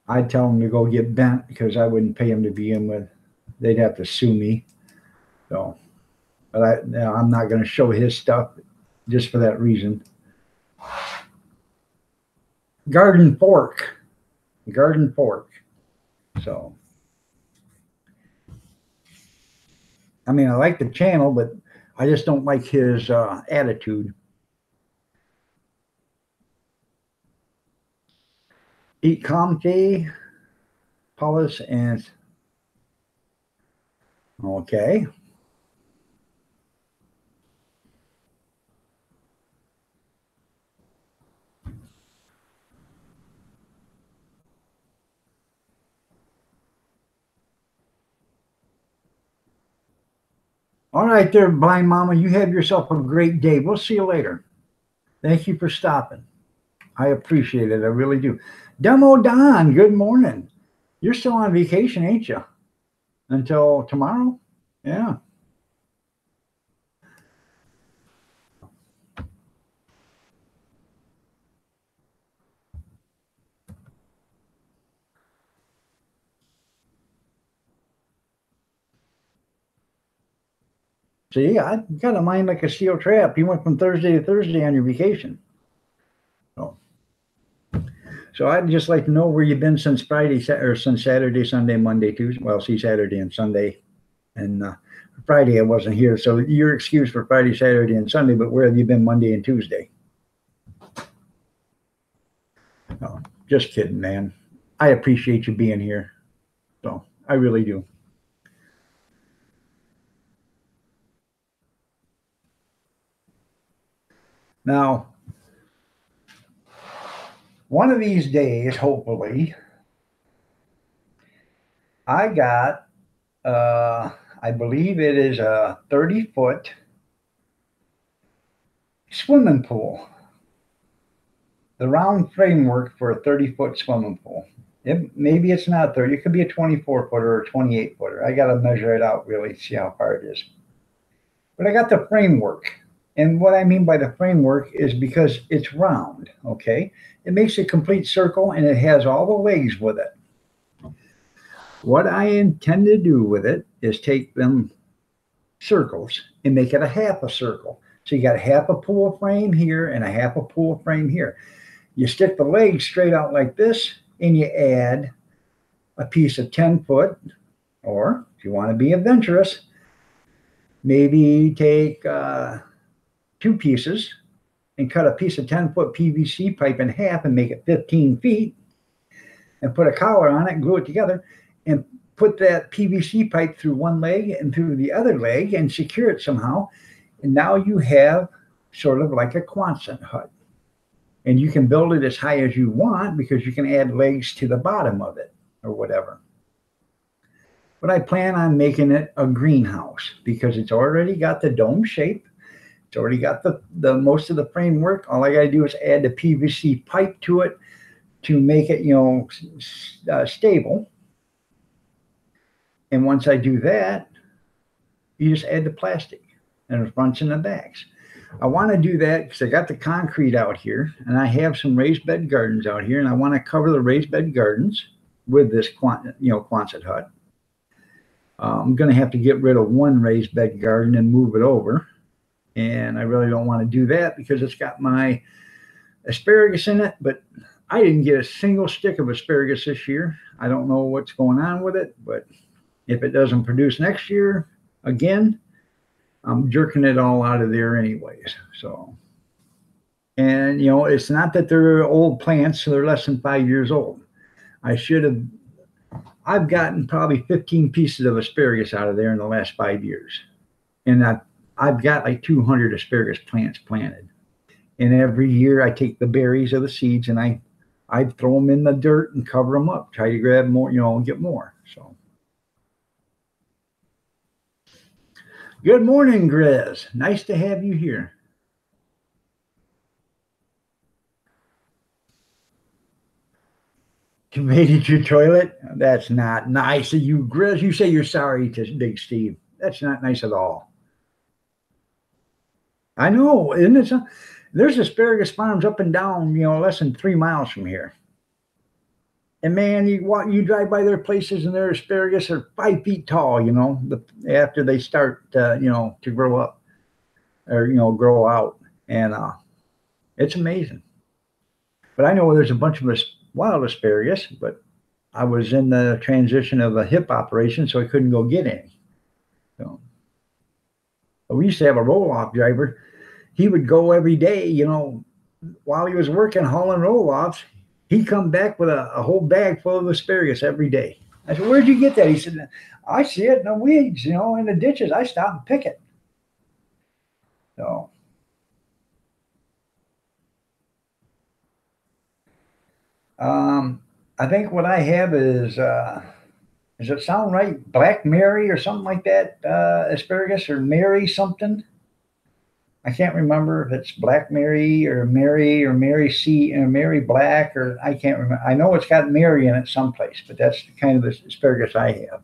Speaker 1: I'd tell them to go get bent because I wouldn't pay them to begin with. They'd have to sue me. So, but I'm not going to show his stuff just for that reason. Garden Fork. So, I mean, I like the channel, but I just don't like his attitude. Eat Comfy, Paulus, and okay. All right there, Blind Mama. You have yourself a great day. We'll see you later. Thank you for stopping. I appreciate it. I really do. Demo Don, good morning. You're still on vacation, ain't you? Until tomorrow? Yeah. See, I got a mind like a steel trap. You went from Thursday to Thursday on your vacation. So I'd just like to know where you've been since Friday, or since Saturday, Sunday, Monday, Tuesday. Well, see, Saturday and Sunday. And Friday I wasn't here. So your excuse for Friday, Saturday, and Sunday, but where have you been Monday and Tuesday? No, just kidding, man. I appreciate you being here. So I really do. Now, one of these days, hopefully, I got, I believe it is a 30-foot swimming pool. The round framework for a 30-foot swimming pool. Maybe it's not 30. It could be a 24 footer or a 28 footer. I got to measure it out really, see how far it is. But I got the framework. And what I mean by the framework is because it's round, okay? It makes a complete circle and it has all the legs with it. What I intend to do with it is take them circles and make it a half a circle. So you got a half a pull frame here and a half a pull frame here. You stick the legs straight out like this and you add a piece of 10 foot, or if you want to be adventurous, maybe take 2 pieces and cut a piece of 10-foot PVC pipe in half and make it 15 feet and put a collar on it and glue it together and put that PVC pipe through one leg and through the other leg and secure it somehow. And now you have sort of like a Quonset hut. And you can build it as high as you want because you can add legs to the bottom of it or whatever. But I plan on making it a greenhouse because it's already got the dome shape. It's already got the most of the framework. All I got to do is add the PVC pipe to it to make it, stable. And once I do that, you just add the plastic and the fronts and the backs. I want to do that because I got the concrete out here and I have some raised bed gardens out here and I want to cover the raised bed gardens with this Quonset hut. I'm going to have to get rid of one raised bed garden and move it over. And I really don't want to do that because it's got my asparagus in it, but I didn't get a single stick of asparagus this year. I don't know what's going on with it, but if it doesn't produce next year, again, I'm jerking it all out of there anyways. So, and it's not that they're old plants, so they're less than 5 years old. I've gotten probably 15 pieces of asparagus out of there in the last 5 years. And I've got like 200 asparagus plants planted. And every year I take the berries or the seeds and I throw them in the dirt and cover them up, try to grab more, and get more. So. Good morning, Grizz. Nice to have you here. You made it your toilet? That's not nice of you, Grizz. You say you're sorry to Big Steve. That's not nice at all. I know, isn't it? There's asparagus farms up and down, less than 3 miles from here. And man, you drive by their places and their asparagus are 5 feet tall, after they start, to grow up or, grow out. And it's amazing. But I know there's a bunch of wild asparagus, but I was in the transition of a hip operation, so I couldn't go get any. So we used to have a roll-off driver. He would go every day, while he was working hauling roll-offs. He'd come back with a whole bag full of asparagus every day. I said, "Where'd you get that?" He said, "I see it in the weeds, in the ditches. I stop and pick it." So, I think what I have is, does it sound right? Black Mary or something like that, asparagus, or Mary something. I can't remember if it's Black Mary or Mary C or Mary Black, or I can't remember. I know it's got Mary in it someplace, but that's the kind of the asparagus I have.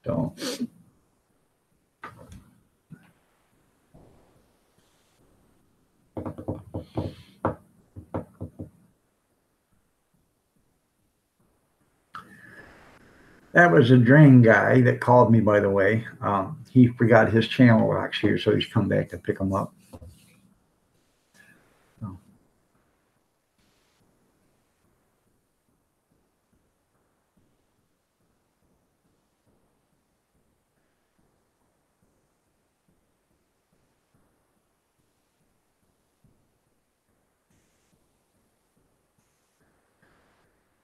Speaker 1: So. That was a drain guy that called me, by the way. He forgot his channel locks here, so he's come back to pick them up.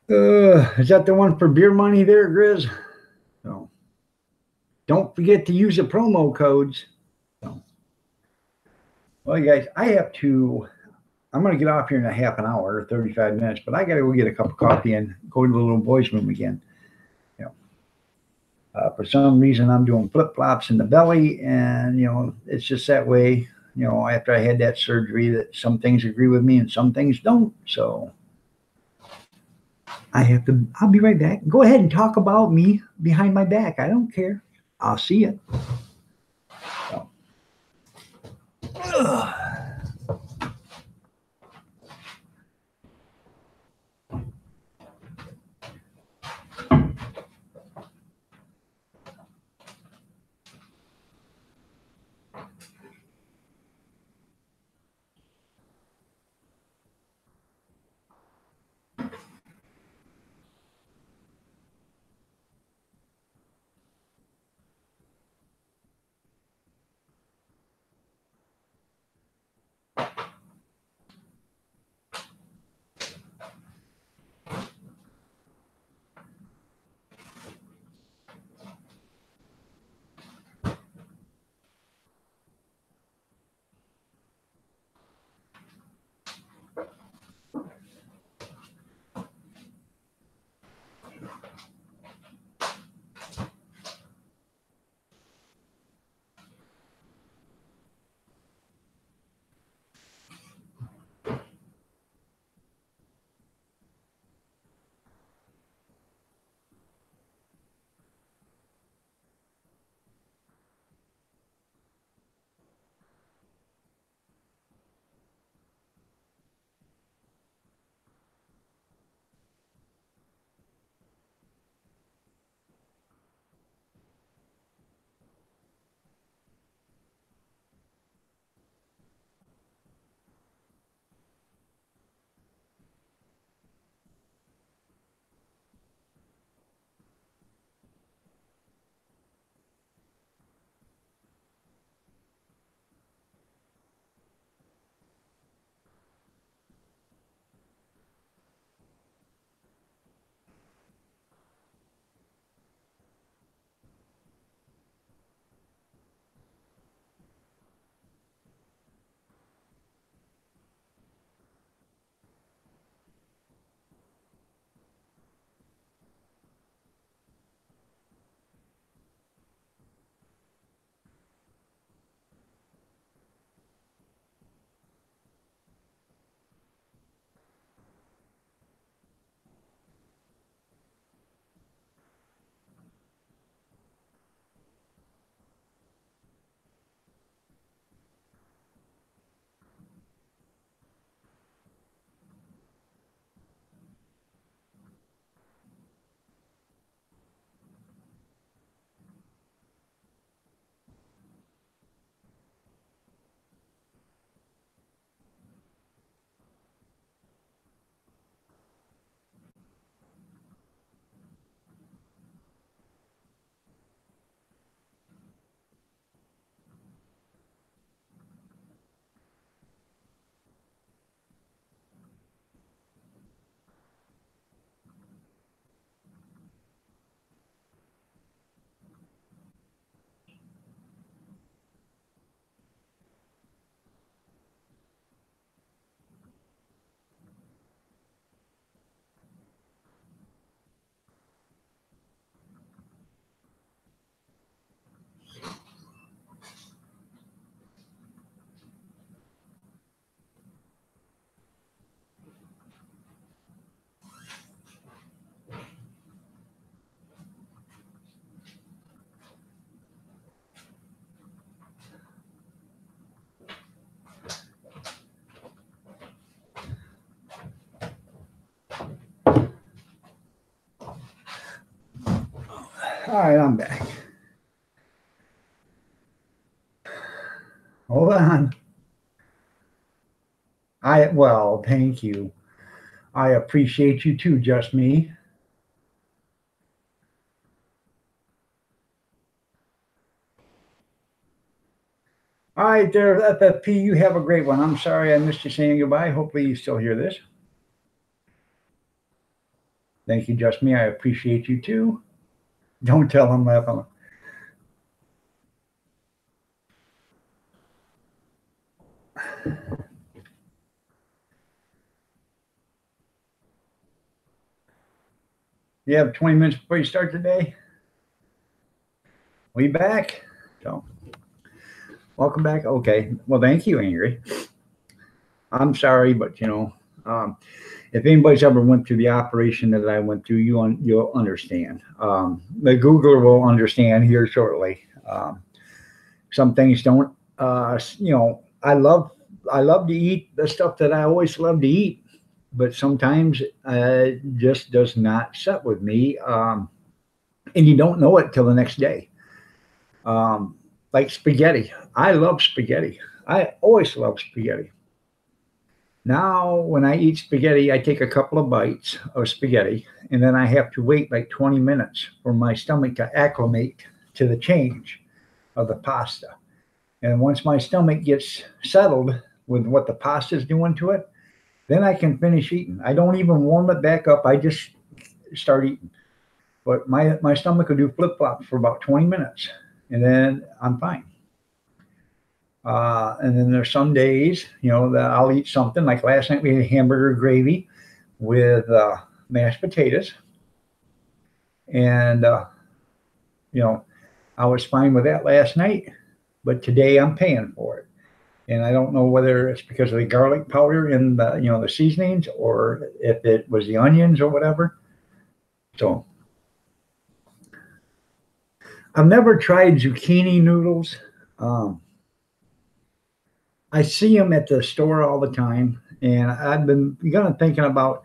Speaker 1: Is that the one for beer money there, Grizz? So, don't forget to use the promo codes. So, well, guys, I'm going to get off here in a half an hour or 35 minutes, but I got to go get a cup of coffee and go to the little boys' room again. For some reason, I'm doing flip-flops in the belly, and, it's just that way, after I had that surgery, that some things agree with me and some things don't. So, I'll be right back. Go ahead and talk about me behind my back. I don't care. I'll see you. All right, I'm back. Hold on. Well, thank you. I appreciate you too, Just Me. All right, there, FFP, you have a great one. I'm sorry I missed you saying goodbye. Hopefully you still hear this. Thank you, Just Me. I appreciate you too. Don't tell them laughing. You have 20 minutes before you start today. We back. So, welcome back. Okay. Well, thank you, Ingrid. I'm sorry, but if anybody's ever went through the operation that I went through, you'll understand. The Googler will understand here shortly. Some things don't. I love to eat the stuff that I always love to eat, but sometimes it just does not set with me, and you don't know it till the next day. Like spaghetti, I love spaghetti. I always love spaghetti. Now, when I eat spaghetti, I take a couple of bites of spaghetti, and then I have to wait like 20 minutes for my stomach to acclimate to the change of the pasta. And once my stomach gets settled with what the pasta is doing to it, then I can finish eating. I don't even warm it back up. I just start eating. But my stomach will do flip-flops for about 20 minutes, and then I'm fine. And then there's some days, that I'll eat something. Like last night, we had hamburger gravy with mashed potatoes. And, I was fine with that last night. But today I'm paying for it. And I don't know whether it's because of the garlic powder in the seasonings, or if it was the onions or whatever. So I've never tried zucchini noodles. I see them at the store all the time, and I've been thinking about.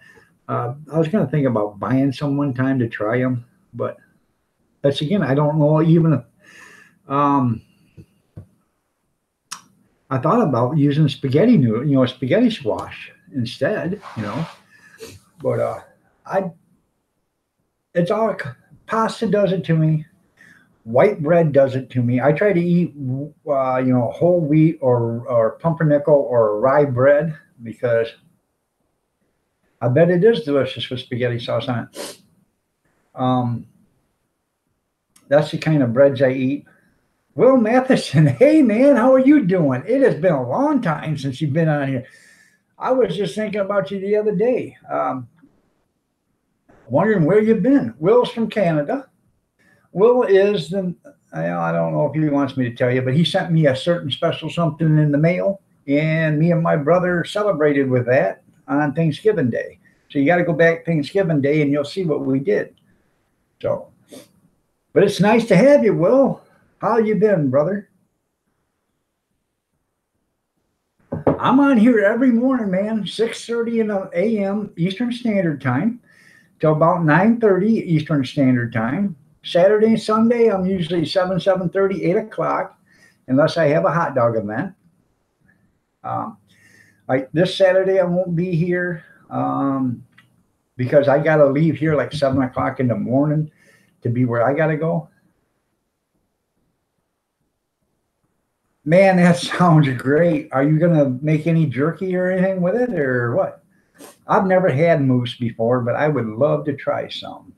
Speaker 1: I was going to think about buying some one time to try them, but that's again, I don't know even if. I thought about using spaghetti noodle, spaghetti squash instead, but it's all pasta does it to me. White bread does it to me. I try to eat, whole wheat or pumpernickel or rye bread, because I bet it is delicious with spaghetti sauce on it. That's the kind of breads I eat. Will Matheson, hey man, how are you doing? It has been a long time since you've been on here. I was just thinking about you the other day, wondering where you've been. Will's from Canada. Will is I don't know if he wants me to tell you, but he sent me a certain special something in the mail, and me and my brother celebrated with that on Thanksgiving Day. So you got to go back Thanksgiving Day and you'll see what we did. So, but it's nice to have you, Will. How you been, brother? I'm on here every morning, man, 6:30 a.m. Eastern Standard Time till about 9:30 Eastern Standard Time. Saturday and Sunday, I'm usually 7:30, 8 o'clock, unless I have a hot dog event. Like this Saturday, I won't be here because I got to leave here like 7 o'clock in the morning to be where I got to go. Man, that sounds great. Are you going to make any jerky or anything with it, or what? I've never had moose before, but I would love to try some.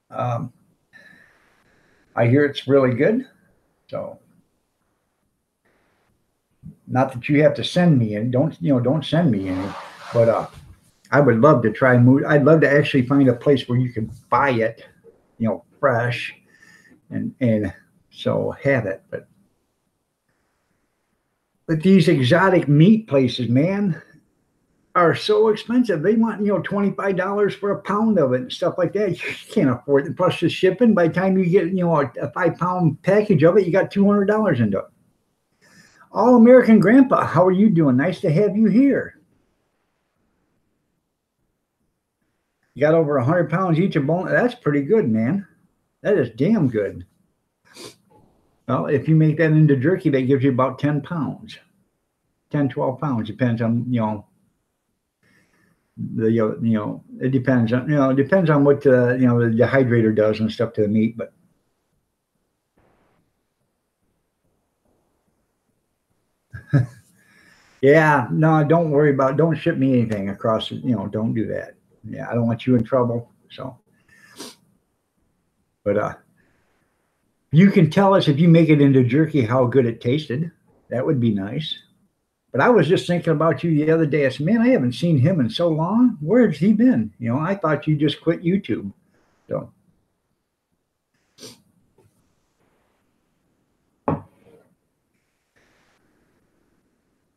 Speaker 1: I hear it's really good. So, not that you have to send me in. Don't send me any. But I would love to try moose. I'd love to actually find a place where you can buy it, fresh, and so have it. But these exotic meat places, man, are so expensive. They want, $25 for a pound of it and stuff like that. You can't afford it. Plus the shipping. By the time you get, a 5-pound package of it, you got $200 into it. All American Grandpa, how are you doing? Nice to have you here. You got over 100 pounds each of bone. That's pretty good, man. That is damn good. Well, if you make that into jerky, that gives you about 10 pounds. 10, 12 pounds. Depends on, it depends on, it depends on what, the dehydrator does and stuff to the meat, but. Yeah, no, don't worry don't ship me anything across, don't do that. Yeah, I don't want you in trouble. So, but, you can tell us if you make it into jerky how good it tasted. That would be nice. But I was just thinking about you the other day. I said, man, I haven't seen him in so long. Where's he been? I thought you just quit YouTube. So.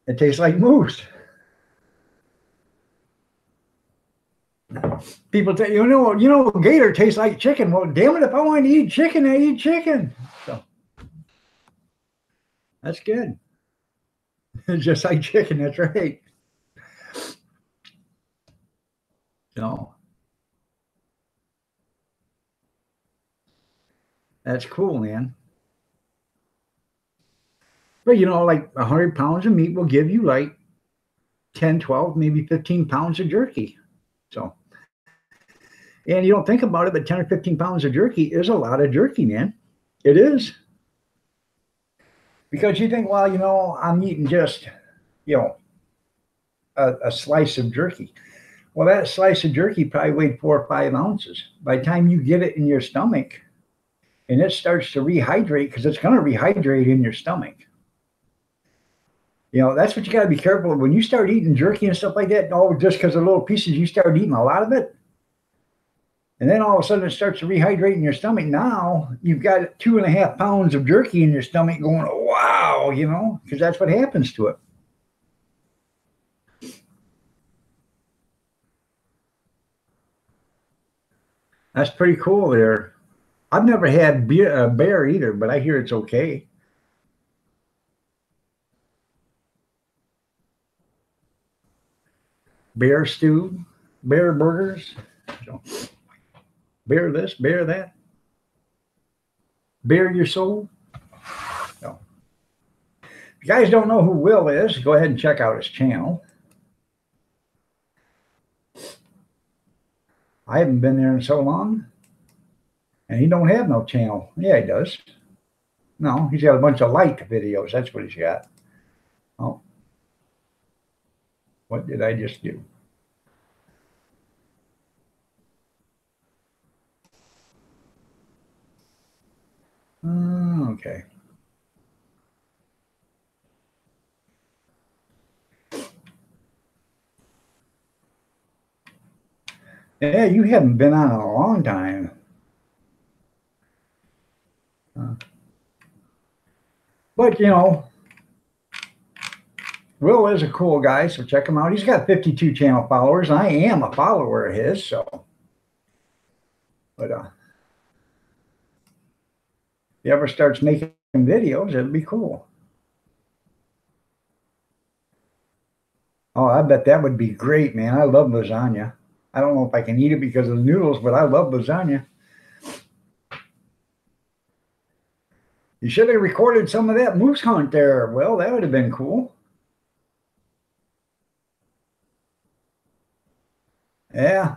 Speaker 1: It tastes like moose. People say, gator tastes like chicken. Well, damn it, if I want to eat chicken, I eat chicken. So that's good. It's just like chicken. That's right. So that's cool, man. But like 100 pounds of meat will give you like 10, 12, maybe 15 pounds of jerky. So, and you don't think about it, but 10 or 15 pounds of jerky is a lot of jerky, man. It is. Because you think, well, I'm eating just, a slice of jerky. Well, that slice of jerky probably weighed 4 or 5 ounces. By the time you get it in your stomach and it starts to rehydrate, because it's going to rehydrate in your stomach. That's what you got to be careful of. When you start eating jerky and stuff like that, just because of little pieces, you start eating a lot of it. And then all of a sudden it starts to rehydrate in your stomach. Now you've got 2.5 pounds of jerky in your stomach going, wow, because that's what happens to it. That's pretty cool there. I've never had bear either, but I hear it's okay. Bear stew, bear burgers, bear this, bear that, bear your soul. So, if you guys don't know who Will is, go ahead and check out his channel. I haven't been there in so long, and he don't have no channel. Yeah, he does. No, he's got a bunch of light videos. That's what he's got. Oh, what did I just do? Okay. Yeah, you haven't been on in a long time. But, Will is a cool guy, so check him out. He's got 52 channel followers. I am a follower of his, so. But if he ever starts making videos, it'd be cool. Oh, I bet that would be great, man. I love lasagna. I don't know if I can eat it because of the noodles, but I love lasagna. You should have recorded some of that moose hunt there. Well, that would have been cool. Yeah.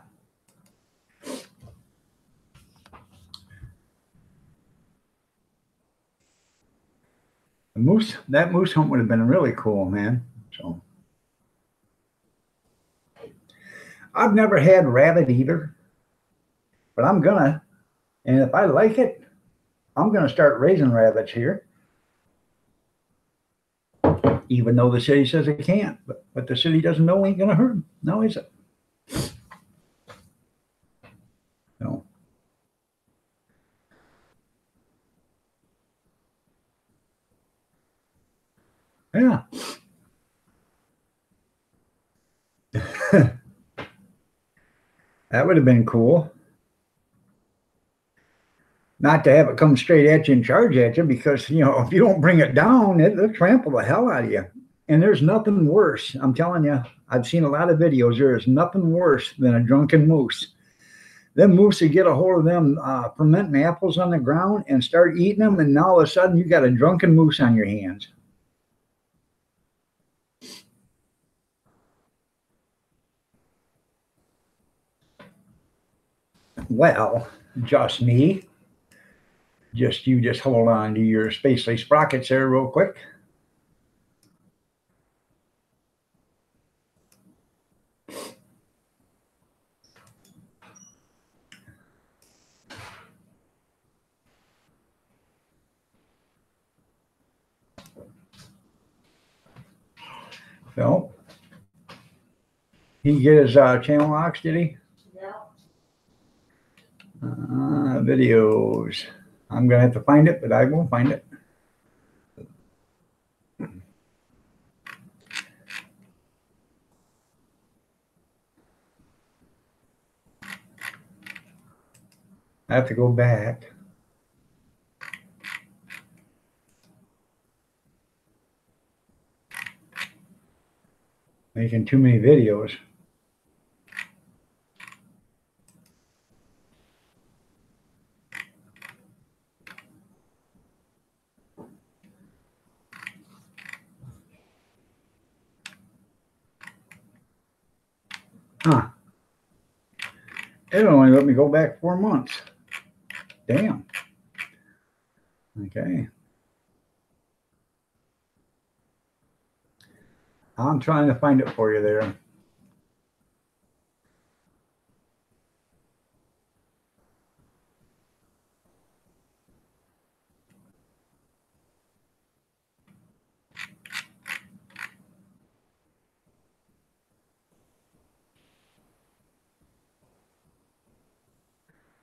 Speaker 1: That moose hunt would have been really cool, man. So I've never had rabbit either, but I'm gonna. And if I like it, I'm gonna start raising rabbits here. Even though the city says it can't, but the city doesn't know ain't gonna hurt them. No, is it? No. Yeah. That would have been cool. Not to have it come straight at you and charge at you, because if you don't bring it down, it'll trample the hell out of you. And there's nothing worse. I'm telling you, I've seen a lot of videos. There is nothing worse than a drunken moose. Them moose would get a hold of them fermenting apples on the ground and start eating them, and now all of a sudden you got a drunken moose on your hands. Well, just me. Just hold on to your spacely sprockets there real quick. So, he get his channel locks, did he?
Speaker 2: No.
Speaker 1: Videos. I'm going to have to find it, but I will find it. I have to go back. Making too many videos. Huh. It only let me go back 4 months. Damn. Okay. I'm trying to find it for you there.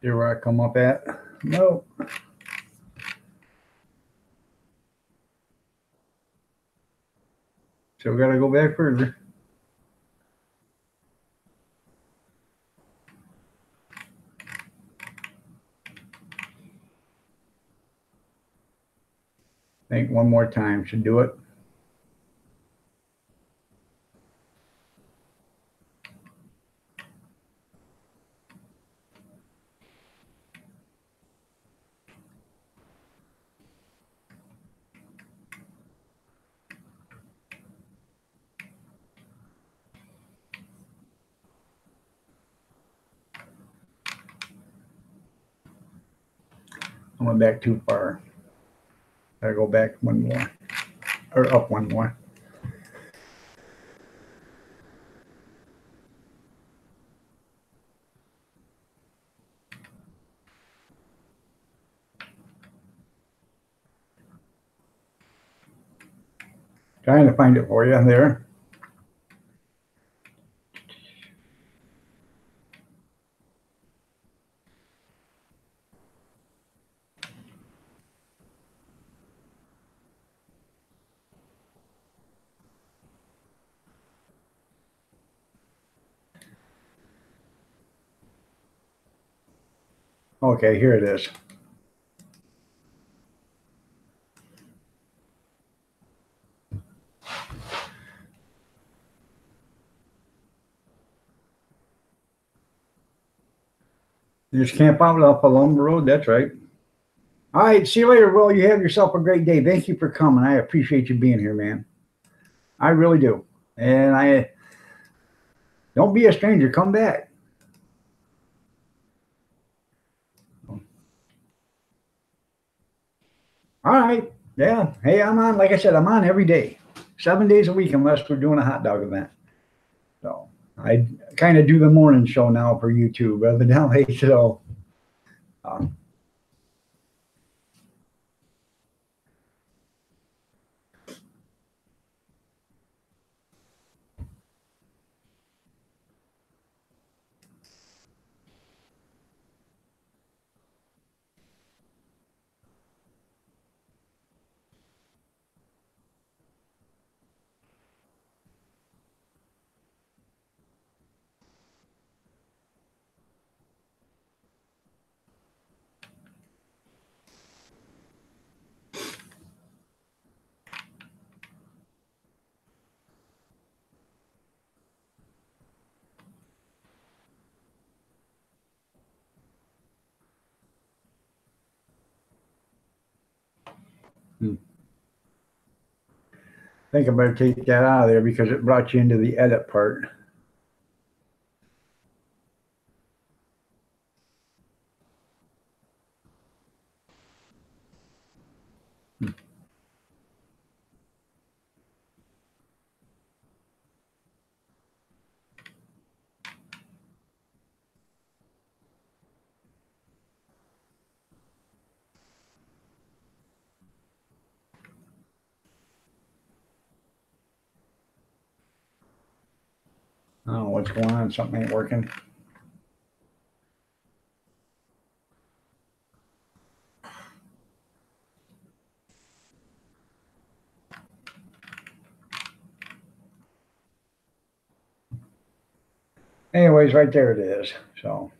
Speaker 1: Here where I come up at? No. Still got to go back further. I think one more time should do it. I went back too far. Gotta go back one more. Or up one more. Trying to find it for you there. Okay, here it is. You just camp out off a lumber road. That's right. All right. See you later, Will. You have yourself a great day. Thank you for coming. I appreciate you being here, man. I really do. And I don't be a stranger. Come back. All right. Yeah. Hey, I'm on. Like I said, I'm on every day, 7 days a week, unless we're doing a hot dog event. So I kind of do the morning show now for YouTube, evidently. So. Um, I think I better take that out of there because it brought you into the edit part. I don't know what's going on. Something ain't working. Anyways, right there it is. So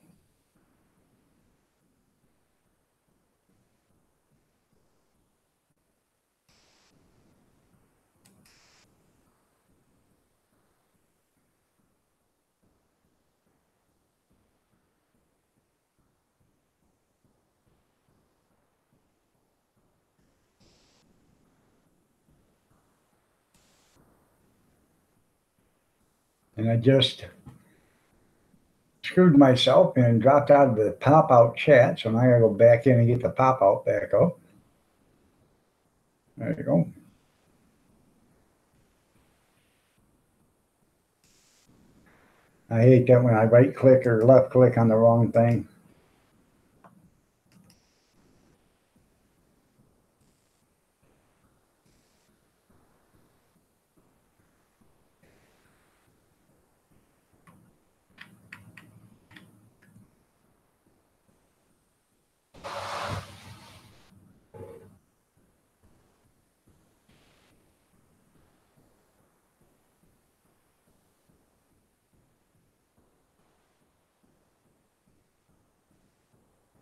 Speaker 1: And I just screwed myself and dropped out of the pop-out chat. So now I gotta go back in and get the pop-out back up. There you go. I hate that when I right click or left click on the wrong thing.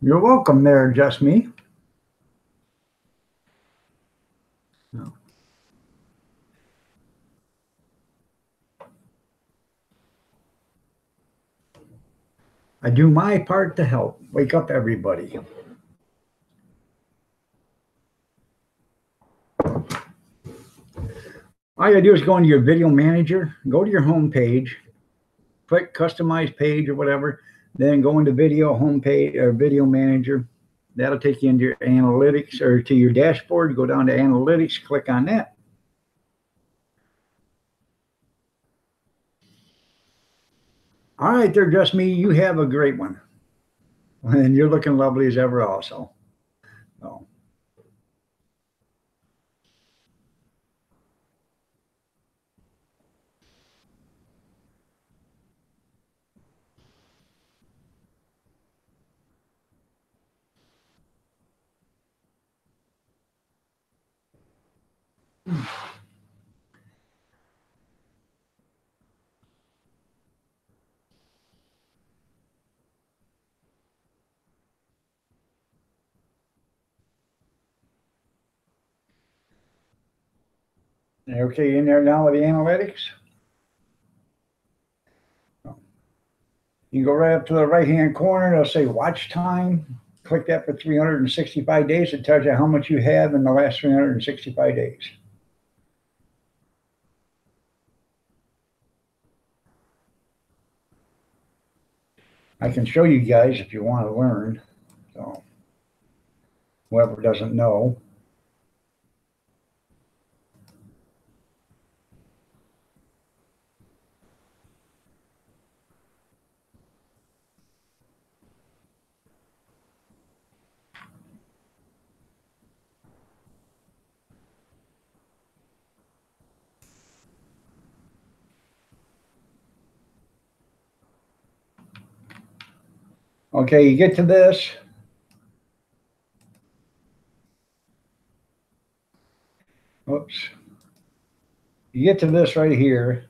Speaker 1: You're welcome there, Just Me. No. I do my part to help wake up everybody. All you gotta do is go into your video manager, go to your home page, click customize page or whatever, then go into video home page or video manager. That'll take you into your analytics or to your dashboard. Go down to analytics, click on that. All right, there, Just Me. You have a great one. And you're looking lovely as ever also. So. Okay, in there now with the analytics. You can go right up to the right-hand corner. It'll say watch time. Click that for 365 days. It tells you how much you have in the last 365 days. I can show you guys if you want to learn. So whoever doesn't know. Okay, you get to this. Oops. You get to this right here.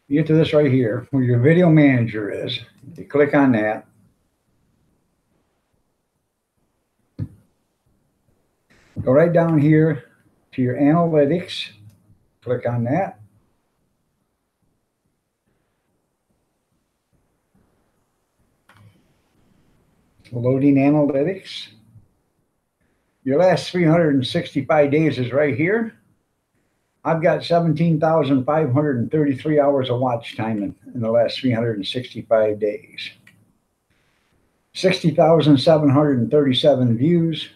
Speaker 1: You get to this right here where your video manager is. You click on that. Go right down here to your analytics. Click on that. Loading analytics. Your last 365 days is right here. I've got 17,533 hours of watch time in the last 365 days. 60,737 views,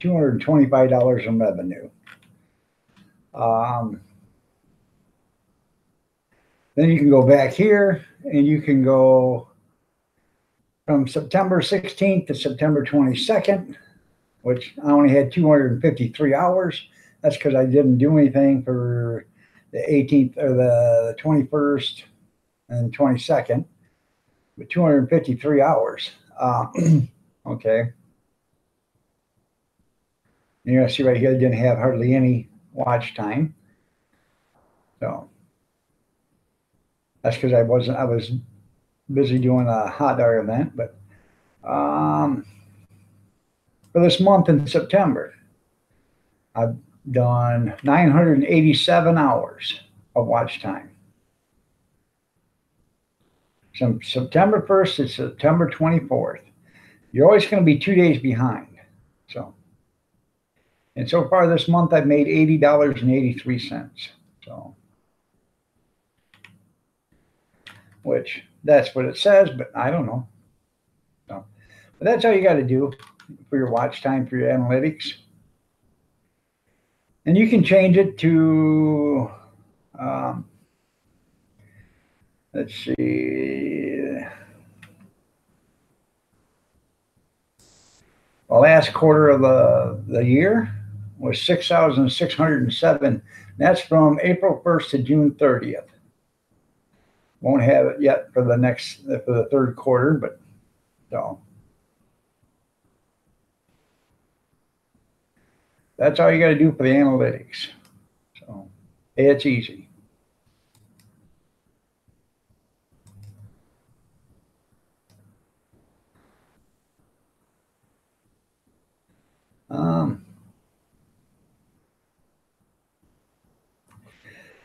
Speaker 1: $225 in revenue. Then you can go back here and you can go from September 16th to September 22nd, which I only had 253 hours. That's because I didn't do anything for the 18th or the 21st and 22nd, but 253 hours. Okay. You're gonna see right here, I didn't have hardly any watch time. So that's because I was busy doing a hot dog event, but for this month in September, I've done 987 hours of watch time. From September 1st to September 24th. You're always going to be 2 days behind. So And so far this month, I've made $80.83. So, which that's what it says, but I don't know. So, but that's all you got to do for your watch time, for your analytics. And you can change it to, let's see, the last quarter of the year was 6,607. That's from April 1st to June 30th. Won't have it yet for the third quarter, but so. That's all you got to do for the analytics. So it's easy.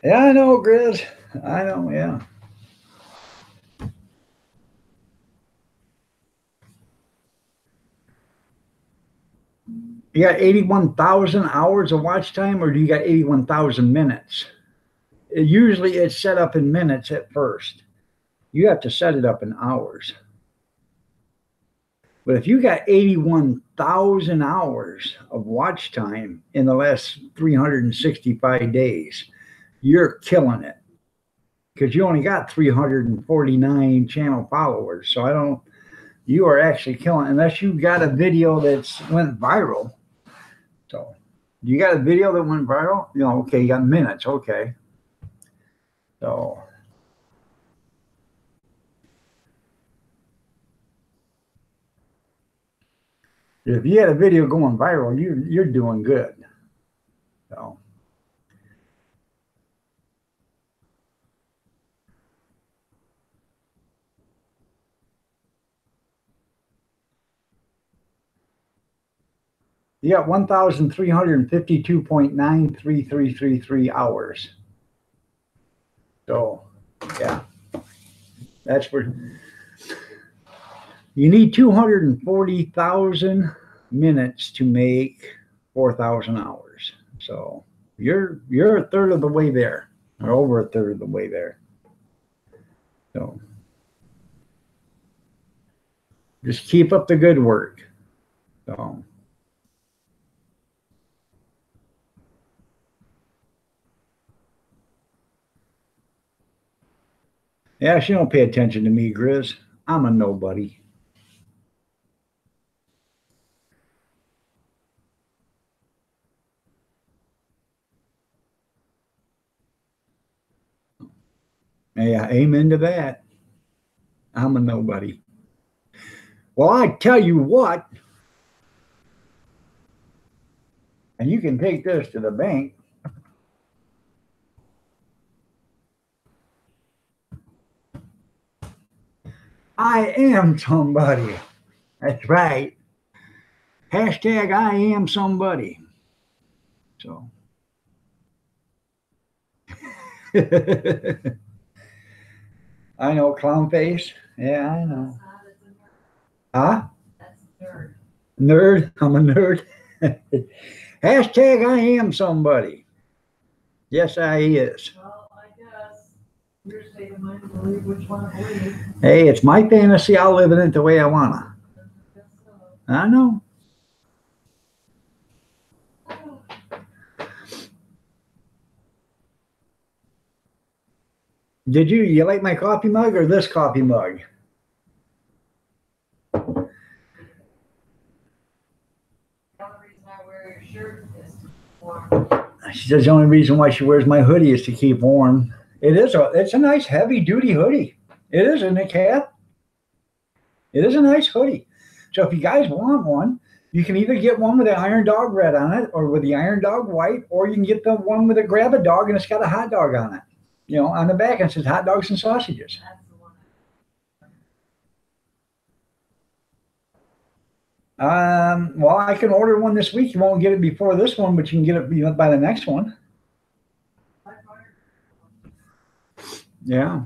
Speaker 1: Yeah, I know, Grizz. I know, yeah. You got 81,000 hours of watch time, or do you got 81,000 minutes? Usually it's set up in minutes at first. You have to set it up in hours. But if you got 81,000 hours of watch time in the last 365 days, you're killing it. Because you only got 349 channel followers. So you are actually killing it, unless you got a video that's went viral. So you got a video that went viral? You know, okay, you got minutes, okay. So if you had a video going viral, you're doing good. So you got 1,352.93333 hours. So yeah, that's where you need 240,000 minutes to make 4,000 hours. So you're a third of the way there, or over a third of the way there. So just keep up the good work. So yeah, she don't pay attention to me, Grizz. I'm a nobody. Yeah, amen to that. I'm a nobody. Well, I tell you what, and you can take this to the bank. I am somebody. That's right. Hashtag I am somebody. So. I know, clown face. Yeah, I know. Huh?
Speaker 2: That's nerd.
Speaker 1: Nerd. I'm a nerd. Hashtag I am somebody. Yes, I is.
Speaker 2: Well, I guess your state of mind to believe which one to believe.
Speaker 1: Hey, it's my fantasy. I'll live in it the way I wanna. I know. Did you like my coffee mug or this coffee mug?
Speaker 2: The only reason I wear your shirt is to warm.
Speaker 1: She says the only reason why she wears my hoodie is to keep warm. It's a nice heavy duty hoodie. It is, isn't it, Kat? It is a nice hoodie. So if you guys want one, you can either get one with the Iron Dog red on it, or with the Iron Dog white, or you can get the one with a grab a dog and it's got a hot dog on it. You know, on the back it says hot dogs and sausages.
Speaker 2: That's the one.
Speaker 1: Well, I can order one this week. You won't get it before this one, but you can get it by the next one. Yeah.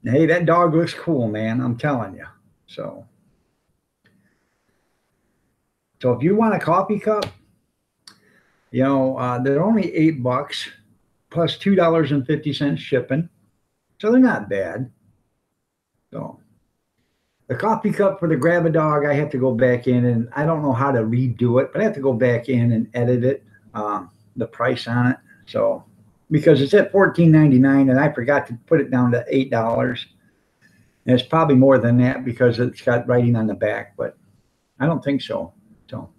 Speaker 1: Hey, that dog looks cool, man. I'm telling you. So So if you want a coffee cup, you know, they're only $8 plus $2.50 shipping. So they're not bad. So the coffee cup for the Grab a Dog, I have to go back in, and I don't know how to redo it, but I have to go back in and edit it, the price on it. So because it's at $14.99, and I forgot to put it down to $8. And it's probably more than that because it's got writing on the back, but I don't think so. So.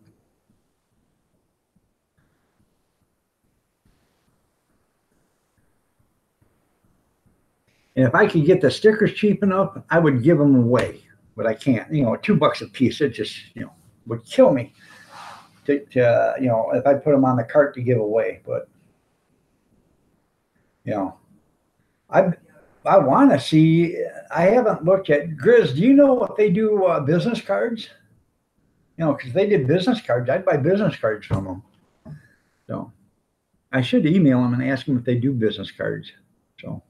Speaker 1: And if I could get the stickers cheap enough, I would give them away, but I can't. You know, $2 a piece, it just, you know, would kill me to you know, if I put them on the cart to give away. But, you know, I want to see, I haven't looked at, Grizz, do you know if they do business cards? You know, because if they did business cards, I'd buy business cards from them. So I should email them and ask them if they do business cards. So,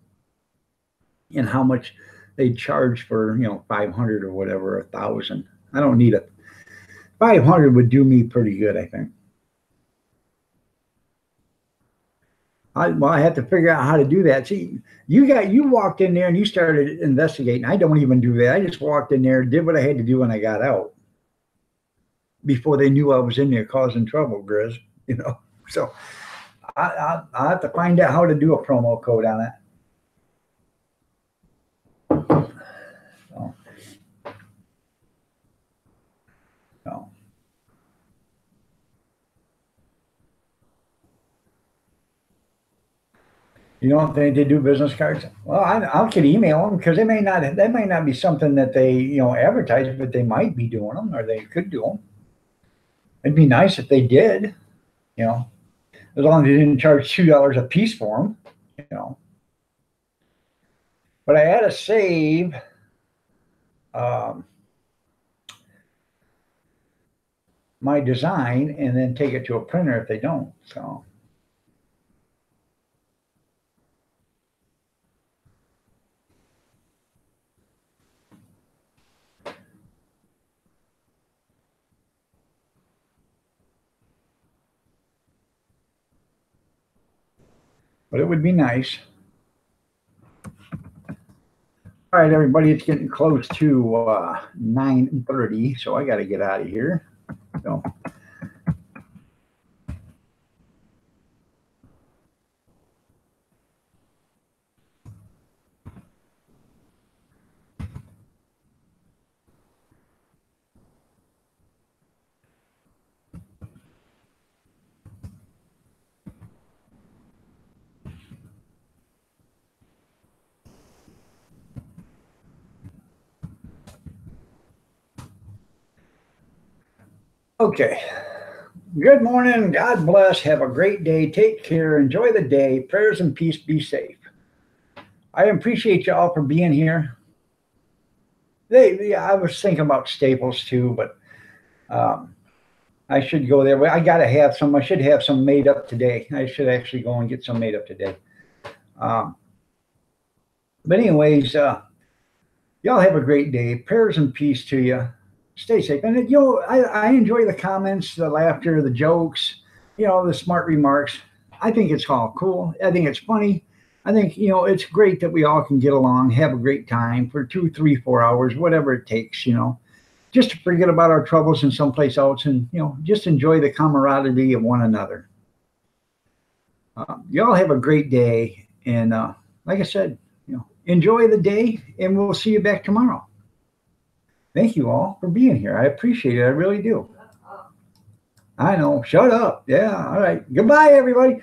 Speaker 1: and how much they charge for, you know, 500 or whatever, 1,000. I don't need it. 500 would do me pretty good, I think. Well, I have to figure out how to do that. See, you walked in there and you started investigating. I don't even do that. I just walked in there, did what I had to do when I got out before they knew I was in there causing trouble, Grizz. You know, so I'll have to find out how to do a promo code on it. So. You don't think they do business cards? Well, I could email them because they may not. That might not be something that they, you know, advertise, but they might be doing them, or they could do them. It'd be nice if they did, you know, as long as they didn't charge $2 a piece for them, you know. But I had to save my design and then take it to a printer if they don't. So. But it would be nice. All right, everybody, it's getting close to 9:30, so I got to get out of here. So. Okay. Good morning. God bless. Have a great day. Take care. Enjoy the day. Prayers and peace. Be safe. I appreciate y'all for being here. I was thinking about Staples too, but I should go there. I got to have some. I should have some made up today. I should actually go and get some made up today. But anyways, y'all have a great day. Prayers and peace to you. Stay safe. And, you know, I enjoy the comments, the laughter, the jokes, you know, the smart remarks. I think it's all cool. I think it's funny. I think, you know, it's great that we all can get along, have a great time for 2, 3, 4 hours, whatever it takes, you know, just to forget about our troubles in someplace else and, you know, just enjoy the camaraderie of one another. Y'all have a great day. And like I said, you know, enjoy the day, and we'll see you back tomorrow. Thank you all for being here. I appreciate it. I really do. I know. Shut up. Yeah. All right. Goodbye, everybody.